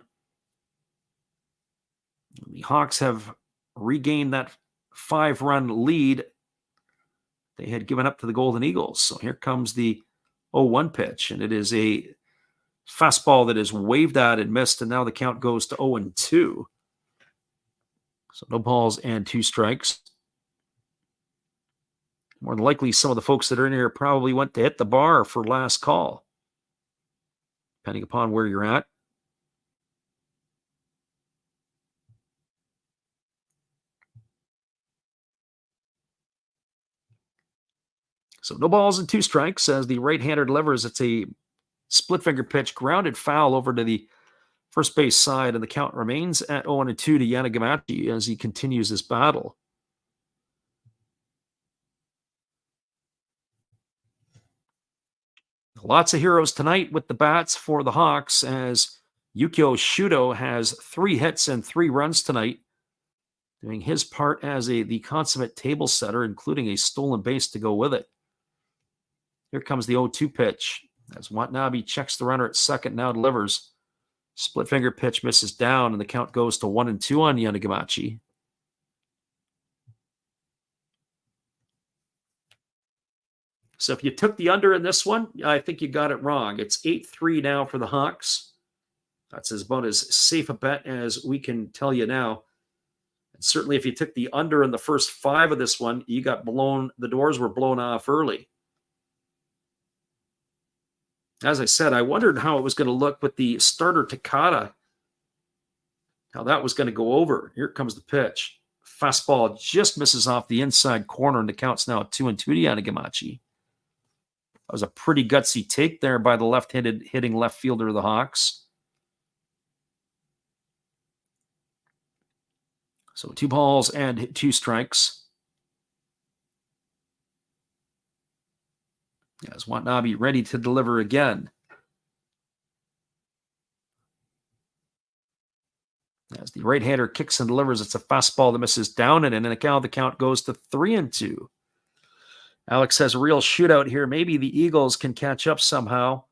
The Hawks have regained that 5-run lead they had given up to the Golden Eagles. So here comes the 0-1 pitch, and it is a fastball that is waved at and missed, and now the count goes to 0-2. So no balls and 2 strikes. More than likely, some of the folks that are in here probably went to hit the bar for last call, depending upon where you're at. So no balls and 2 strikes as the right-hander delivers. It's a split finger pitch, grounded foul over to the first base side, and the count remains at 0-2 to Yanagamachi as he continues this battle. Lots of heroes tonight with the bats for the Hawks as Yukio Shudo has 3 hits and 3 runs tonight, doing his part as the consummate table setter, including a stolen base to go with it. Here comes the 0-2 pitch as Watanabe checks the runner at second, now delivers. Split finger pitch misses down, and the count goes to 1-2 on Yanagamachi. So if you took the under in this one, I think you got it wrong. It's 8-3 now for the Hawks. That's about as safe a bet as we can tell you now. And certainly if you took the under in the first 5 of this one, you got blown, the doors were blown off early. As I said, I wondered how it was going to look with the starter Takada, how that was going to go over. Here comes the pitch. Fastball just misses off the inside corner, and the count's now at 2-2 to Yanagamachi. That was a pretty gutsy take there by the hitting left fielder of the Hawks. So 2 balls and 2 strikes. As Watanabe ready to deliver again. As the right-hander kicks and delivers, it's a fastball that misses down and in, and now the count goes to 3-2. Alex has a real shootout here. Maybe the Eagles can catch up somehow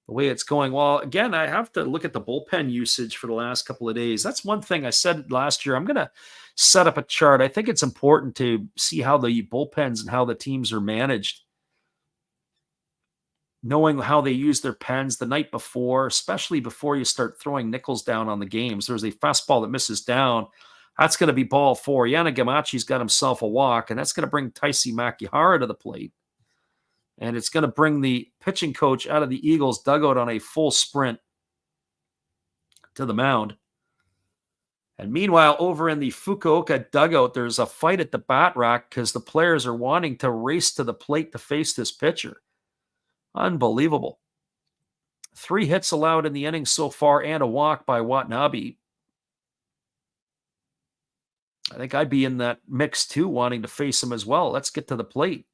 the way it's going. Well, again, I have to look at the bullpen usage for the last couple of days. That's one thing I said last year. I'm going to set up a chart. I think it's important to see how the bullpens and how the teams are managed. Knowing how they use their pens the night before, especially before you start throwing nickels down on the games. There's a fastball that misses down. That's going to be ball 4. Yanagamachi's got himself a walk, and that's going to bring Taisi Makihara to the plate. And it's going to bring the pitching coach out of the Eagles dugout on a full sprint to the mound. And meanwhile, over in the Fukuoka dugout, there's a fight at the bat rack because the players are wanting to race to the plate to face this pitcher. Unbelievable. 3 hits allowed in the inning so far and a walk by Watanabe. I think I'd be in that mix too, wanting to face him as well. Let's get to the plate.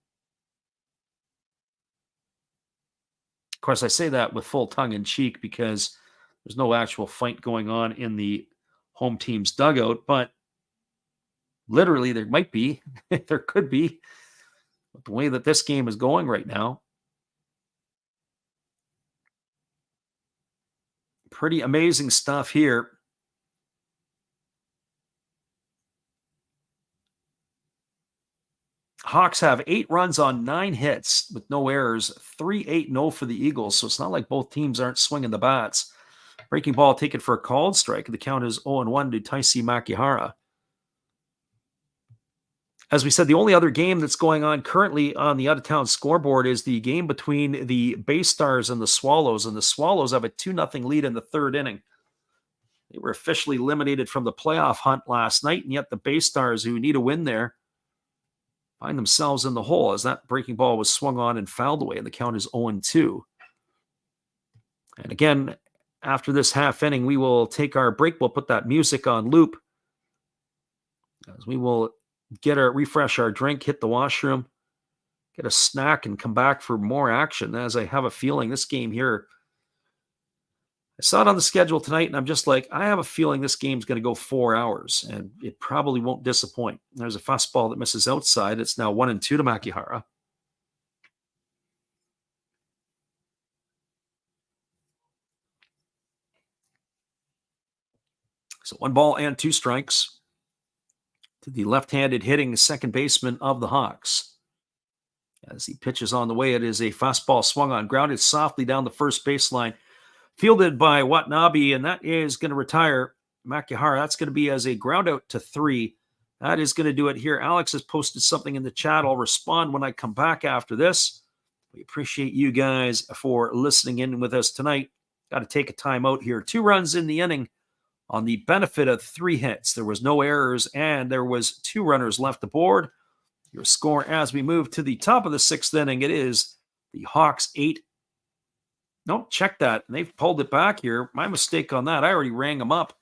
Of course, I say that with full tongue in cheek because there's no actual fight going on in the home team's dugout, but literally there might be. There could be. But the way that this game is going right now, pretty amazing stuff here. Hawks have 8 runs on 9 hits with no errors, 3-8-0 for the Eagles. So it's not like both teams aren't swinging the bats. Breaking ball taken for a called strike. The count is 0-1 to Taisi Makihara. As we said, the only other game that's going on currently on the out-of-town scoreboard is the game between the Bay Stars and the Swallows. And the Swallows have a 2-0 lead in the 3rd inning. They were officially eliminated from the playoff hunt last night, and yet the Bay Stars, who need a win there, find themselves in the hole as that breaking ball was swung on and fouled away, and the count is 0-2. And again, after this half inning, we will take our break. We'll put that music on loop. As we will refresh our drink, hit the washroom, get a snack, and come back for more action. As I have a feeling this game here, I saw it on the schedule tonight, and I'm just like, I have a feeling this game's going to go 4 hours, and it probably won't disappoint. There's a fastball that misses outside. It's now 1-2 to Makihara. So 1 ball and 2 strikes to the left-handed hitting second baseman of the Hawks. As he pitches on the way, it is a fastball swung on, grounded softly down the first baseline, fielded by Watanabe, and that is going to retire Makihara. That's going to be as a ground out to 3. That is going to do it here. Alex has posted something in the chat. I'll respond when I come back after this. We appreciate you guys for listening in with us tonight. Got to take a time out here. 2 runs in the inning on the benefit of 3 hits. There was no errors, and there was 2 runners left aboard. Your score as we move to the top of the 6th inning, it is the Hawks 8. No, check that. They've pulled it back here. My mistake on that. I already rang them up.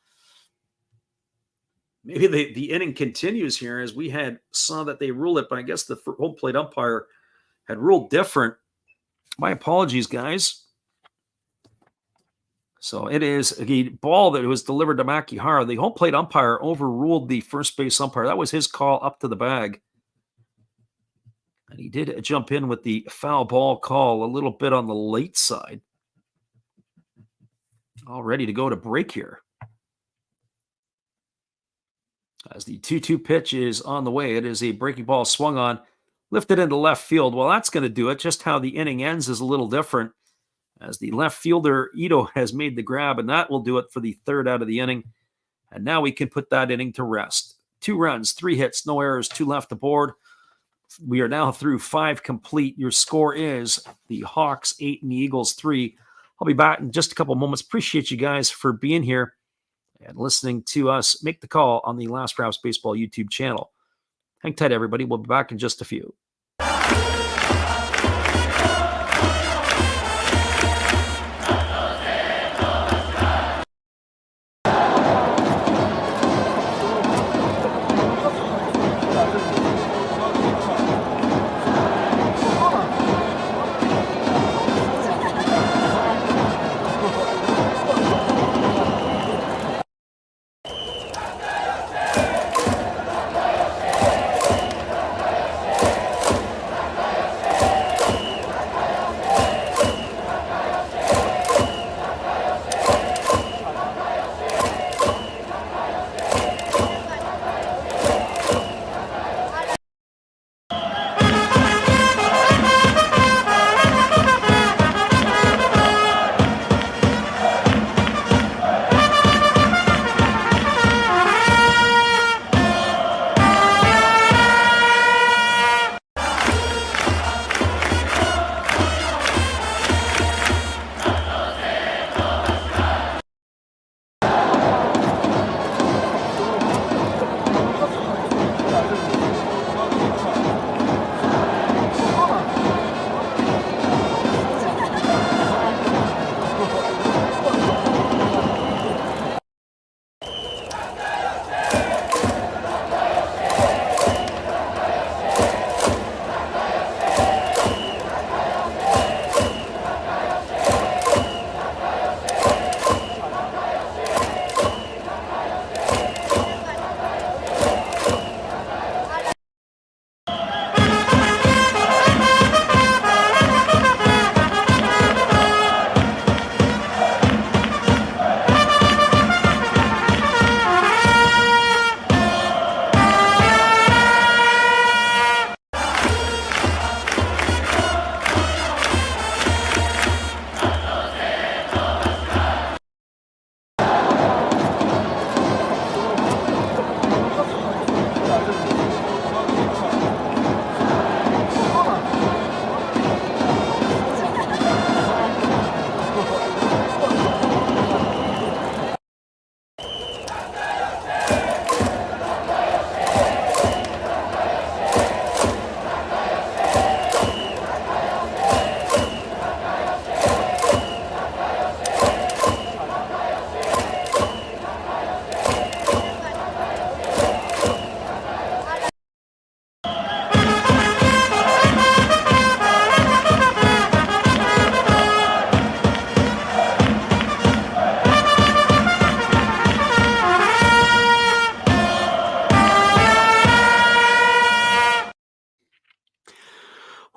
Maybe the inning continues here, as we had saw that they ruled it, but I guess the home plate umpire had ruled different. My apologies, guys. So it is a ball that was delivered to Makihara. The home plate umpire overruled the first base umpire. That was his call up to the bag. And he did jump in with the foul ball call a little bit on the late side. All ready to go to break here. As the 2-2 pitch is on the way, it is a breaking ball swung on, lifted into left field. Well, that's going to do it. Just how the inning ends is a little different, as the left fielder, Ito, has made the grab, and that will do it for the 3rd out of the inning. And now we can put that inning to rest. 2 runs, 3 hits, no errors, 2 left aboard. We are now through 5 complete. Your score is the Hawks 8 and the Eagles 3. I'll be back in just a couple moments. Appreciate you guys for being here and listening to us make the call on the Last Raps Baseball YouTube channel. Hang tight, everybody. We'll be back in just a few.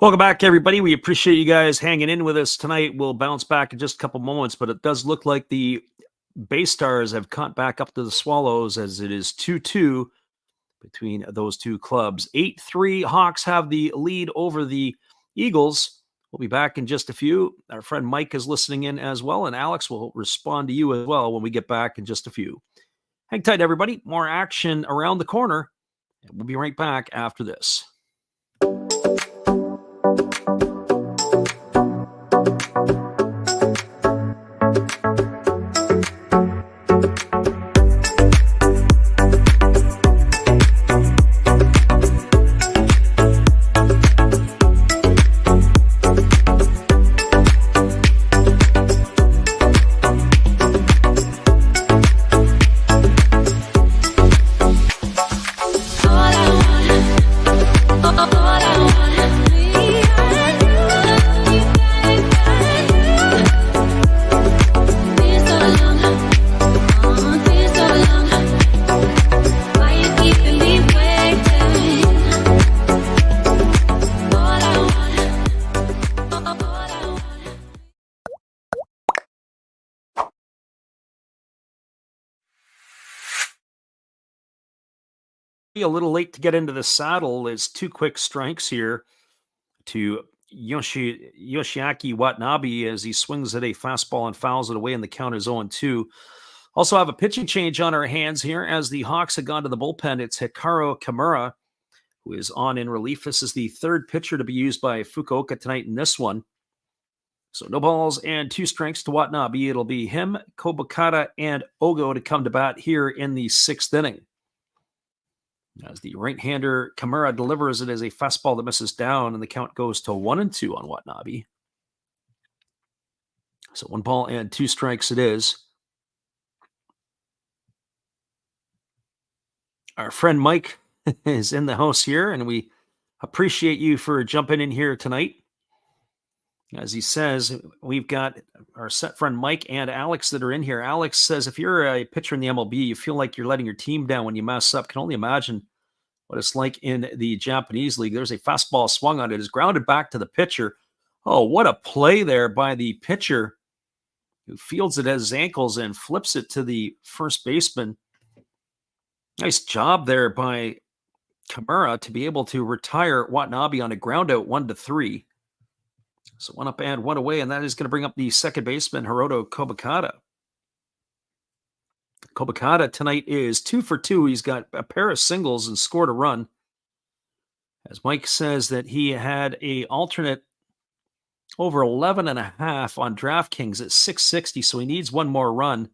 Welcome back, everybody. We appreciate you guys hanging in with us tonight. We'll bounce back in just a couple moments, but it does look like the Bay Stars have caught back up to the Swallows as it is 2-2 between those two clubs. 8-3 Hawks have the lead over the Eagles. We'll be back in just a few. Our friend Mike is listening in as well, and Alex will respond to you as well when we get back in just a few. Hang tight, everybody. More action around the corner. And we'll be right back after this. A little late to get into the saddle. Is two quick strikes here to Yoshiaki Watanabe as he swings at a fastball and fouls it away, and the count is 0-2. Also have a pitching change on our hands here as the Hawks have gone to the bullpen. It's Hikaru Kimura who is on in relief. This is the third pitcher to be used by Fukuoka tonight in this one. So no balls and two strikes to Watanabe. It'll be him, Kobakata, and Ogo to come to bat here in the sixth inning. As the right-hander Kimura delivers it as a fastball that misses down, and the count goes to 1-2 on Watanabe. So 1 ball and 2 strikes it is. Our friend Mike is in the house here, and we appreciate you for jumping in here tonight. As he says, we've got our set friend Mike and Alex that are in here. Alex says, if you're a pitcher in the MLB, you feel like you're letting your team down when you mess up. Can only imagine what it's like in the Japanese league. There's a fastball swung on it. It's grounded back to the pitcher. Oh, what a play there by the pitcher who fields it at his ankles and flips it to the first baseman. Nice job there by Kimura to be able to retire Watanabe on a ground out 1-3. So 1 up and 1 away, and that is going to bring up the second baseman, Hiroto Kobakata. Kobakata tonight is 2 for 2. He's got a pair of singles and scored a run. As Mike says that he had a alternate over 11.5 on DraftKings at 660, so he needs one more run.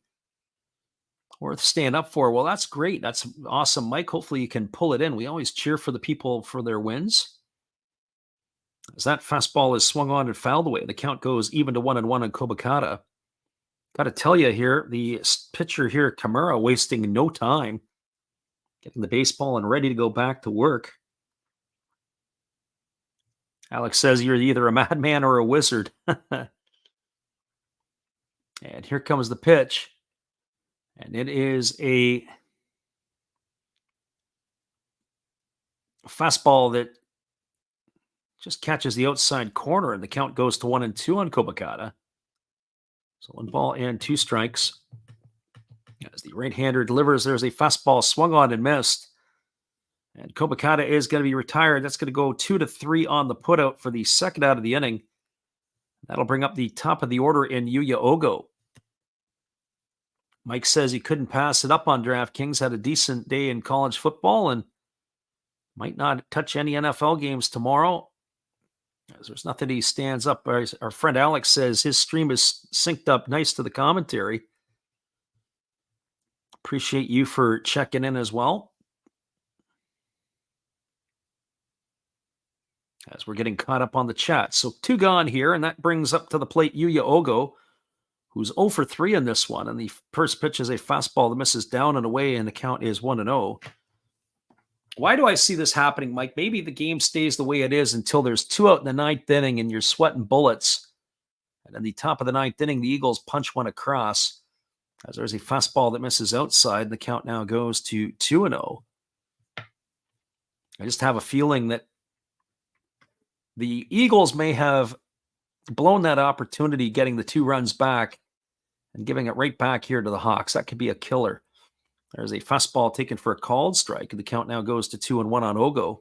Worth staying up for. Well, that's great. That's awesome, Mike. Hopefully you can pull it in. We always cheer for the people for their wins. As that fastball is swung on and fouled away, the count goes even to 1-1 on Kobakata. Got to tell you here, the pitcher here, Kimura, wasting no time, getting the baseball and ready to go back to work. Alex says you're either a madman or a wizard. And here comes the pitch. And it is a fastball that just catches the outside corner, and the count goes to 1-2 on Kobakata. So 1 ball and 2 strikes. As the right-hander delivers, there's a fastball swung on and missed. And Kobakata is going to be retired. That's going to go 2-3 on the putout for the second out of the inning. That'll bring up the top of the order in Yuya Ogo. Mike says he couldn't pass it up on DraftKings, had a decent day in college football, and might not touch any NFL games tomorrow. As there's nothing he stands up. Our friend Alex says his stream is synced up nice to the commentary. Appreciate you for checking in as well. As we're getting caught up on the chat. So 2 gone here, and that brings up to the plate Yuya Ogo, who's 0 for 3 in this one. And the first pitch is a fastball that misses down and away, and the count is 1-0. Why do I see this happening, Mike? Maybe the game stays the way it is until there's 2 out in the 9th inning and you're sweating bullets. And in the top of the 9th inning, the Eagles punch one across. As there's a fastball that misses outside, and the count now goes to 2-0. I just have a feeling that The Eagles may have blown that opportunity getting the 2 runs back and giving it right back here to the Hawks. That could be a killer. There's a fastball taken for a called strike, and the count now goes to 2-1 on Ogo.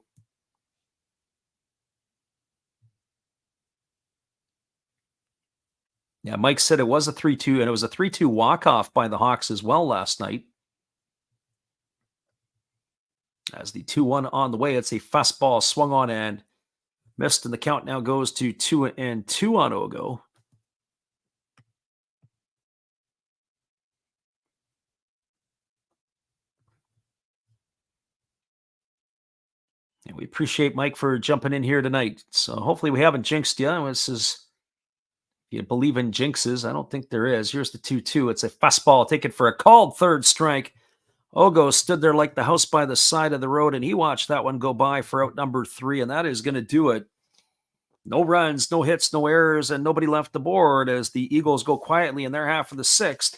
Yeah, Mike said it was a 3-2, and it was a 3-2 walk-off by the Hawks as well last night. As the 2-1 on the way, it's a fastball swung on and missed, and the count now goes to 2-2 on Ogo. And we appreciate Mike for jumping in here tonight. So hopefully we haven't jinxed you. This is, if you believe in jinxes, I don't think there is. Here's the 2-2. It's a fastball taken for a called third strike. Ogo stood there like the house by the side of the road, and he watched that one go by for out number 3, and that is going to do it. No runs, no hits, no errors, and nobody left the board as the Eagles go quietly in their half of the 6th.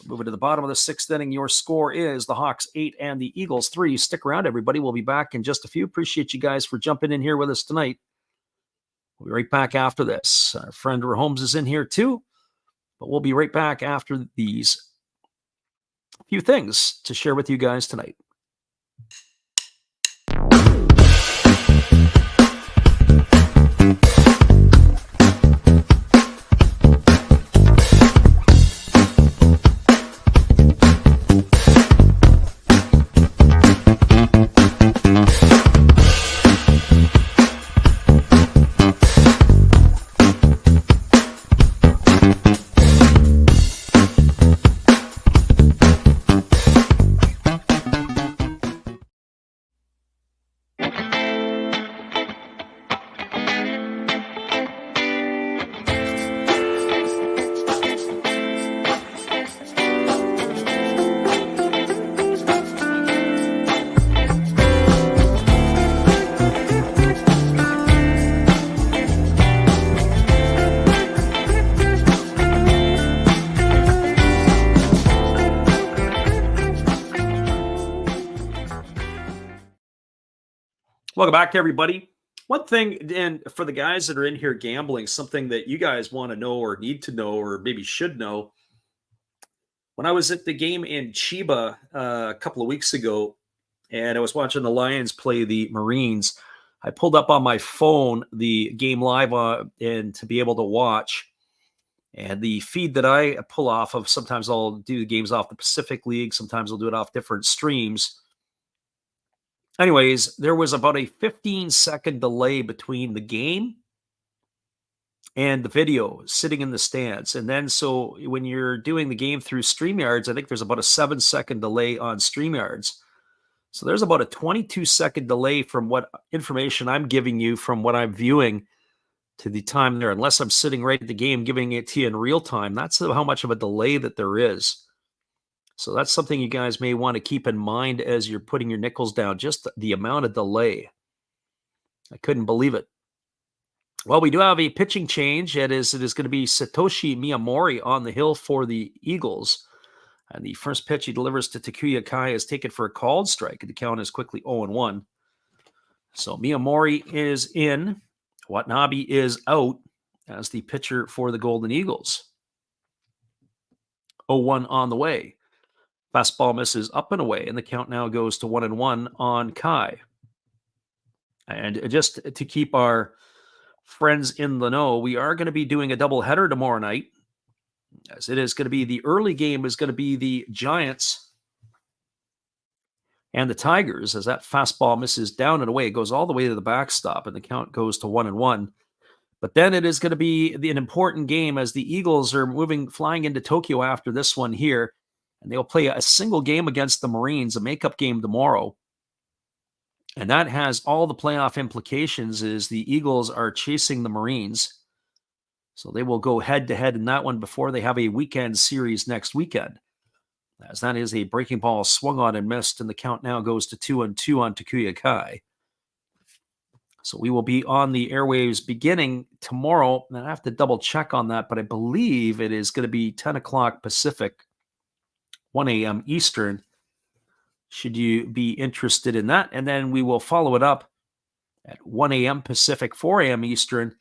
Moving to the bottom of the 6th inning, your score is the Hawks 8 and the Eagles 3. Stick around, everybody. We'll be back in just a few. Appreciate you guys for jumping in here with us tonight. We'll be right back after this. Our friend Holmes is in here too, but we'll be right back after these few things to share with you guys tonight. Welcome back, everybody. One thing, and for the guys that are in here gambling, something that you guys want to know or need to know or maybe should know. When I was at the game in Chiba a couple of weeks ago, and I was watching the Lions play the Marines, I pulled up on my phone the game live and to be able to watch. And the feed that I pull off of, sometimes I'll do the games off the Pacific League, sometimes I'll do it off different streams. Anyways, there was about a 15-second delay between the game and the video sitting in the stands. And then so when you're doing the game through StreamYards, I think there's about a 7-second delay on StreamYards. So there's about a 22-second delay from what information I'm giving you from what I'm viewing to the time there, unless I'm sitting right at the game giving it to you in real time. That's how much of a delay that there is. So that's something you guys may want to keep in mind as you're putting your nickels down, just the amount of delay. I couldn't believe it. Well, we do have a pitching change. It is going to be Satoshi Miyamori on the hill for the Eagles. And the first pitch he delivers to Takuya Kai is taken for a called strike. The count is quickly 0-1. So Miyamori is in. Watanabe is out as the pitcher for the Golden Eagles. 0-1 on the way. Fastball misses up and away, and the count now goes to 1-1 on Kai. And just to keep our friends in the know, we are going to be doing a doubleheader tomorrow night. As it is going to be the early game is going to be the Giants and the Tigers, as that fastball misses down and away. It goes all the way to the backstop, and the count goes to 1-1. But then it is going to be an important game as the Eagles are flying into Tokyo after this one here. And they'll play a single game against the Marines, a makeup game tomorrow. And that has all the playoff implications is the Eagles are chasing the Marines. So they will go head-to-head in that one before they have a weekend series next weekend. As that is a breaking ball swung on and missed, and the count now goes to 2-2 on Takuya Kai. So we will be on the airwaves beginning tomorrow. And I have to double-check on that, but I believe it is going to be 10 o'clock Pacific, 1 a.m. Eastern, should you be interested in that. And then we will follow it up at 1 a.m. Pacific, 4 a.m. Eastern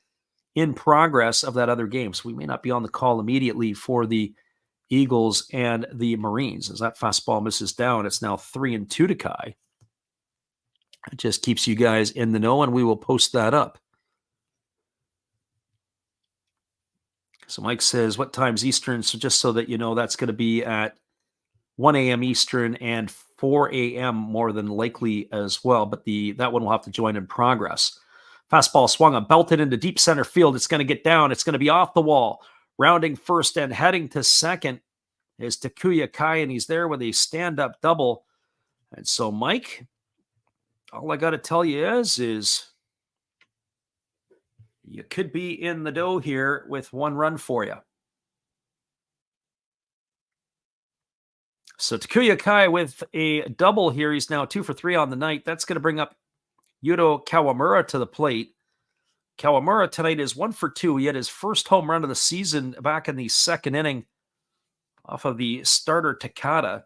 in progress of that other game. So we may not be on the call immediately for the Eagles and the Marines. As that fastball misses down, it's now 3-2 to Kai. It just keeps you guys in the know, and we will post that up. So Mike says, what time's Eastern? So just so that you know, that's going to be at 1 a.m. Eastern and 4 a.m. more than likely as well. But that one will have to join in progress. Fastball swung on, belted into deep center field. It's going to get down. It's going to be off the wall. Rounding first and heading to second is Takuya Kai, and he's there with a stand-up double. And so, Mike, all I got to tell you is you could be in the dough here with one run for you. So Takuya Kai with a double here. He's now 2 for 3 on the night. That's going to bring up Yuto Kawamura to the plate. Kawamura tonight is 1 for 2. He had his first home run of the season back in the second inning off of the starter Takada.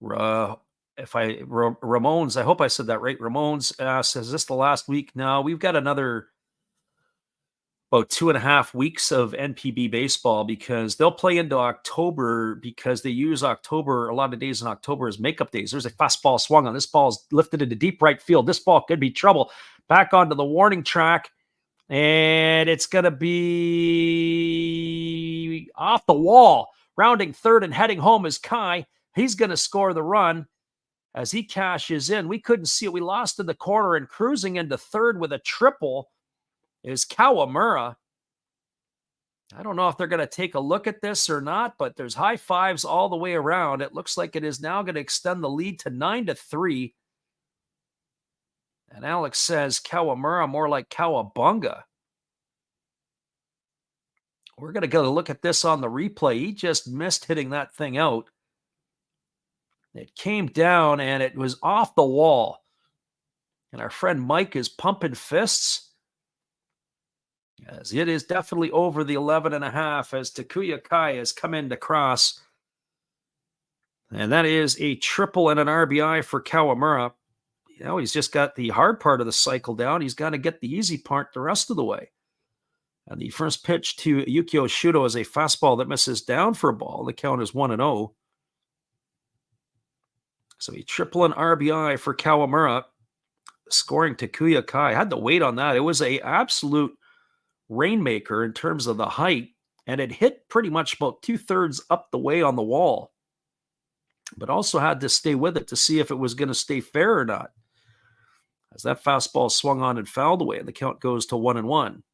Ramones, I hope I said that right. Ramones asks, is this the last week? No, we've got another about 2.5 weeks of NPB baseball because they'll play into October because they use October, a lot of days in October as makeup days. There's a fastball swung on. This ball's lifted into deep right field. This ball could be trouble. Back onto the warning track, and it's going to be off the wall. Rounding third and heading home is Kai. He's going to score the run as he cashes in. We couldn't see it. We lost in the corner, and cruising into third with a triple is Kawamura. I don't know if they're going to take a look at this or not, but there's high fives all the way around. It looks like it is now going to extend the lead to 9-3. And Alex says Kawamura more like Kawabunga. We're going to go look at this on the replay. He just missed hitting that thing out. It came down and it was off the wall. And our friend Mike is pumping fists. As it is definitely over the 11.5 as Takuya Kai has come in to cross. And that is a triple and an RBI for Kawamura. You know, he's just got the hard part of the cycle down. He's got to get the easy part the rest of the way. And the first pitch to Yukio Shudo is a fastball that misses down for a ball. The count is 1-0. So a triple and RBI for Kawamura, scoring Takuya Kai. Had to wait on that. It was a absolute rainmaker in terms of the height, and it hit pretty much about 2/3 up the way on the wall, but also had to stay with it to see if it was going to stay fair or not, as that fastball swung on and fouled away, and the count goes to 1-1.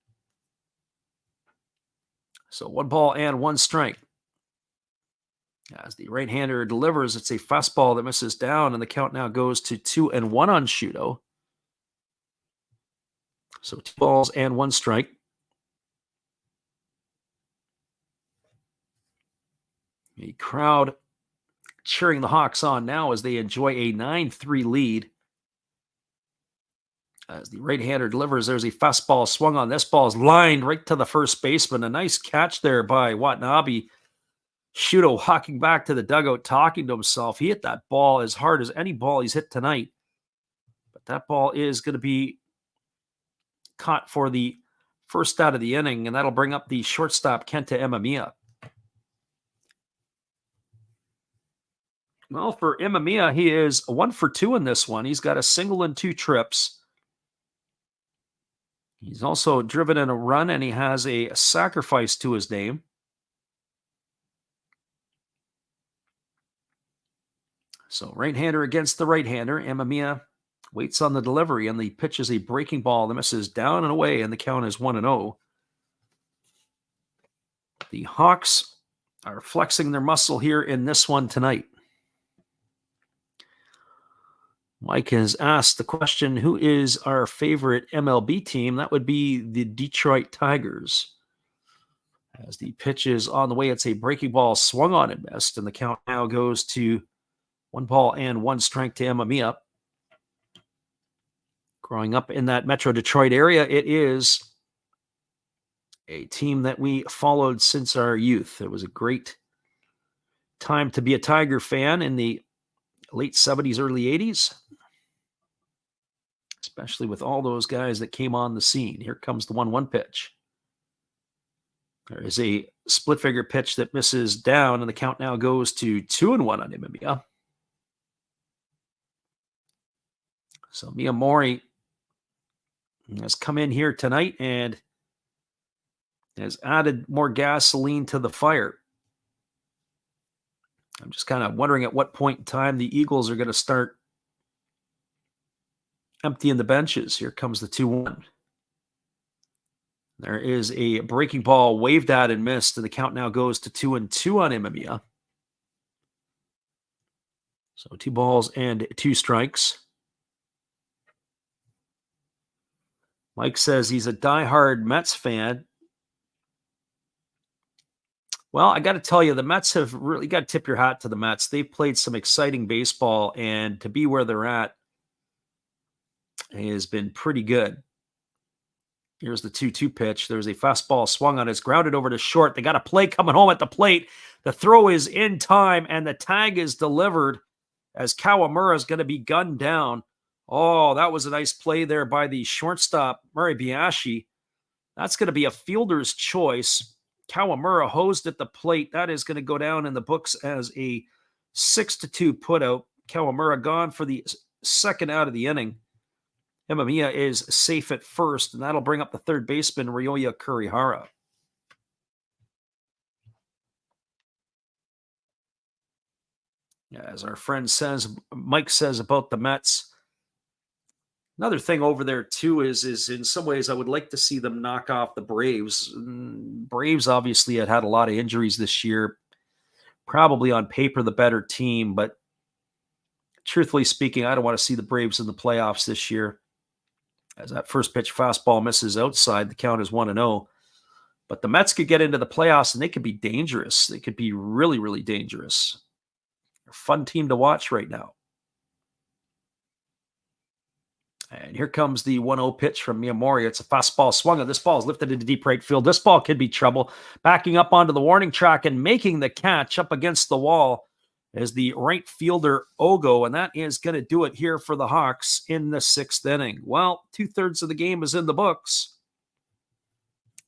So 1 ball and 1 strike. As the right-hander delivers, it's a fastball that misses down, and the count now goes to 2-1 on Shudo. So 2 balls and 1 strike. The crowd cheering the Hawks on now as they enjoy a 9-3 lead. As the right-hander delivers, there's a fastball swung on. This ball is lined right to the first baseman. A nice catch there by Watanabe. Shudo walking back to the dugout, talking to himself. He hit that ball as hard as any ball he's hit tonight. But that ball is going to be caught for the first out of the inning, and that'll bring up the shortstop, Kenta Imamiya. Well, for Imamiya, he is 1 for 2 in this one. He's got a single and 2 trips. He's also driven in a run, and he has a sacrifice to his name. So right-hander against the right-hander. Imamiya waits on the delivery, and the pitch is a breaking ball that misses down and away, and the count is 1-0. The Hawks are flexing their muscle here in this one tonight. Mike has asked the question, who is our favorite MLB team? That would be the Detroit Tigers. As the pitch is on the way, it's a breaking ball swung on and missed, and the count now goes to 1 ball and 1 strike to Imamiya. Growing up in that Metro Detroit area, it is a team that we followed since our youth. It was a great time to be a Tiger fan in the late 70s, early 80s, especially with all those guys that came on the scene. Here comes the 1-1 pitch. There is a split figure pitch that misses down, and the count now goes to 2-1 on Imamiya. So Miyamori has come in here tonight and has added more gasoline to the fire. I'm just kind of wondering at what point in time the Eagles are going to start emptying the benches. Here comes the 2-1. There is a breaking ball waved at and missed, and the count now goes to 2-2 on Imamiya. So 2 balls and 2 strikes. Mike says he's a diehard Mets fan. Well, I got to tell you, the Mets have really got to tip your hat to the Mets. They've played some exciting baseball, and to be where they're at has been pretty good. Here's the 2-2 pitch. There's a fastball swung on. It's grounded over to short. They got a play coming home at the plate. The throw is in time, and the tag is delivered as Kawamura is going to be gunned down. Oh, that was a nice play there by the shortstop, Murray Biashi. That's going to be a fielder's choice. Kawamura hosed at the plate. That is going to go down in the books as a 6-2 putout. Kawamura gone for the second out of the inning. Imamiya is safe at first, and that'll bring up the third baseman, Ryoya Kurihara. As our friend says, Mike says about the Mets, another thing over there too is in some ways I would like to see them knock off the Braves. Braves obviously had a lot of injuries this year, probably on paper the better team, but truthfully speaking, I don't want to see the Braves in the playoffs this year. As that first pitch fastball misses outside, the count is 1-0. But the Mets could get into the playoffs and they could be dangerous. They could be really, really dangerous. They're a fun team to watch right now. And here comes the 1-0 pitch from Miyamori. It's a fastball swung, and this ball is lifted into deep right field. This ball could be trouble. Backing up onto the warning track and making the catch up against the wall is the right fielder Ogo, and that is going to do it here for the Hawks in the 6th inning. Well, 2/3 of the game is in the books.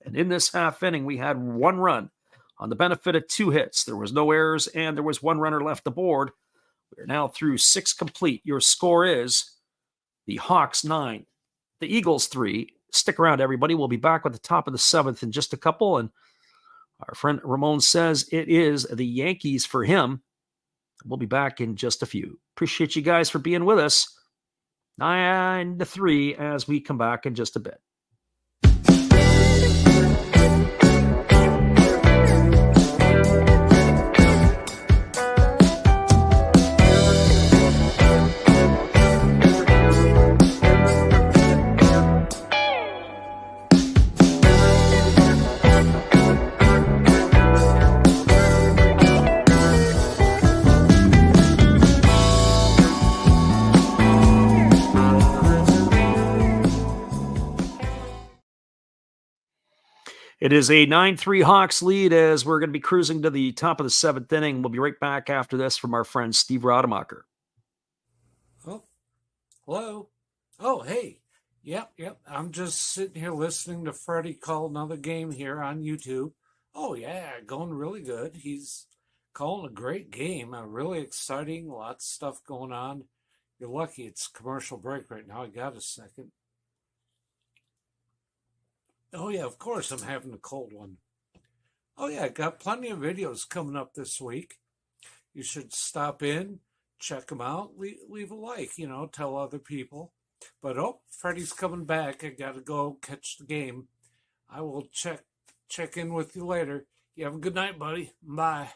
And in this half inning, we had 1 run on the benefit of 2 hits. There was no errors, and there was 1 runner left aboard. We're now through 6 complete. Your score is the Hawks 9, the Eagles 3. Stick around, everybody. We'll be back with the top of the 7th in just a couple. And our friend Ramon says it is the Yankees for him. We'll be back in just a few. Appreciate you guys for being with us. 9-3 as we come back in just a bit. It is a 9-3 Hawks lead as we're going to be cruising to the top of the 7th inning. We'll be right back after this from our friend Steve Rademacher. Oh, hello. Oh, hey. Yep. I'm just sitting here listening to Freddie call another game here on YouTube. Oh, yeah, going really good. He's calling a great game. Really exciting. Lots of stuff going on. You're lucky it's commercial break right now. I got a second. Oh, yeah, of course, I'm having a cold one. Oh, yeah, got plenty of videos coming up this week. You should stop in, check them out, leave a like, tell other people. But, Freddie's coming back. I got to go catch the game. I will check in with you later. You have a good night, buddy. Bye.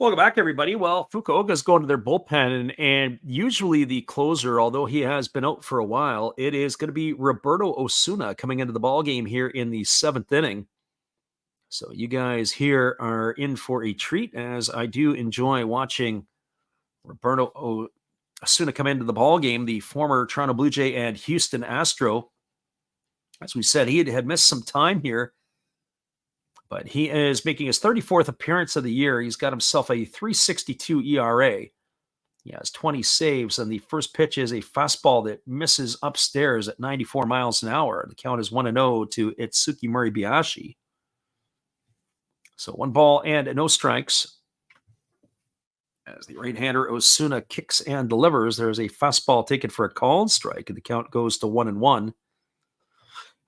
Welcome back, everybody. Well, Fukuoka is going to their bullpen, and usually the closer, although he has been out for a while, it is going to be Roberto Osuna coming into the ballgame here in the 7th inning. So you guys here are in for a treat, as I do enjoy watching Roberto Osuna come into the ballgame, the former Toronto Blue Jay and Houston Astro. As we said, he had missed some time here But he is making his 34th appearance of the year. He's got himself a 3.62 ERA. He has 20 saves, and the first pitch is a fastball that misses upstairs at 94 miles an hour. The count is 1-0 to Itsuki Muribayashi. So 1 ball and no strikes. As the right-hander Osuna kicks and delivers, there's a fastball taken for a called strike, and the count goes to 1-1.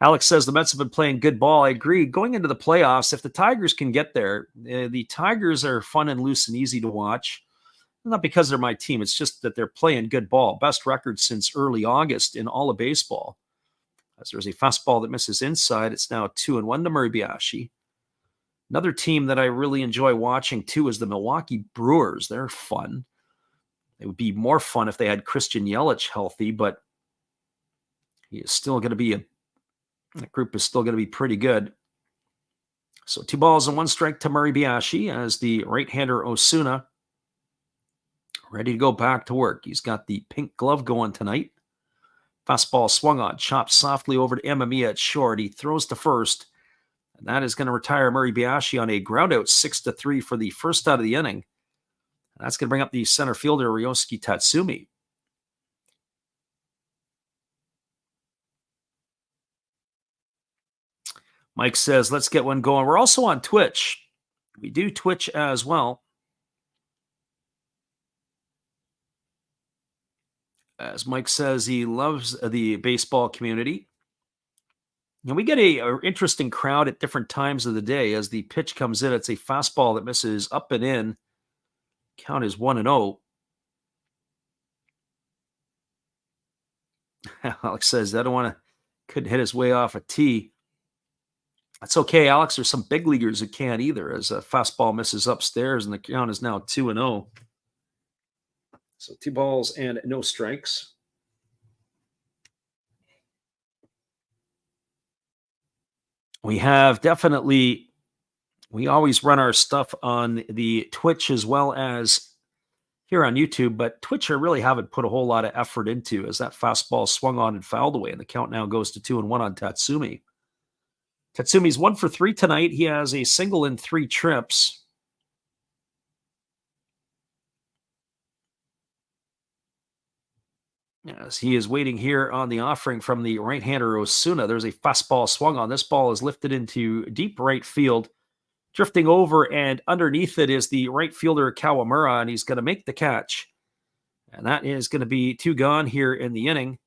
Alex says the Mets have been playing good ball. I agree. Going into the playoffs, if the Tigers can get there, the Tigers are fun and loose and easy to watch. Not because they're my team. It's just that they're playing good ball. Best record since early August in all of baseball. As there's a fastball that misses inside, it's now 2-1 to Muribayashi. Another team that I really enjoy watching, too, is the Milwaukee Brewers. They're fun. It would be more fun if they had Christian Yelich healthy, but he is still going to be that group is still going to be pretty good. So 2 balls and 1 strike to Muribayashi as the right-hander Osuna ready to go back to work. He's got the pink glove going tonight. Fastball swung on, chopped softly over to Amamiya at short. He throws to first, and that is going to retire Muribayashi on a groundout 6-3 for the first out of the inning. And that's going to bring up the center fielder Ryosuke Tatsumi. Mike says, let's get one going. We're also on Twitch. We do Twitch as well. As Mike says, he loves the baseball community. And we get an interesting crowd at different times of the day. As the pitch comes in, it's a fastball that misses up and in. Count is 1-0. Alex says, couldn't hit his way off a tee. That's okay, Alex. There's some big leaguers who can't either, as a fastball misses upstairs, and the count is now 2-0. So 2 balls and no strikes. We always run our stuff on the Twitch as well as here on YouTube, but Twitch I really haven't put a whole lot of effort into, as that fastball swung on and fouled away, and the count now goes to 2-1 on Tatsumi. Tatsumi's 1 for 3 tonight. He has a single in 3 trips. As he is waiting here on the offering from the right-hander Osuna, there's a fastball swung on. This ball is lifted into deep right field. Drifting over and underneath it is the right fielder Kawamura, and he's going to make the catch. And that is going to be 2 gone here in the inning.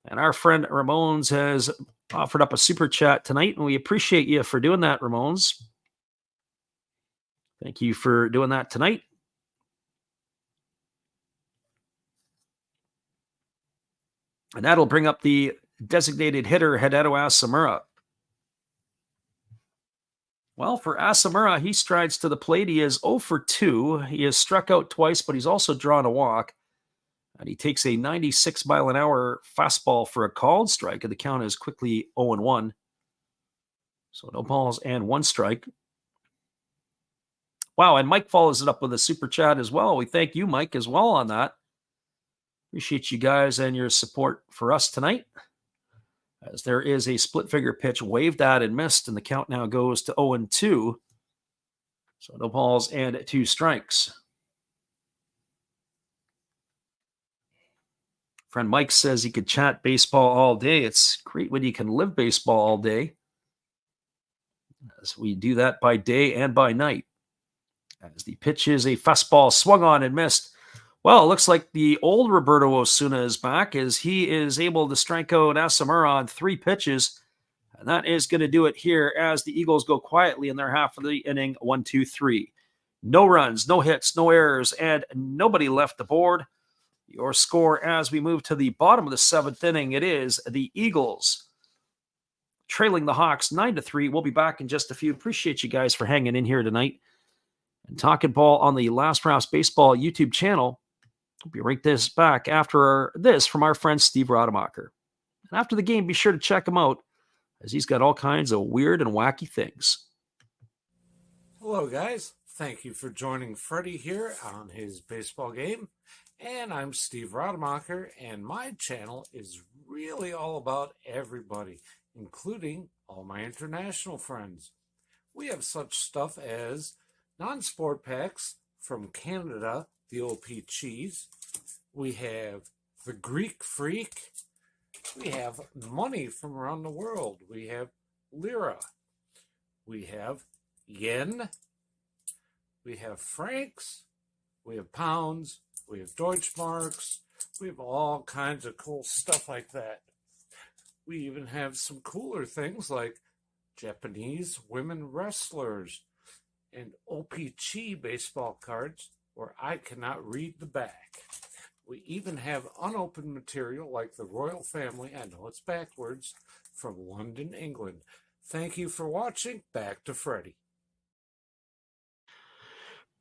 And our friend Ramones has offered up a super chat tonight, and we appreciate you for doing that, Ramones. Thank you for doing that tonight. And that'll bring up the designated hitter, Hideto Asamura. Well, for Asamura, he strides to the plate. He is 0 for 2. He has struck out twice, but he's also drawn a walk. And he takes a 96-mile-an-hour fastball for a called strike, and the count is quickly 0-1. So no balls and 1 strike. Wow, and Mike follows it up with a super chat as well. We thank you, Mike, as well on that. Appreciate you guys and your support for us tonight. As there is a split-figure pitch waved at and missed, and the count now goes to 0-2. So no balls and 2 strikes. Friend Mike says he could chat baseball all day. It's great when you can live baseball all day, as we do that by day and by night. As the pitch is a fastball swung on and missed. Well, it looks like the old Roberto Osuna is back, as he is able to strike out Asamura on 3 pitches. And that is going to do it here as the Eagles go quietly in their half of the inning, 1-2-3. No runs, no hits, no errors, and nobody left the board. Your score as we move to the bottom of the 7th inning, it is the Eagles trailing the Hawks 9-3. We'll be back in just a few. Appreciate you guys for hanging in here tonight and talking ball on the Last Rouse Baseball YouTube channel. We'll be right this back after this from our friend Steve Rademacher. And after the game, be sure to check him out, as he's got all kinds of weird and wacky things. Hello, guys. Thank you for joining Freddie here on his baseball game. And I'm Steve Rademacher, and my channel is really all about everybody, including all my international friends. we have such stuff as non-sport packs from Canada, the OP cheese. We have the Greek Freak. We have money from around the world. We have lira. We have yen. We have francs. We have pounds. We have Deutschmarks. We have all kinds of cool stuff like that. We even have some cooler things like Japanese women wrestlers and OP-Chi baseball cards where I cannot read the back. We even have unopened material like the royal family, I know it's backwards, from London, England. Thank you for watching. Back to Freddie.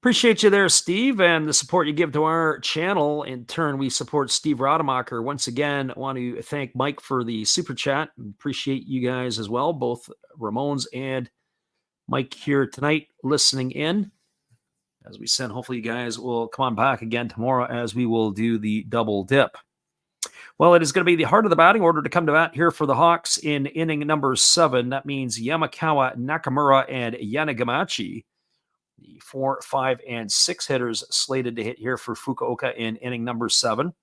Appreciate you there, Steve, and the support you give to our channel. In turn, we support Steve Rademacher. Once again, I want to thank Mike for the super chat. Appreciate you guys as well, both Ramones and Mike here tonight listening in. As we said, hopefully you guys will come on back again tomorrow as we will do the double dip. Well, it is going to be the heart of the batting order to come to bat here for the Hawks in inning number 7. That means Yamakawa, Nakamura, and Yanagamachi. The 4, 5, and 6 hitters slated to hit here for Fukuoka in inning number 7.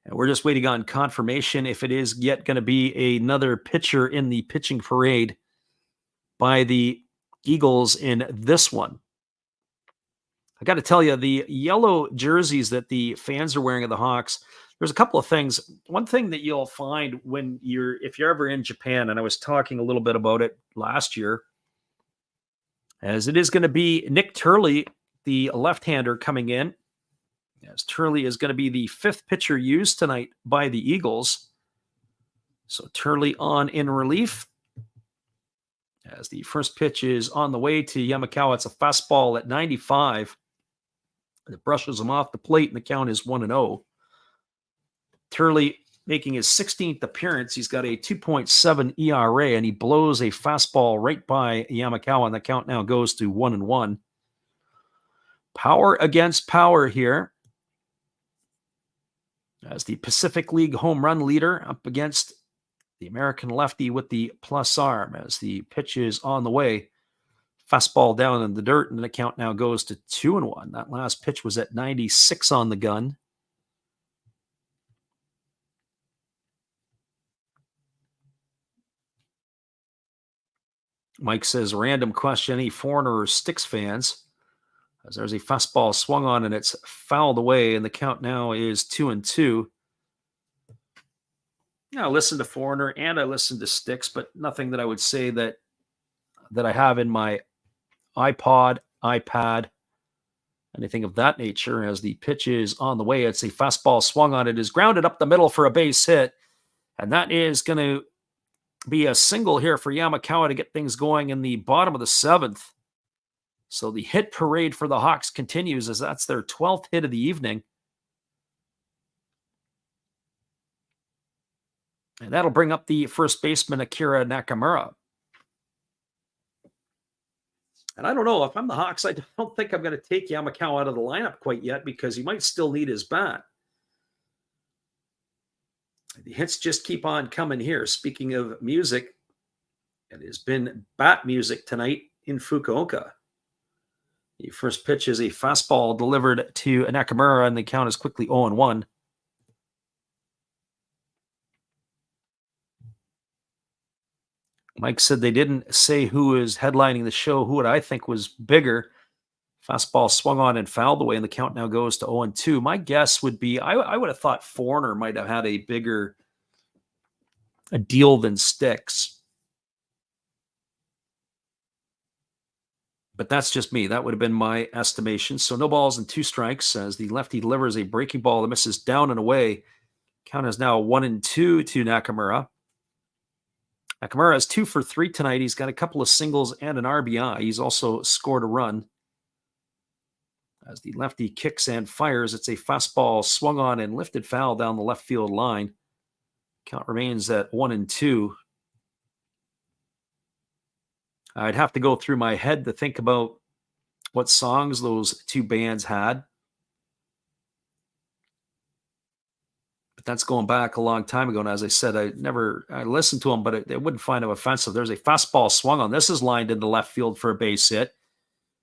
And we're just waiting on confirmation if it is yet going to be another pitcher in the pitching parade by the Eagles in this one. I got to tell you, the yellow jerseys that the fans are wearing of the Hawks, there's a couple of things. One thing that you'll find if you're ever in Japan, and I was talking a little bit about it last year, as it is going to be Nick Turley, the left-hander, coming in. As Turley is going to be the 5th pitcher used tonight by the Eagles. So Turley on in relief. As the first pitch is on the way to Yamakawa, it's a fastball at 95. It brushes him off the plate, and the count is 1-0. Turley making his 16th appearance. He's got a 2.7 ERA, and he blows a fastball right by Yamakawa, and the count now goes to 1-1. Power against power here. As the Pacific League home run leader up against the American lefty with the plus arm. As the pitch is on the way, fastball down in the dirt, and the count now goes to 2-1. That last pitch was at 96 on the gun. Mike says, random question, any Foreigner or Sticks fans? As there's a fastball swung on and it's fouled away, and the count now is 2-2. Yeah, I listen to Foreigner and I listen to Sticks, but nothing that I would say that I have in my iPod, iPad, anything of that nature. As the pitch is on the way, it's a fastball swung on. It is grounded up the middle for a base hit, and that is going to be a single here for Yamakawa to get things going in the bottom of the 7th. So the hit parade for the Hawks continues, as that's their 12th hit of the evening. And that'll bring up the first baseman, Akira Nakamura. And I don't know, if I'm the Hawks, I don't think I'm going to take Yamakawa out of the lineup quite yet, because he might still need his bat. The hits just keep on coming here. Speaking of music, it has been bat music tonight in Fukuoka. The first pitch is a fastball delivered to Nakamura, and the count is quickly 0-1. Mike said they didn't say who is headlining the show. Who would I think was bigger? Fastball swung on and fouled away, and the count now goes to 0-2. My guess would be, I would have thought Foreigner might have had a bigger deal than Sticks. But that's just me. That would have been my estimation. So no balls and 2 strikes as the lefty delivers a breaking ball that misses down and away. Count is now 1-2 to Nakamura. Nakamura has 2 for 3 tonight. He's got a couple of singles and an RBI. He's also scored a run. As the lefty kicks and fires, it's a fastball swung on and lifted foul down the left field line. Count remains at 1-2. I'd have to go through my head to think about what songs those 2 bands had. But But that's going back a long time ago. And as I said, I listened to him, but I wouldn't find him offensive. There's a fastball swung on. This is lined into left field for a base hit.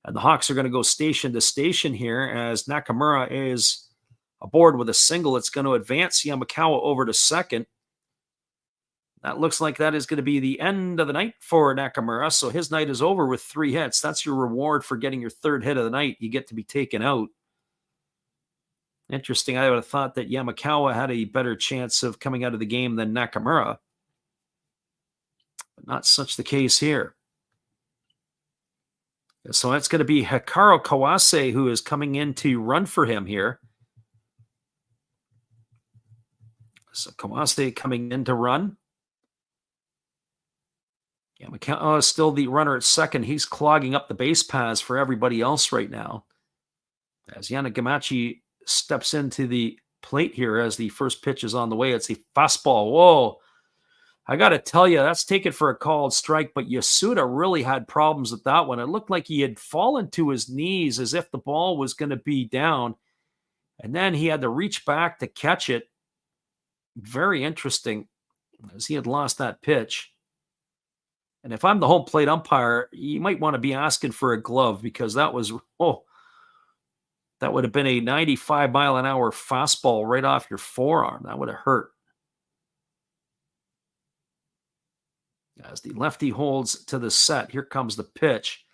And the Hawks are going to go station to station here as Nakamura is aboard with a single. It's going to advance Yamakawa over to second. That looks like that is going to be the end of the night for Nakamura. So his night is over with 3 hits. That's your reward for getting your 3rd hit of the night. You get to be taken out. Interesting. I would have thought that Yamakawa had a better chance of coming out of the game than Nakamura. But not such the case here. So that's going to be Hikaru Kawase who is coming in to run for him here. So Kawase coming in to run. Yamakawa is still the runner at second. He's clogging up the base paths for everybody else right now. As Yanagamachi steps into the plate here as the first pitch is on the way. It's a fastball. Whoa. I got to tell you, that's taken for a called strike, but Yasuda really had problems with that one. It looked like he had fallen to his knees as if the ball was going to be down, and then he had to reach back to catch it. Very interesting, as he had lost that pitch. And if I'm the home plate umpire, you might want to be asking for a glove because that was, that would have been a 95-mile-an-hour fastball right off your forearm. That would have hurt. As the lefty holds to the set, here comes the pitch.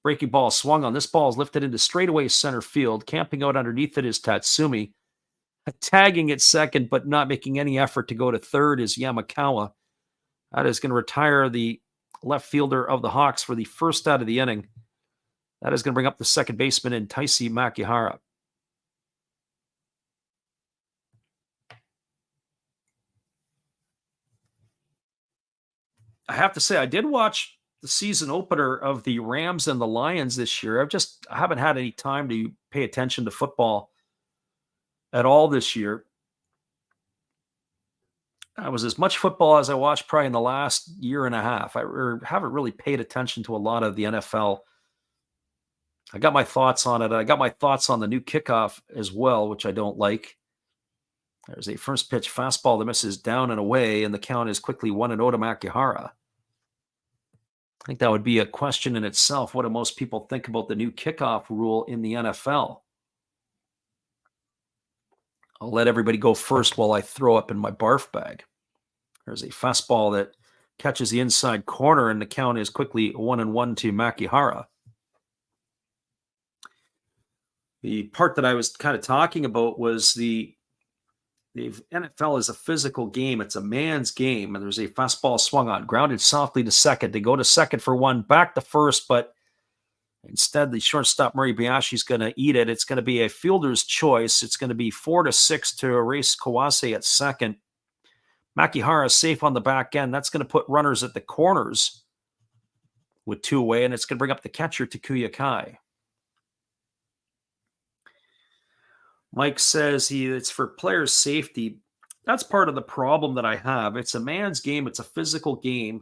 Breaking ball swung on. This ball is lifted into straightaway center field. Camping out underneath it is Tatsumi. Tagging at second, but not making any effort to go to third is Yamakawa. That is going to retire the left fielder of the Hawks for the first out of the inning. That is going to bring up the second baseman in Taisi Makihara. I have to say, I did watch the season opener of the Rams and the Lions this year. I haven't had any time to pay attention to football at all this year. It was as much football as I watched probably in the last year and a half. I haven't really paid attention to a lot of the NFL. I got my thoughts on it. I got my thoughts on the new kickoff as well, which I don't like. There's a first pitch fastball that misses down and away, and the count is quickly 1-0 to Makihara. I think that would be a question in itself. What do most people think about the new kickoff rule in the NFL? I'll let everybody go first while I throw up in my barf bag. There's a fastball that catches the inside corner, and the count is quickly 1-1 to Makihara. The part that I was kind of talking about was the NFL is a physical game. It's a man's game, and there's a fastball swung on, grounded softly to second. They go to second for one, back to first, but instead the shortstop Murray Bayashi is going to eat it. It's going to be a fielder's choice. It's going to be 4-6 to erase Kawase at second. Makihara safe on the back end. That's going to put runners at the corners with 2 away, and it's going to bring up the catcher Takuya Kai. Mike says it's for players' safety. That's part of the problem that I have. It's a man's game. It's a physical game.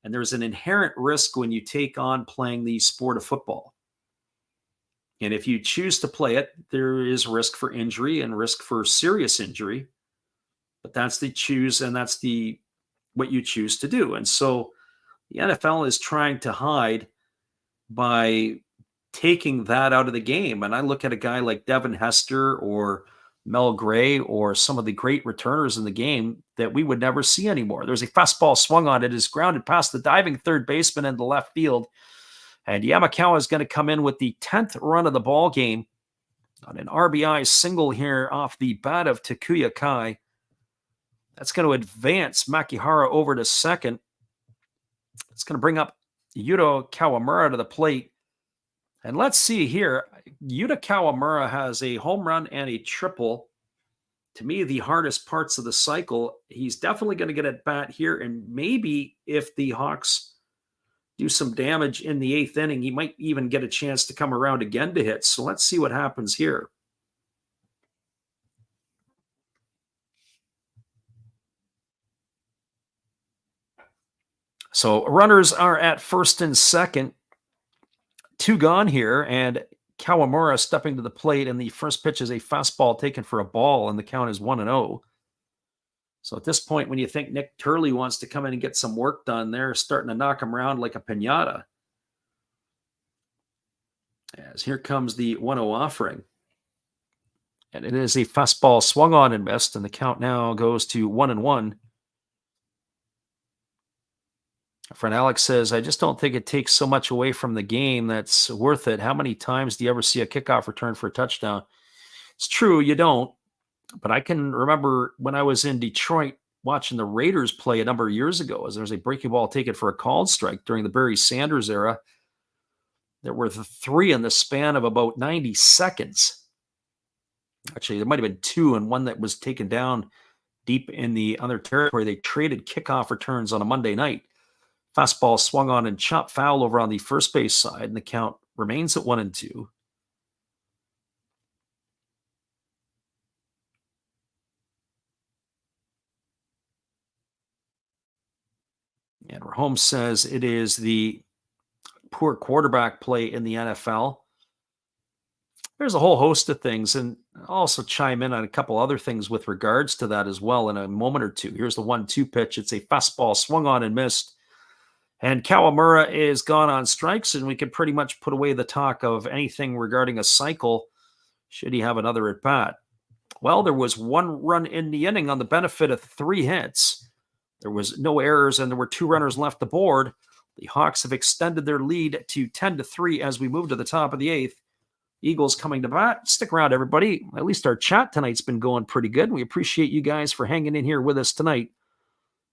And there's an inherent risk when you take on playing the sport of football. And if you choose to play it, there is risk for injury and risk for serious injury. But that's what you choose to do. And so the NFL is trying to hide by taking that out of the game. And I look at a guy like Devin Hester or Mel Gray or some of the great returners in the game that we would never see anymore. There's a fastball swung on. It is grounded past the diving third baseman in the left field. And Yamakawa is going to come in with the 10th run of the ball game on an RBI single here off the bat of Takuya Kai. That's going to advance Makihara over to second. It's going to bring up Yuto Kawamura to the plate. And let's see here. Yuta Kawamura has a home run and a triple. To me, the hardest parts of the cycle. He's definitely going to get at bat here. And maybe if the Hawks do some damage in the 8th inning, he might even get a chance to come around again to hit. So let's see what happens here. So runners are at first and second. 2 gone here, and Kawamura stepping to the plate, and the first pitch is a fastball taken for a ball, and the count is 1-0. So at this point, when you think Nick Turley wants to come in and get some work done, they're starting to knock him around like a piñata. As here comes the 1-0 offering. And it is a fastball swung on and missed, and the count now goes to 1-1. Our friend Alex says, I just don't think it takes so much away from the game that's worth it. How many times do you ever see a kickoff return for a touchdown? It's true, you don't. But I can remember when I was in Detroit watching the Raiders play a number of years ago, as there was a breaking ball taken for a called strike during the Barry Sanders era. There were 3 in the span of about 90 seconds. Actually, there might have been 2, and one that was taken down deep in the other territory. They traded kickoff returns on a Monday night. Fastball swung on and chopped foul over on the first base side, and the count remains at 1-2. And Holmes says it is the poor quarterback play in the NFL. There's a whole host of things, and I'll also chime in on a couple other things with regards to that as well in a moment or two. Here's the 1-2 pitch. It's a fastball swung on and missed. And Kawamura is gone on strikes, and we can pretty much put away the talk of anything regarding a cycle should he have another at bat. Well, there was 1 run in the inning on the benefit of 3 hits. There was no errors, and there were 2 runners left the board. The Hawks have extended their lead to 10-3 as we move to the top of the 8th. Eagles coming to bat. Stick around, everybody. At least our chat tonight's been going pretty good. We appreciate you guys for hanging in here with us tonight.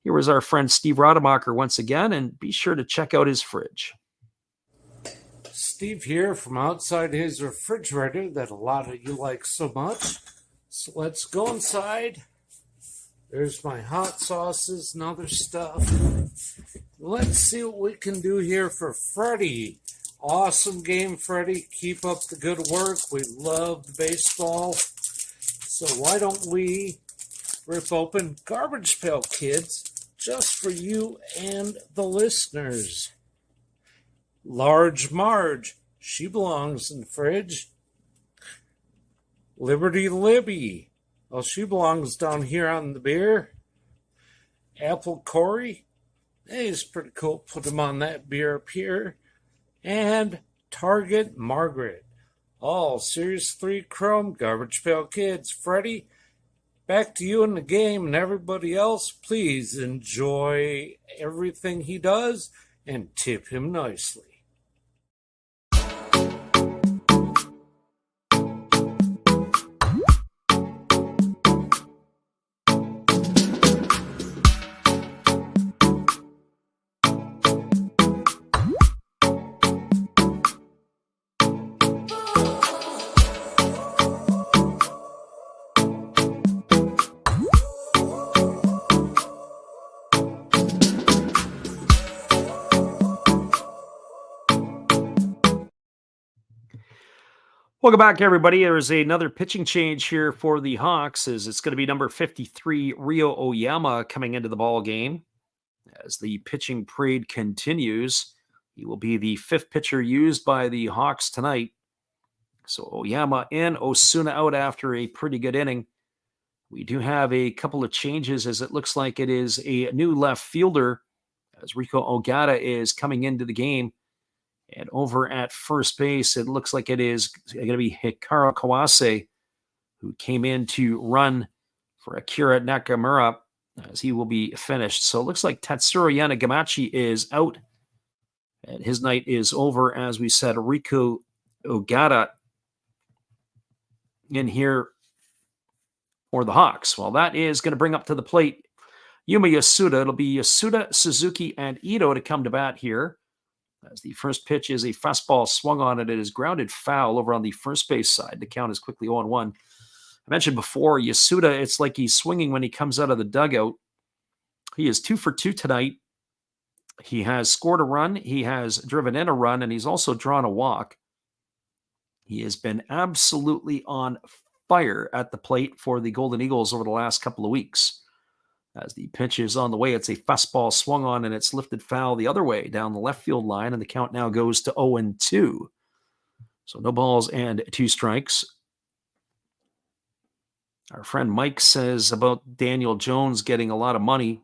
Here is our friend Steve Rademacher once again, and be sure to check out his fridge. Steve here from outside his refrigerator that a lot of you like so much. So let's go inside. There's my hot sauces and other stuff. Let's see what we can do here for Freddie. Awesome game, Freddie. Keep up the good work. We love the baseball. So why don't we rip open Garbage Pail Kids just for you and the listeners. Large Marge, she belongs in the fridge. Liberty Libby, well, she belongs down here on the beer. Apple Corey, hey, he's pretty cool. Put him on that beer up here. And Target Margaret. All Series 3 Chrome Garbage Pail Kids. Freddie, back to you in the game, and everybody else, please enjoy everything he does and tip him nicely. Welcome back, everybody. There's another pitching change here for the Hawks, as it's going to be number 53, Ryo Oyama, coming into the ball game. As the pitching parade continues, he will be the 5th pitcher used by the Hawks tonight. So Oyama in, Osuna out after a pretty good inning. We do have a couple of changes, as it looks like it is a new left fielder, as Rico Ogata is coming into the game. And over at first base, it looks like it is going to be Hikaru Kawase, who came in to run for Akira Nakamura, as he will be finished. So it looks like Tatsuro Yanagamachi is out, and his night is over. As we said, Rico Ogata in here for the Hawks. Well, that is going to bring up to the plate Yuma Yasuda. It'll be Yasuda, Suzuki, and Ito to come to bat here. As the first pitch is a fastball swung on it. It is grounded foul over on the first base side. The count is quickly 0-1. I mentioned before, Yasuda, it's like he's swinging when he comes out of the dugout. He is 2 for 2 tonight. He has scored a run. He has driven in a run, and he's also drawn a walk. He has been absolutely on fire at the plate for the Golden Eagles over the last couple of weeks. As the pitch is on the way, it's a fastball swung on, and it's lifted foul the other way down the left field line, and the count now goes to 0-2. So no balls and 2 strikes. Our friend Mike says about Daniel Jones getting a lot of money.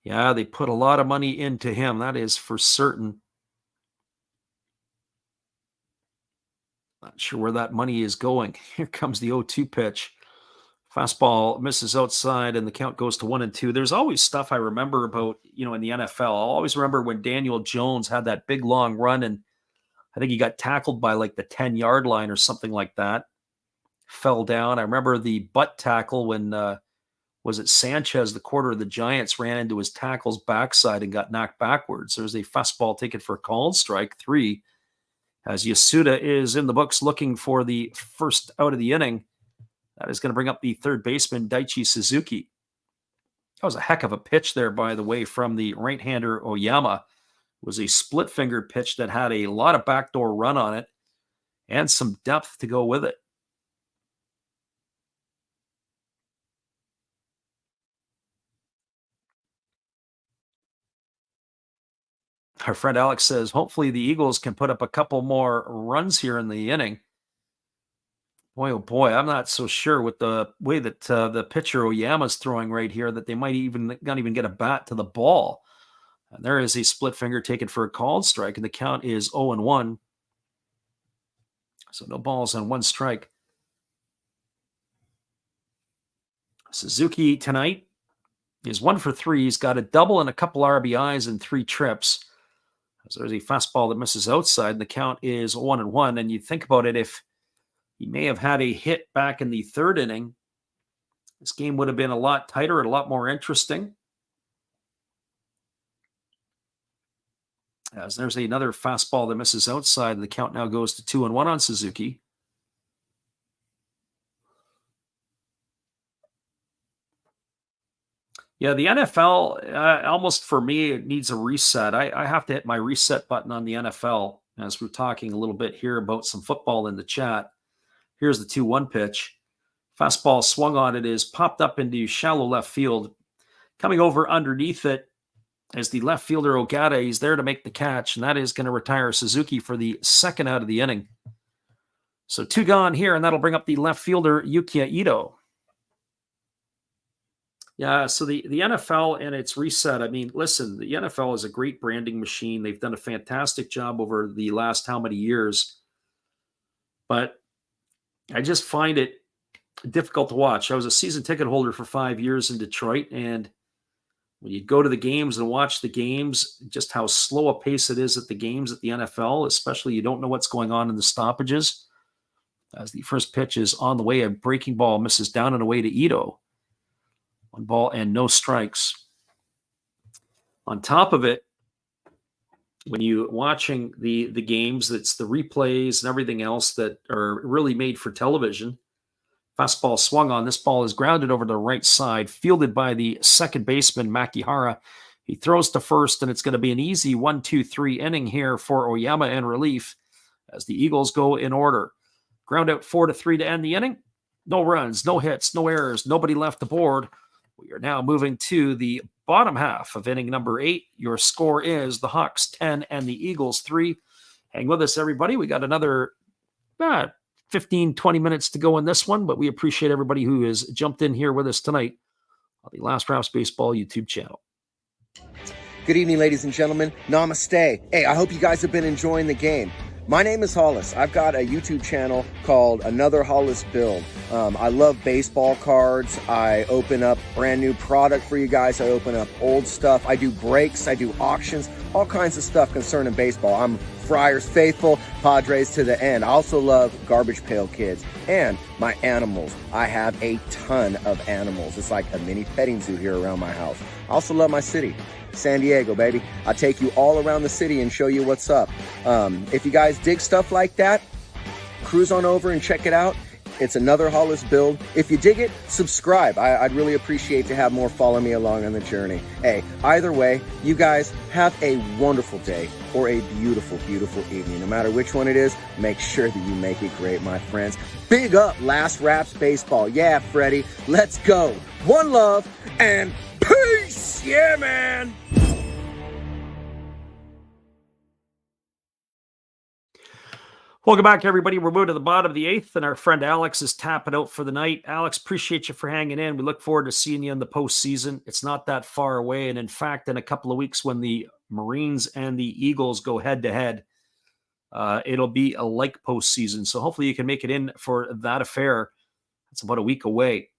Yeah, they put a lot of money into him. That is for certain. Not sure where that money is going. Here comes the 0-2 pitch. Fastball misses outside, and the count goes to 1-2. There's always stuff I remember about, in the NFL. I'll always remember when Daniel Jones had that big long run, and I think he got tackled by like the 10-yard line or something like that. Fell down. I remember the butt tackle when, was it Sanchez, the quarter of the Giants, ran into his tackle's backside and got knocked backwards. There's a fastball taken for a called strike, 3. As Yasuda is in the books looking for the first out of the inning. That is going to bring up the third baseman, Daichi Suzuki. That was a heck of a pitch there, by the way, from the right-hander Oyama. It was a split-fingered pitch that had a lot of backdoor run on it and some depth to go with it. Our friend Alex says, hopefully the Eagles can put up a couple more runs here in the inning. Boy, oh boy, I'm not so sure with the way that the pitcher Oyama's throwing right here that they might not even get a bat to the ball. And there is a split finger taken for a called strike, and the count is 0-1. So no balls on 1 strike. Suzuki tonight is 1 for 3. He's got a double and a couple RBIs and 3 trips. So there's a fastball that misses outside, and the count is 1-1. And you think about it, if he may have had a hit back in the 3rd inning, this game would have been a lot tighter and a lot more interesting. As there's another fastball that misses outside, and the count now goes to 2-1 on Suzuki. Yeah, the NFL, almost for me, it needs a reset. I have to hit my reset button on the NFL as we're talking a little bit here about some football in the chat. Here's the 2-1 pitch. Fastball swung on it, is popped up into shallow left field. Coming over underneath it is the left fielder Ogata. He's there to make the catch, and that is going to retire Suzuki for the 2nd out of the inning. So 2 gone here, and that'll bring up the left fielder Yukiya Ito. Yeah, so the NFL and its reset, I mean, listen, the NFL is a great branding machine. They've done a fantastic job over the last how many years. But I just find it difficult to watch. I was a season ticket holder for 5 years in Detroit, and when you go to the games and watch the games, just how slow a pace it is at the games at the NFL, especially you don't know what's going on in the stoppages. As the first pitch is on the way, a breaking ball misses down and away to Ito. 1 ball and no strikes. On top of it, when you're watching the games, that's the replays and everything else that are really made for television. Fastball swung on. This ball is grounded over to the right side, fielded by the second baseman, Makihara. He throws to first, and it's going to be an easy 1-2-3 inning here for Oyama in relief as the Eagles go in order. Ground out 4-3 to end the inning. No runs, no hits, no errors, nobody left the board. We are now moving to the bottom half of inning number 8. Your score is the Hawks 10 and the Eagles 3. Hang with us, everybody. We got another 15, 20 minutes to go in this one, but we appreciate everybody who has jumped in here with us tonight on the Last Rouse Baseball YouTube channel. Good evening, ladies and gentlemen. Namaste. Hey, I hope you guys have been enjoying the game. My name is Hollis. I've got a YouTube channel called Another Hollis Build. I love baseball cards. I open up brand new product for you guys. I open up old stuff. I do breaks. I do auctions. All kinds of stuff concerning baseball. I'm Friars faithful, Padres to the end. I also love Garbage Pail Kids and my animals. I have a ton of animals. It's like a mini petting zoo here around my house. I also love my city. San Diego, baby. I'll take you all around the city and show you what's up. If you guys dig stuff like that, cruise on over and check it out. It's Another Hollis Build. If you dig it, subscribe. I'd really appreciate to have more follow me along on the journey. Hey, either way, you guys have a wonderful day or a beautiful, beautiful evening. No matter which one it is, make sure that you make it great, my friends. Big up Last Raps Baseball. Yeah, Freddie, let's go. One love and peace. Yeah, man. Welcome back, everybody. We're moving to the bottom of the 8th, and our friend Alex is tapping out for the night. Alex, appreciate you for hanging in. We look forward to seeing you in the postseason. It's not that far away, and in fact, in a couple of weeks when the Marines and the Eagles go head-to-head, it'll be a like postseason. So hopefully you can make it in for that affair. It's about a week away.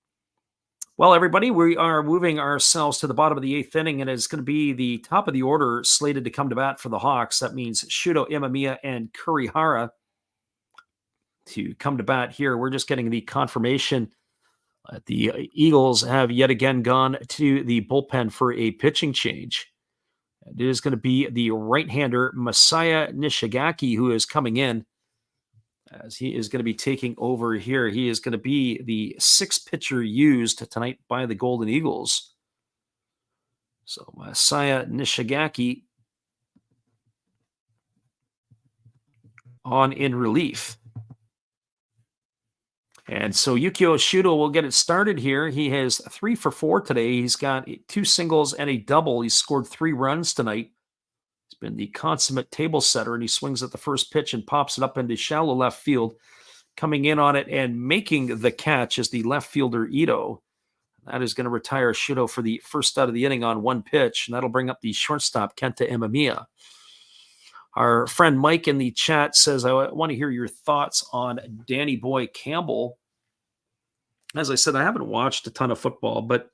Well, everybody, we are moving ourselves to the bottom of the 8th inning, and it's going to be the top of the order slated to come to bat for the Hawks. That means Shuto Imamiya and Kurihara to come to bat here. We're just getting the confirmation that the Eagles have yet again gone to the bullpen for a pitching change. It is going to be the right-hander Masaya Nishigaki who is coming in, as he is going to be taking over here. He is going to be the 6th pitcher used tonight by the Golden Eagles. So Masaya Nishigaki on in relief. And so Yukio Shuto will get it started here. He has 3 for 4 today. He's got 2 singles and a double. He's scored 3 runs tonight. He's been the consummate table setter, and he swings at the first pitch and pops it up into shallow left field. Coming in on it and making the catch is the left fielder Ito. That is going to retire Shuto for the first out of the inning on 1 pitch, and that'll bring up the shortstop Kenta Imamiya. Our friend Mike in the chat says, I want to hear your thoughts on Danny Boy Campbell. As I said, I haven't watched a ton of football, but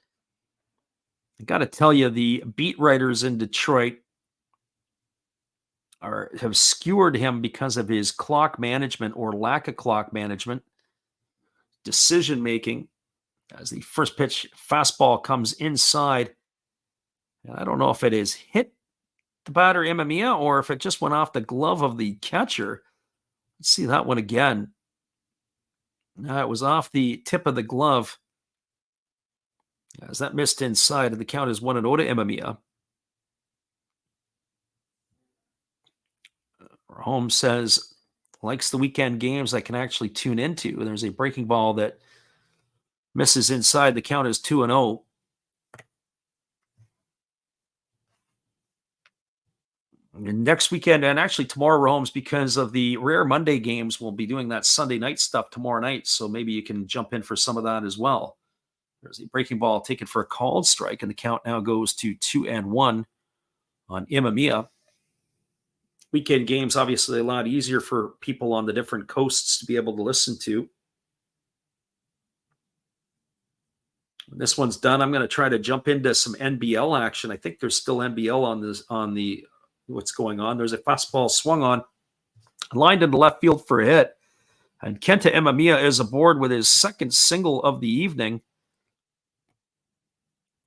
I got to tell you, the beat writers in Detroit have skewered him because of his clock management or lack of clock management, decision-making. As the first pitch fastball comes inside, and I don't know if it is hit the batter Imamiya or if it just went off the glove of the catcher. Let's see that one again. It was off the tip of the glove, as that missed inside, and the count is 1-0 to Imamiya. Holmes says, likes the weekend games I can actually tune into. There's a breaking ball that misses inside. The count is 2-0. Next weekend, and actually tomorrow, Holmes, because of the rare Monday games, we'll be doing that Sunday night stuff tomorrow night. So maybe you can jump in for some of that as well. There's a breaking ball taken for a called strike, and the count now goes to 2-1 on Imamiya. Weekend games, obviously a lot easier for people on the different coasts to be able to listen to. When this one's done, I'm going to try to jump into some NBL action. I think there's still NBL on the what's going on. There's a fastball swung on, lined into left field for a hit. And Kenta Imamiya is aboard with his 2nd single of the evening.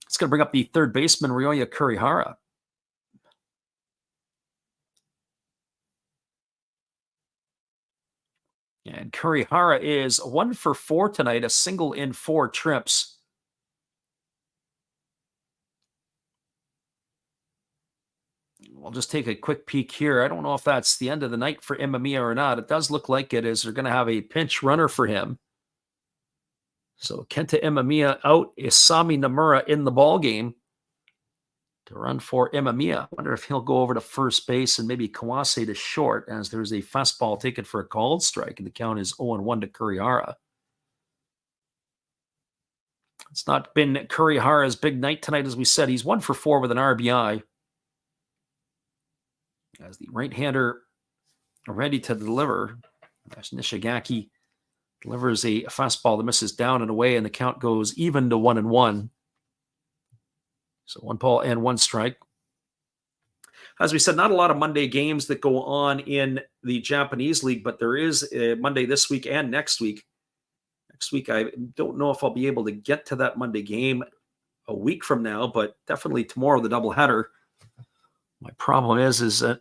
It's going to bring up the third baseman, Ryoya Kurihara. And Kurihara is 1 for 4 tonight, a single in 4 trips. We'll just take a quick peek here. I don't know if that's the end of the night for Imamiya or not. It does look like it, as they're going to have a pinch runner for him. So Kenta Imamiya out, Isami Nomura in the ball game to run for Imamiya. I wonder if he'll go over to first base and maybe Kawase to short, as there's a fastball taken for a called strike, and the count is 0-1 to Kurihara. It's not been Kurihara's big night tonight, as we said. He's 1 for 4 with an RBI. As the right-hander ready to deliver, as Nishigaki delivers a fastball that misses down and away, and the count goes even to 1-1. So 1 ball and 1 strike. As we said, not a lot of Monday games that go on in the Japanese League, but there is a Monday this week and next week. Next week, I don't know if I'll be able to get to that Monday game a week from now, but definitely tomorrow, the doubleheader. My problem is that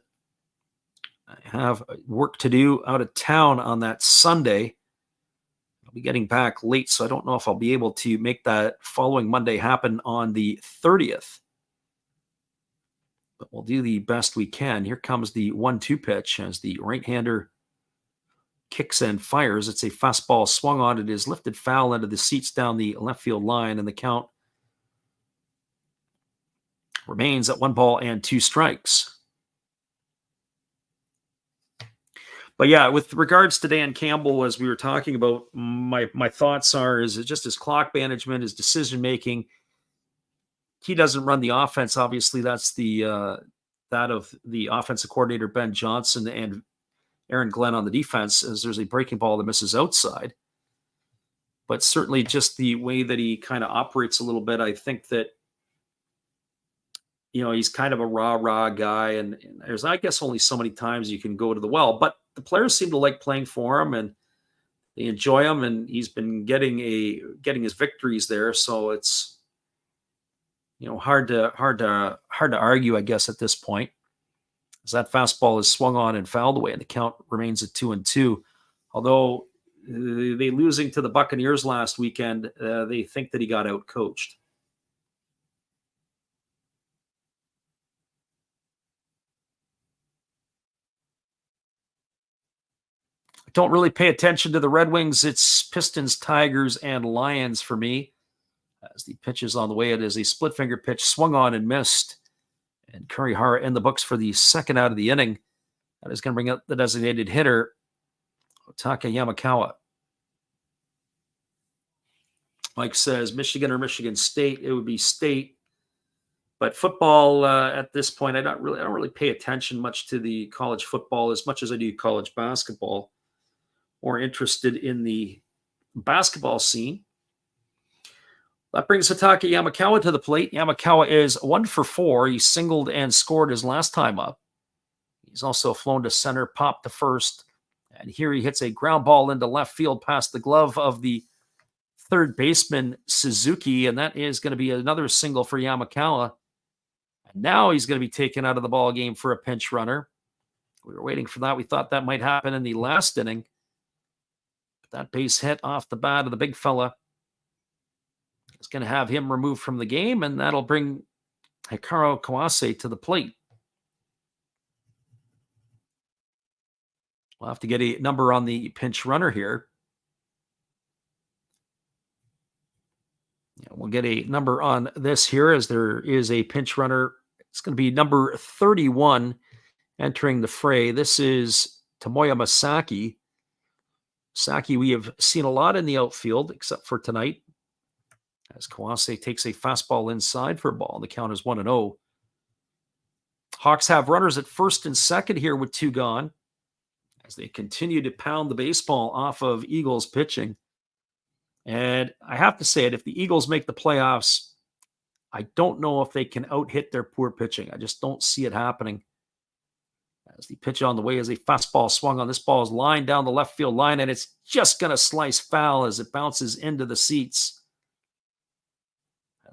I have work to do out of town on that Sunday. I'll be getting back late, so I don't know if I'll be able to make that following Monday happen on the 30th. But we'll do the best we can. Here comes the 1-2 pitch as the right-hander kicks and fires. It's a fastball swung on. It is lifted foul into the seats down the left field line, and the count remains at 1 ball and 2 strikes. But yeah, with regards to Dan Campbell, as we were talking about, my thoughts are is it just his clock management, his decision making. He doesn't run the offense. Obviously, that's the that of the offensive coordinator Ben Johnson and Aaron Glenn on the defense. As there's a breaking ball that misses outside, but certainly just the way that he kind of operates a little bit. I think that he's kind of a rah guy, and there's I guess only so many times you can go to the well, but the players seem to like playing for him and they enjoy him, and he's been getting his victories there. So it's hard to argue, I guess, at this point, as that fastball is swung on and fouled away, and the count remains at 2-2. Although they losing to the Buccaneers last weekend, they think that he got out coached. Don't really pay attention to the Red Wings. It's Pistons, Tigers, and Lions for me. As the pitch is on the way, it is a split finger pitch, swung on and missed. And Kurihara in the books for the second out of the inning. That is going to bring up the designated hitter, Otaka Yamakawa. Mike says Michigan or Michigan State. It would be State. But football at this point, I don't really pay attention much to the college football as much as I do college basketball. More interested in the basketball scene. That brings Otaka Yamakawa to the plate. Yamakawa is 1 for 4. He singled and scored his last time up. He's also flown to center, popped to first. And here he hits a ground ball into left field past the glove of the third baseman, Suzuki. And that is going to be another single for Yamakawa. And now he's going to be taken out of the ball game for a pinch runner. We were waiting for that. We thought that might happen in the last inning. But that base hit off the bat of the big fella is going to have him removed from the game, and that'll bring Hikaru Kawase to the plate. We'll have to get a number on the pinch runner here. We'll get a number on this here as there is a pinch runner. It's going to be number 31 entering the fray. This is Tomoya Masaki. Masaki, we have seen a lot in the outfield, except for tonight, as Kawase takes a fastball inside for a ball. The count is 1-0. Hawks have runners at first and second here with 2 gone, as they continue to pound the baseball off of Eagles pitching. And I have to say it, if the Eagles make the playoffs, I don't know if they can out-hit their poor pitching. I just don't see it happening. As the pitch on the way is a fastball swung on. This ball is lined down the left field line, and it's just going to slice foul as it bounces into the seats.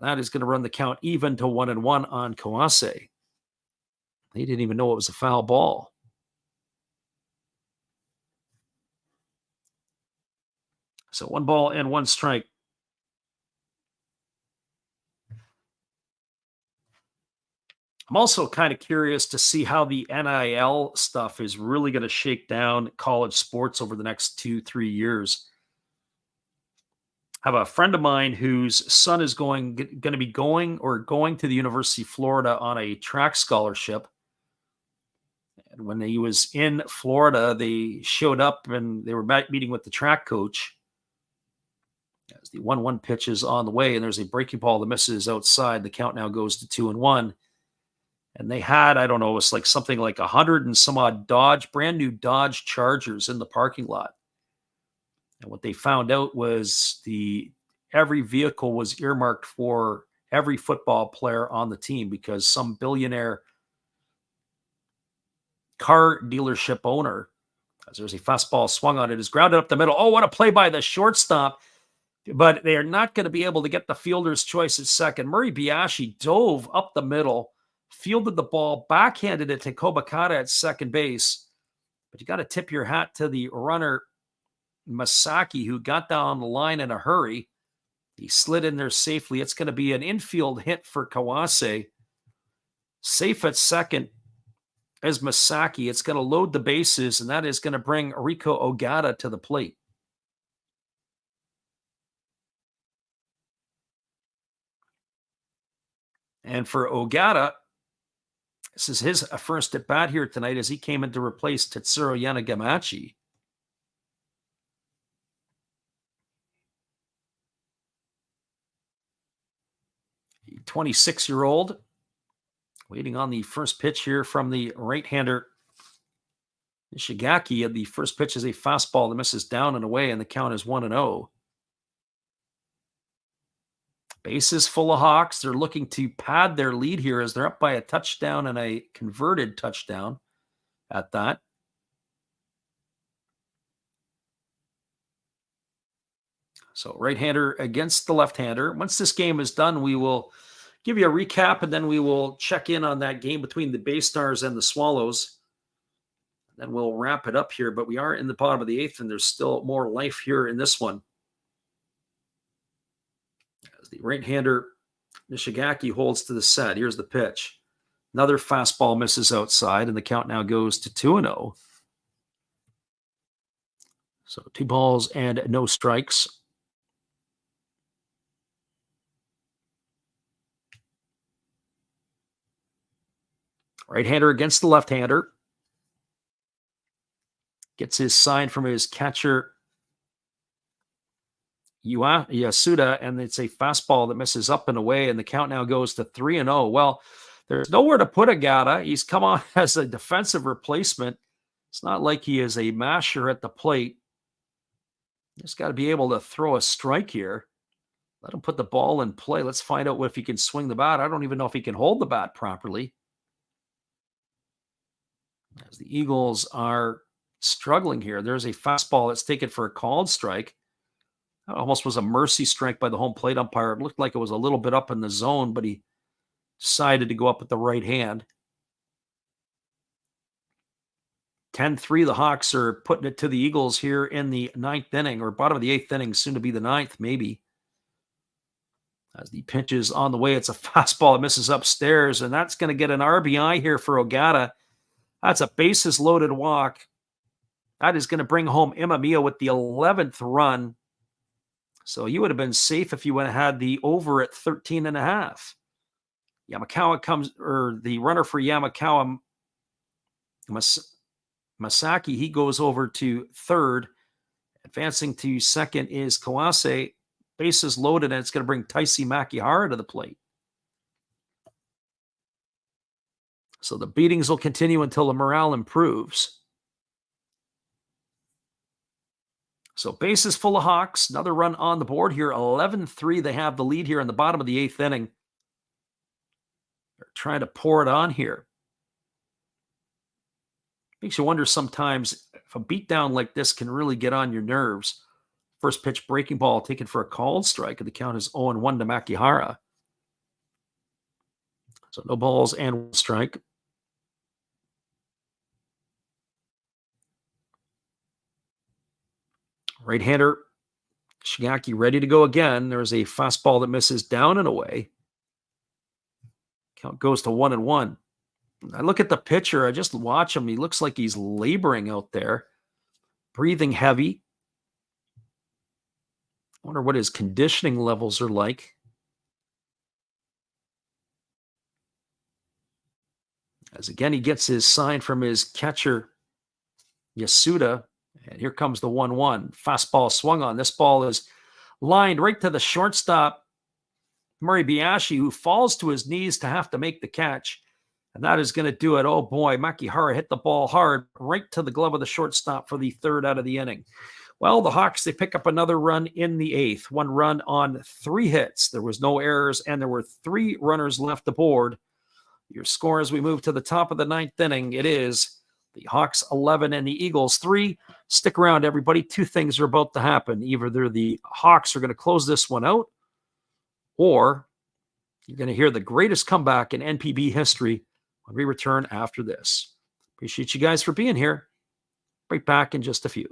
That is going to run the count even to 1-1 on Kawase. He didn't even know it was a foul ball. So 1 ball and 1 strike. I'm also kind of curious to see how the NIL stuff is really going to shake down college sports over the next 2-3 years. I have a friend of mine whose son is going to be going to the University of Florida on a track scholarship. And when he was in Florida, they showed up and they were meeting with the track coach. As the 1-1 pitch is on the way, and there's a breaking ball that misses outside. The count now goes to 2-1. And they had, I don't know, it was like something like 100 and some odd brand new Dodge Chargers in the parking lot. And what they found out was every vehicle was earmarked for every football player on the team, because some billionaire car dealership owner, as there's a fastball swung on it, is grounded up the middle. Oh, what a play by the shortstop. But they are not going to be able to get the fielder's choice at second. Murray Biashi dove up the middle, fielded the ball, backhanded it to Kobakata at second base. But you got to tip your hat to the runner, Masaki, who got down the line in a hurry. He slid in there safely. It's going to be an infield hit for Kawase. Safe at second is Masaki. It's going to load the bases, and that is going to bring Riko Ogata to the plate. And for Ogata, This is his first at bat here tonight as he came in to replace Tetsuro Yanagamachi. The 26-year-old waiting on the first pitch here from the right-hander Nishigaki. And the first pitch is a fastball that misses down and away, and the count is 1-0. Bases full of Hawks. They're looking to pad their lead here as they're up by a touchdown and a converted touchdown at that. So right-hander against the left-hander. Once this game is done, we will give you a recap, and then we will check in on that game between the Bay Stars and the Swallows. Then we'll wrap it up here, but we are in the bottom of the 8th, and there's still more life here in this one. As the right-hander Nishigaki holds to the set. Here's the pitch. Another fastball misses outside, and the count now goes to 2-0. So 2 balls and no strikes. Right-hander against the left-hander. Gets his sign from his catcher, Yasuda, and it's a fastball that misses up and away, and the count now goes to 3-0. Well, there's nowhere to put Agata. He's come on as a defensive replacement. It's not like he is a masher at the plate. Just got to be able to throw a strike here. Let him put the ball in play. Let's find out if he can swing the bat. I don't even know if he can hold the bat properly, as the Eagles are struggling here. There's a fastball that's taken for a called strike. That almost was a mercy strike by the home plate umpire. It looked like it was a little bit up in the zone, but he decided to go up with the right hand. 10-3, the Hawks are putting it to the Eagles here in the 9th inning, or bottom of the 8th inning, soon to be the 9th, maybe. As the pitch is on the way, it's a fastball that misses upstairs, and that's going to get an RBI here for Ogata. That's a bases-loaded walk. That is going to bring home Imamiya with the 11th run. So you would have been safe if you would have had the over at 13.5. Yamakawa comes, or the runner for Yamakawa, Masaki, he goes over to third. Advancing to second is Kawase. Bases loaded, and it's going to bring Taisi Makihara to the plate. So the beatings will continue until the morale improves. So bases full of Hawks. Another run on the board here. 11-3. They have the lead here in the bottom of the 8th inning. They're trying to pour it on here. Makes you wonder sometimes if a beatdown like this can really get on your nerves. First pitch breaking ball taken for a called strike, and the count is 0-1 to Makihara. So no balls and 1 strike. Right-hander Shigaki ready to go again. There's a fastball that misses down and away. Count goes to 1-1. I look at the pitcher. I just watch him. He looks like he's laboring out there, breathing heavy. I wonder what his conditioning levels are like. As again, he gets his sign from his catcher, Yasuda. And here comes the 1-1. Fastball swung on. This ball is lined right to the shortstop, Murray Biashi, who falls to his knees to have to make the catch. And that is going to do it. Oh boy, Makihara hit the ball hard right to the glove of the shortstop for the 3rd out of the inning. Well, the Hawks, they pick up another run in the 8th. 1 run on 3 hits. There was no errors, and there were 3 runners left aboard. Your score as we move to the top of the 9th inning, it is the Hawks 11 and the Eagles 3. Stick around, everybody. 2 things are about to happen. Either the Hawks are going to close this one out, or you're going to hear the greatest comeback in NPB history when we return after this. Appreciate you guys for being here. Right back in just a few.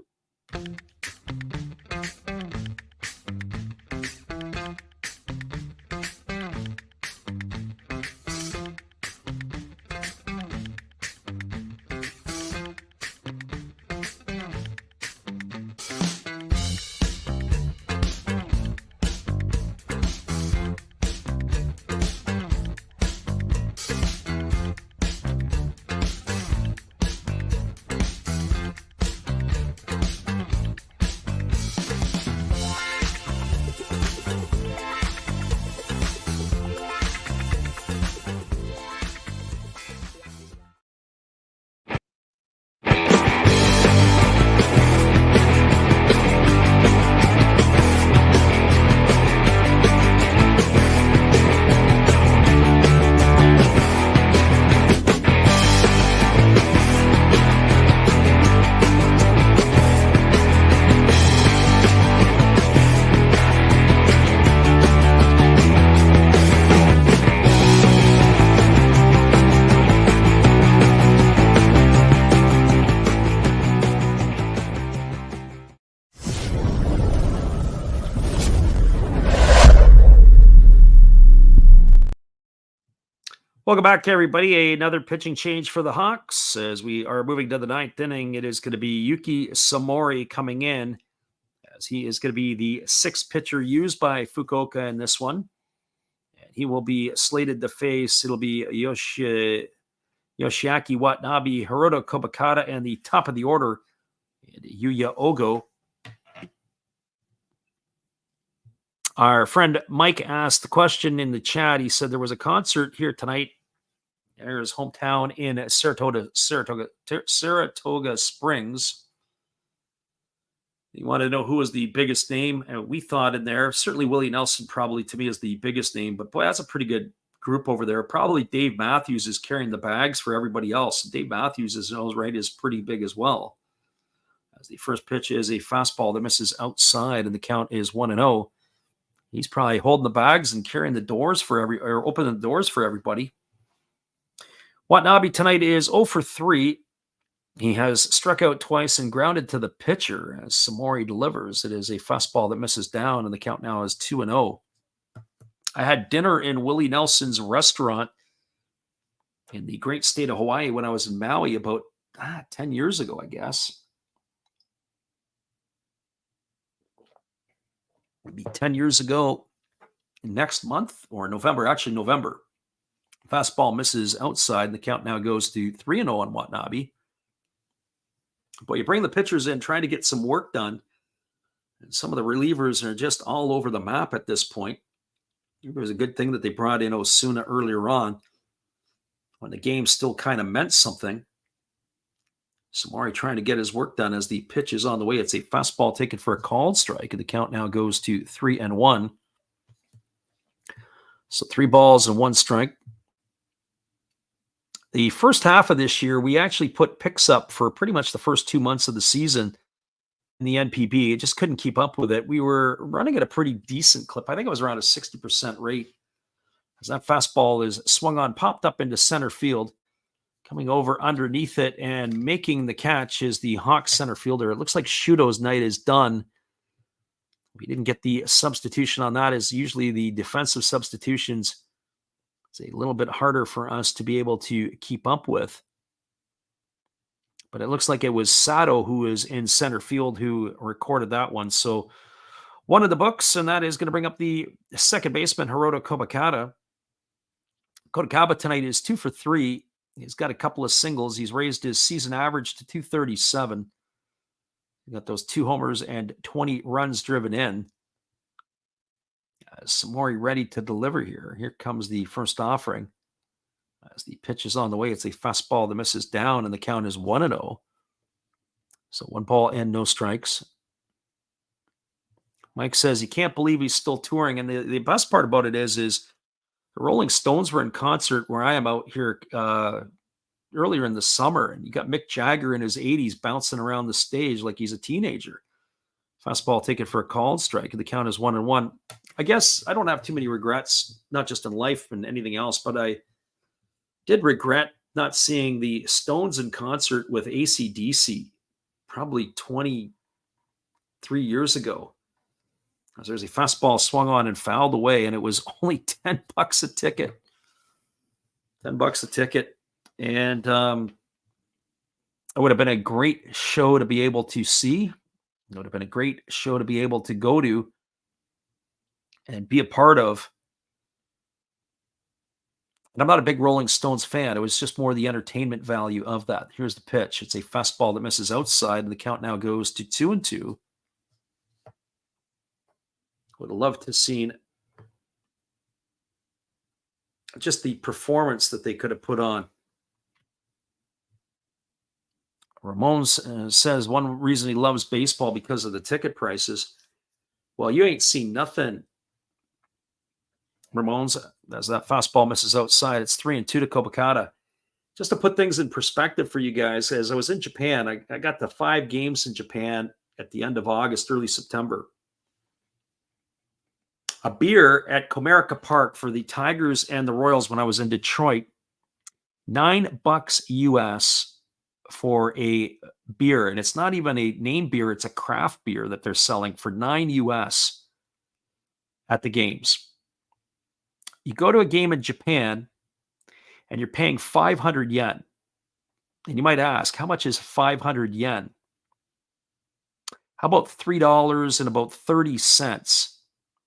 Welcome back, everybody. Another pitching change for the Hawks as we are moving to the ninth inning. It is going to be Yuki Samori coming in, as he is going to be the sixth pitcher used by Fukuoka in this one. And he will be slated to face, it'll be Yoshiaki Watanabe, Hiroto Kobakata, and the top of the order, Yuya Ogo. Our friend Mike asked the question in the chat. He said there was a concert here tonight in his hometown in Saratoga Springs. You want to know who was the biggest name? And we thought in there, certainly Willie Nelson probably to me is the biggest name, but boy, that's a pretty good group over there. Probably Dave Matthews is carrying the bags for everybody else. Dave Matthews is pretty big as well. As the first pitch is a fastball that misses outside, and the count is 1-0. He's probably holding the bags and carrying the doors or opening the doors for everybody. Watanabe tonight is 0 for 3. He has struck out twice and grounded to the pitcher as Samori delivers. It is a fastball that misses down, and the count now is 2-0. I had dinner in Willie Nelson's restaurant in the great state of Hawaii when I was in Maui about 10 years ago, I guess. It'll be 10 years ago next month or November. Fastball misses outside, and the count now goes to 3-0 on Watanabe. But you bring the pitchers in trying to get some work done, and some of the relievers are just all over the map at this point. It was a good thing that they brought in Osuna earlier on when the game still kind of meant something. Samori trying to get his work done as the pitch is on the way. It's a fastball taken for a called strike, and the count now goes to 3-1. So 3 balls and 1 strike. The first half of this year, we actually put picks up for pretty much the first 2 months of the season in the NPB. It just couldn't keep up with it. We were running at a pretty decent clip. I think it was around a 60% rate. As that fastball is swung on, popped up into center field. Coming over underneath it and making the catch is the Hawks center fielder. It looks like Shudo's night is done. We didn't get the substitution on that, as usually the defensive substitutions, it's a little bit harder for us to be able to keep up with. But it looks like it was Sato who is in center field who recorded that one. So one of the books, and that is going to bring up the second baseman, Hiroto Kobakata. Kodakaba tonight is 2 for 3. He's got a couple of singles. He's raised his season average to 237. He got those 2 homers and 20 runs driven in. Samori ready to deliver here. Here comes the first offering. As the pitch is on the way, it's a fastball that misses down, and the count is 1-0. So 1 ball and no strikes. Mike says he can't believe he's still touring, and the best part about it is the Rolling Stones were in concert where I am out here earlier in the summer, and you got Mick Jagger in his 80s bouncing around the stage like he's a teenager. Fastball taken for a called strike, and the count is 1-1. I guess I don't have too many regrets, not just in life and anything else, but I did regret not seeing the Stones in concert with AC/DC probably 23 years ago. As there's a fastball swung on and fouled away, and it was only $10 a ticket. $10 a ticket. And it would have been a great show to be able to see. It would have been a great show to be able to go to and be a part of. And I'm not a big Rolling Stones fan. It was just more the entertainment value of that. Here's the pitch. It's a fastball that misses outside, and the count now goes to 2-2. Would have loved to have seen just the performance that they could have put on. Ramon says one reason he loves baseball because of the ticket prices. Well, you ain't seen nothing, Ramones. As that fastball misses outside, it's 3-2 to Kobakata. Just to put things in perspective for you guys, as I was in Japan, I got the 5 games in Japan at the end of August, early September. A beer at Comerica Park for the Tigers and the Royals when I was in Detroit, $9 US for a beer. And it's not even a name beer, it's a craft beer that they're selling for $9 US at the games. You go to a game in Japan, and you're paying 500 yen. And you might ask, how much is 500 yen? How about $3 and about 30 cents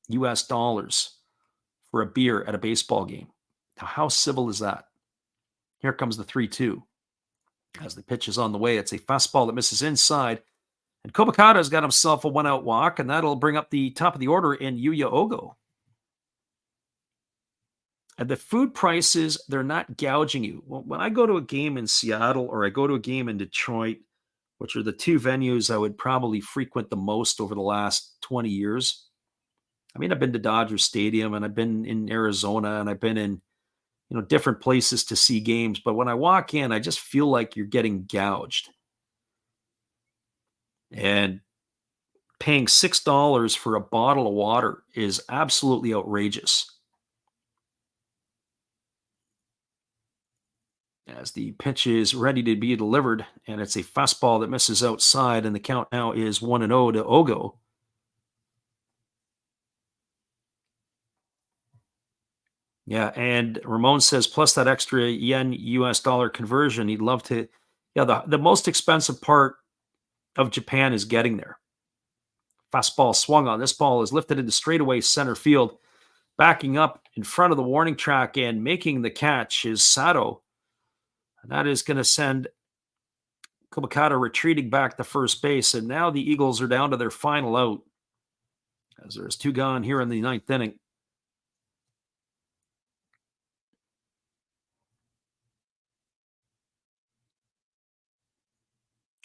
US dollars for a beer at a baseball game? Now, how civil is that? Here comes the 3-2. As the pitch is on the way, it's a fastball that misses inside. And Kobakata's got himself a 1-out walk, and that'll bring up the top of the order in Yuya Ogo. And the food prices, they're not gouging you. Well, when I go to a game in Seattle or I go to a game in Detroit, which are the two venues I would probably frequent the most over the last 20 years. I mean, I've been to Dodger Stadium and I've been in Arizona and I've been in, different places to see games. But when I walk in, I just feel like you're getting gouged. And paying $6 for a bottle of water is absolutely outrageous. As the pitch is ready to be delivered, and it's a fastball that misses outside, and the count now is 1-0 to Ogo. Yeah, and Ramon says, plus that extra yen US dollar conversion, he'd love to. Yeah, the most expensive part of Japan is getting there. Fastball swung on. This ball is lifted into straightaway center field. Backing up in front of the warning track and making the catch is Sato. And that is going to send Kobakata retreating back to first base. And now the Eagles are down to their final out, as there's 2 gone here in the 9th inning.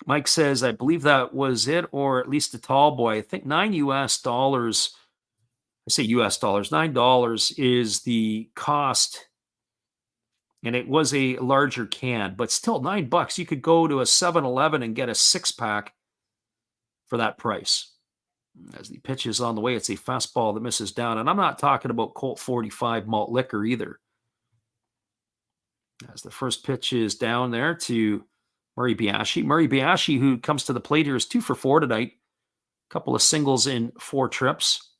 Mike says, I believe that was it, or at least a tall boy. I think $9 US. I say US dollars, $9 is the cost. And it was a larger can, but still $9. You could go to a 7-Eleven and get a 6-pack for that price. As the pitch is on the way, it's a fastball that misses down. And I'm not talking about Colt 45 malt liquor either. As the first pitch is down there to Murray Biashi. Murray Biashi, who comes to the plate here, is 2 for 4 tonight. A couple of singles in 4 trips.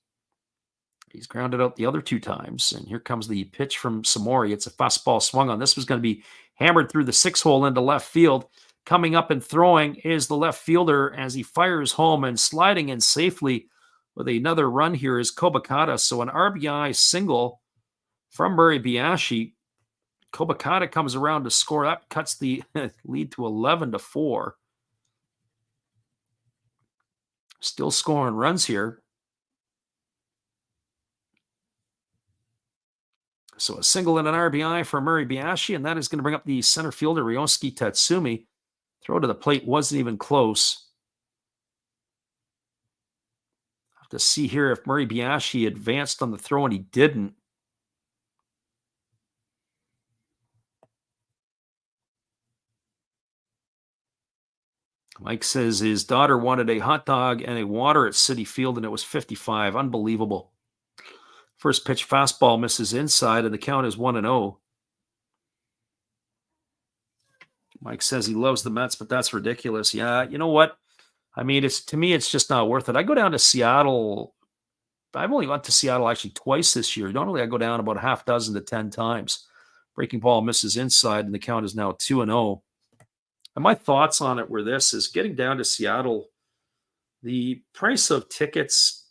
He's grounded out the other 2 times. And here comes the pitch from Samori. It's a fastball swung on. This was going to be hammered through the 6-hole into left field. Coming up and throwing is the left fielder as he fires home, and sliding in safely with another run here is Kobakata. So an RBI single from Murray Biashi. Kobakata comes around to score up, cuts the lead to 11-4. Still scoring runs here. So a single and an RBI for Murray Biashi, and that is going to bring up the center fielder, Ryosuke Tatsumi. Throw to the plate wasn't even close. Have to see here if Murray Biashi advanced on the throw, and he didn't. Mike says his daughter wanted a hot dog and a water at Citi Field, and it was 55. Unbelievable. First pitch fastball misses inside, and the count is 1-0. Mike says he loves the Mets, but that's ridiculous. Yeah, you know what? I mean, to me, it's just not worth it. I go down to Seattle. I've only went to Seattle actually twice this year. Normally, I go down about 6 to 10 times. Breaking ball misses inside, and the count is now 2-0. And my thoughts on it were this, is getting down to Seattle, the price of tickets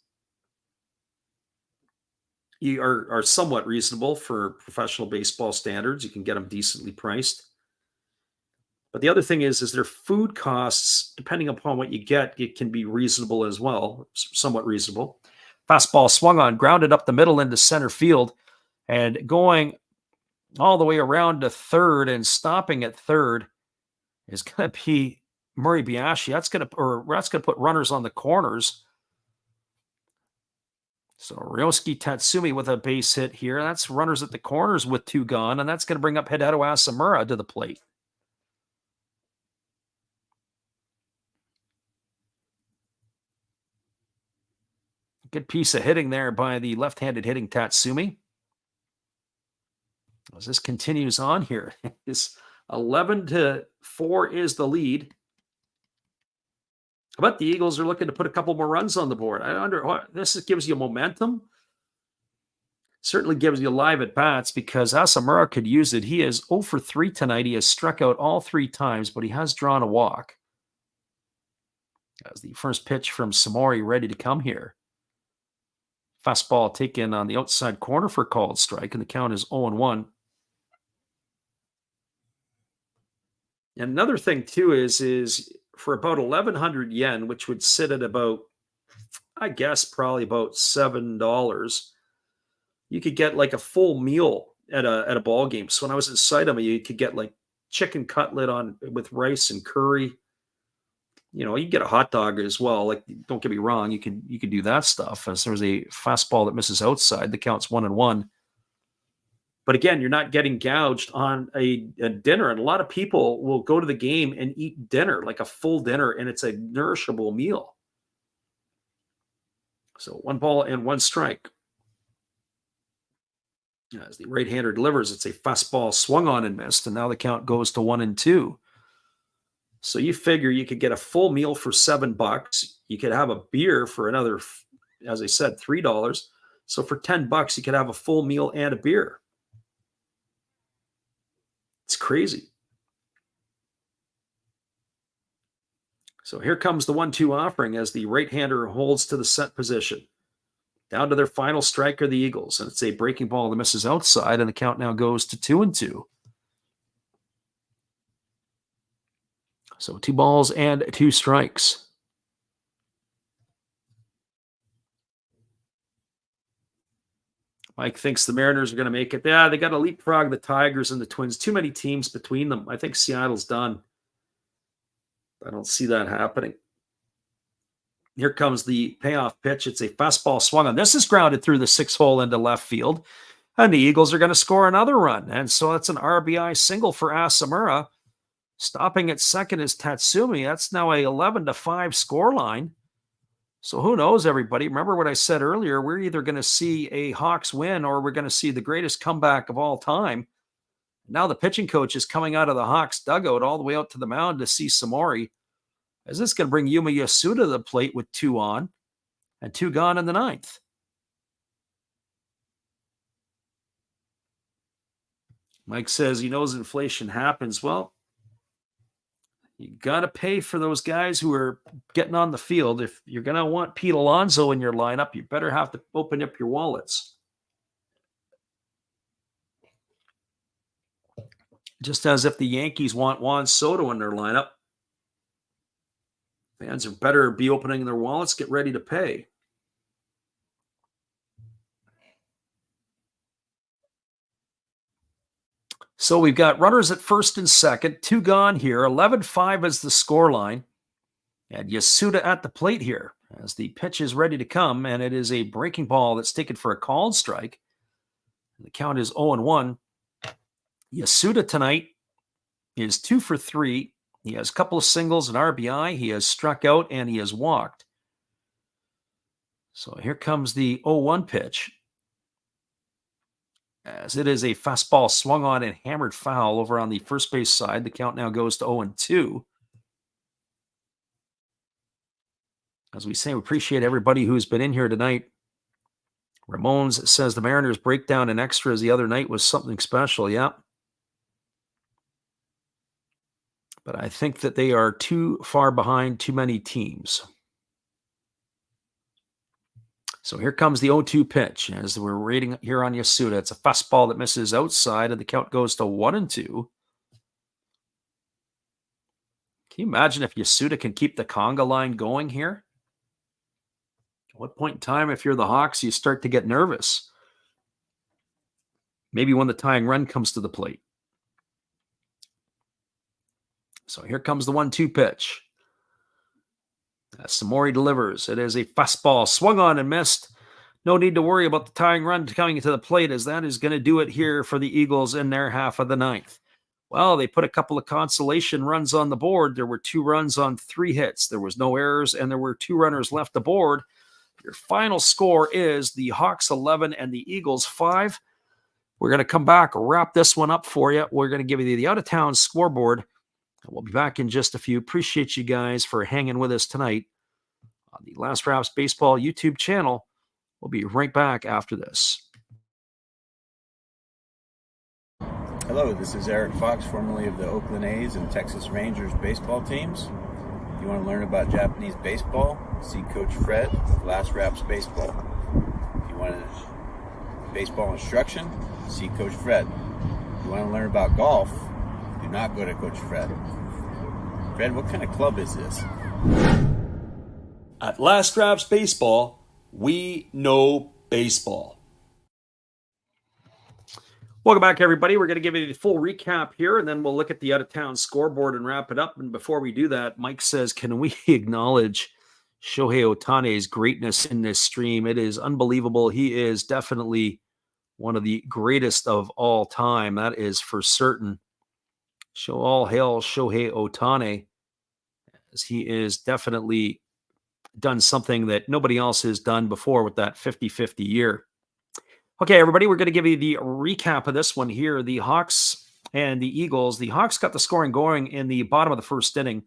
are somewhat reasonable for professional baseball standards. You can get them decently priced. But the other thing is their food costs, depending upon what you get, it can be reasonable as well, somewhat reasonable. Fastball swung on, grounded up the middle into center field, and going all the way around to third and stopping at third is going to be Murray Biashi. That's going to put runners on the corners. So Ryosuke Tatsumi with a base hit here. That's runners at the corners with 2 gone, and that's going to bring up Hideto Asamura to the plate. Good piece of hitting there by the left-handed hitting Tatsumi. As this continues on here, this 11-4 is the lead. But the Eagles are looking to put a couple more runs on the board. This gives you momentum. certainly gives you live at bats because Asamura could use it. He is 0 for 3 tonight. He has struck out all 3 times, but he has drawn a walk. As the first pitch from Samori ready to come here. Fastball taken on the outside corner for called strike, and the count is 0-1. And another thing too is for about 1,100 yen, which would sit at about, I guess, probably about $7, you could get like a full meal at a ball game. So when I was in Saitama, you could get like chicken cutlet with rice and curry. You know, you get a hot dog as well. Like, don't get me wrong, you can do that stuff. As there's a fastball that misses outside, the count's 1-1. But again, you're not getting gouged on a dinner. And a lot of people will go to the game and eat dinner, like a full dinner, and it's a nourishable meal. So 1 ball and 1 strike. As the right-hander delivers, it's a fastball swung on and missed, and now the count goes to 1-2. So you figure you could get a full meal for $7. You could have a beer for another, as I said, $3. So for $10, you could have a full meal and a beer. It's crazy. So here comes the 1-2 offering as the right-hander holds to the set position. Down to their final striker, the Eagles. And it's a breaking ball that misses outside, and the count now goes to 2-2. So 2 balls and 2 strikes. Mike thinks the Mariners are going to make it. Yeah, they got to leapfrog the Tigers and the Twins. Too many teams between them. I think Seattle's done. I don't see that happening. Here comes the payoff pitch. It's a fastball swung on. This is grounded through the 6th hole into left field. And the Eagles are going to score another run. And so it's an RBI single for Asamura. Stopping at second is Tatsumi. That's now a 11-5 scoreline. So who knows, everybody? Remember what I said earlier. We're either going to see a Hawks win or we're going to see the greatest comeback of all time. Now the pitching coach is coming out of the Hawks dugout all the way out to the mound to see Samori. Is this going to bring Yuma Yasuda to the plate with 2 on and 2 gone in the 9th? Mike says he knows inflation happens. Well, you got to pay for those guys who are getting on the field. If you're going to want Pete Alonso in your lineup, you better have to open up your wallets. Just as if the Yankees want Juan Soto in their lineup, fans are better be opening their wallets, get ready to pay. So we've got runners at first and second, 2 gone here. 11-5 is the scoreline. And Yasuda at the plate here as the pitch is ready to come, and it is a breaking ball that's taken for a called strike. The count is 0-1. Yasuda tonight is 2 for 3. He has a couple of singles and RBI. He has struck out and he has walked. So here comes the 0-1 pitch. As it is a fastball swung on and hammered foul over on the first base side. The count now goes to 0-2. As we say, we appreciate everybody who's been in here tonight. Ramones says the Mariners breakdown in extras the other night was something special. Yeah. But I think that they are too far behind too many teams. So here comes the 0-2 pitch. As we're reading here on Yasuda, it's a fastball that misses outside, and the count goes to 1-2. Can you imagine if Yasuda can keep the conga line going here? At what point in time, if you're the Hawks, you start to get nervous? Maybe when the tying run comes to the plate. So here comes the 1-2 pitch. As Samori delivers, it is a fastball swung on and missed. No need to worry about the tying run coming to the plate, as that is going to do it here for the Eagles in their half of the 9th. Well, they put a couple of consolation runs on the board. There were 2 runs on 3 hits. There was no errors, and there were 2 runners left aboard. Your final score is the Hawks 11 and the Eagles 5. We're going to come back, wrap this one up for you. We're going to give you the out-of-town scoreboard. We'll be back in just a few. Appreciate you guys for hanging with us tonight on the Last Raps Baseball YouTube channel. We'll be right back after this. Hello, this is Eric Fox, formerly of the Oakland A's and Texas Rangers baseball teams. If you want to learn about Japanese baseball, see Coach Fred of Last Raps Baseball. If you want baseball instruction, see Coach Fred. If you want to learn about golf, do not go to Coach Fred. Fred, what kind of club is this? At Last Raps Baseball, we know baseball. Welcome back, everybody. We're going to give you the full recap here, and then we'll look at the out-of-town scoreboard and wrap it up. And before we do that, Mike says, can we acknowledge Shohei Ohtani's greatness in this stream? It is unbelievable. He is definitely one of the greatest of all time. That is for certain. All hail Shohei Ohtani, as he is definitely done something that nobody else has done before with that 50-50 year. Okay, everybody, we're going to give you the recap of this one here. The Hawks and the Eagles. The Hawks got the scoring going in the bottom of the first inning.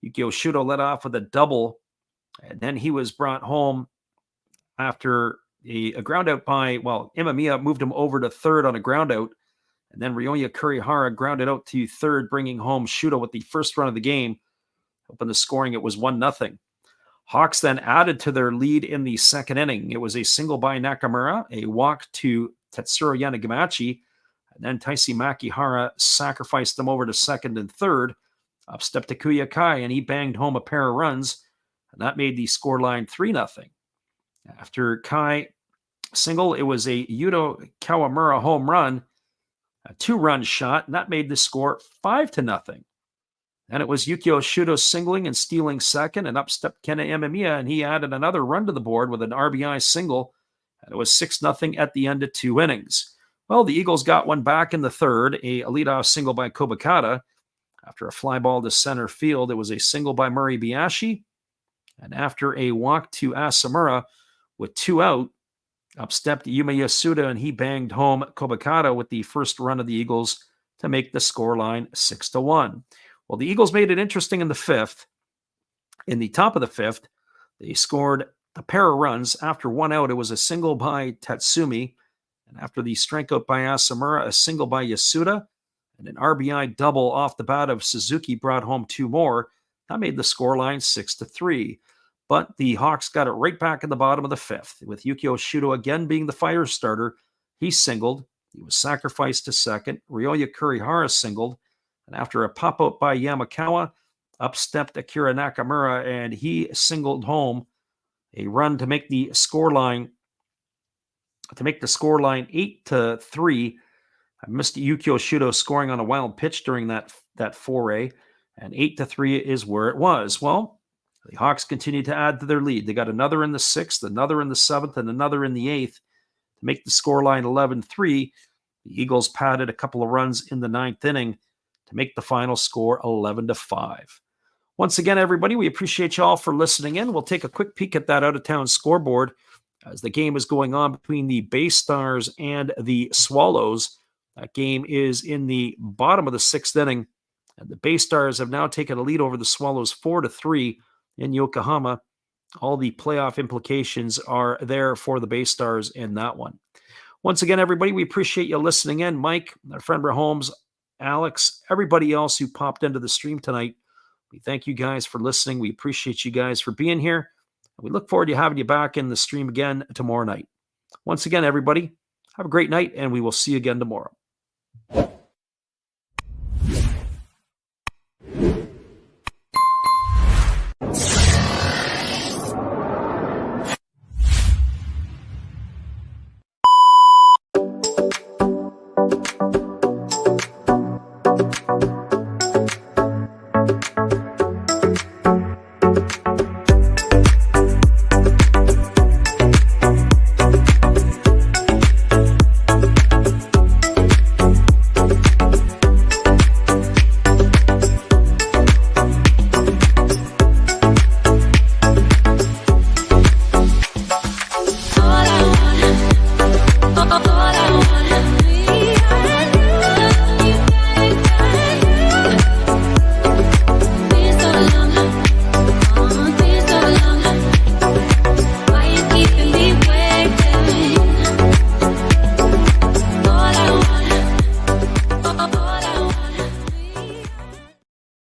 Yukio Shudo led off with a double, and then he was brought home after a ground out by, Imamiya moved him over to third on a ground out, and then Ryoya Kurihara grounded out to third, bringing home Shudo with the first run of the game. Open the scoring, it was 1-0. Hawks then added to their lead in the second inning. It was a single by Nakamura, a walk to Tetsuro Yanagamachi, and then Taisi Makihara sacrificed them over to second and third. Up stepped Takuya Kai, and he banged home a pair of runs, and that made the scoreline 3-0. After Kai single, it was a Yuto Kawamura home run, a 2-run shot, and that made the score 5-0. And it was Yukio Shudo singling and stealing second, and up stepped Kena Imamiya, and he added another run to the board with an RBI single, and it was 6-0 at the end of 2 innings. Well, the Eagles got one back in the third, a leadoff single by Kobakata. After a fly ball to center field, it was a single by Murray Biashi, and after a walk to Asamura with 2 out, up stepped Yuma Yasuda, and he banged home Kobakata with the first run of the Eagles to make the scoreline 6-1. Well, the Eagles made it interesting in the fifth. In the top of the fifth, they scored a pair of runs. After 1 out, it was a single by Tatsumi. And after the strikeout by Asamura, a single by Yasuda. And an RBI double off the bat of Suzuki brought home 2 more. That made the scoreline 6-3. But the Hawks got it right back in the bottom of the fifth, with Yukio Shudo again being the fire starter. He singled. He was sacrificed to second. Ryoya Kurihara singled. And after a pop-out by Yamakawa, up stepped Akira Nakamura, and he singled home a run to make the scoreline 8-3. I missed Yukio Shudo scoring on a wild pitch during that foray, and 8-3 is where it was. Well, the Hawks continued to add to their lead. They got another in the sixth, another in the seventh, and another in the eighth to make the scoreline 11-3. The Eagles padded a couple of runs in the ninth inning to make the final score 11-5. Once again, everybody, we appreciate you all for listening in. We'll take a quick peek at that out-of-town scoreboard as the game is going on between the Bay Stars and the Swallows. That game is in the bottom of the sixth inning, and the Bay Stars have now taken a lead over the Swallows 4-3 in Yokohama. All the playoff implications are there for the Bay Stars in that one. Once again, everybody, we appreciate you listening in. Mike, our friend Holmes, Alex, everybody else who popped into the stream tonight, we thank you guys for listening. We appreciate you guys for being here. We look forward to having you back in the stream again tomorrow night. Once again, everybody, have a great night, and we will see you again tomorrow.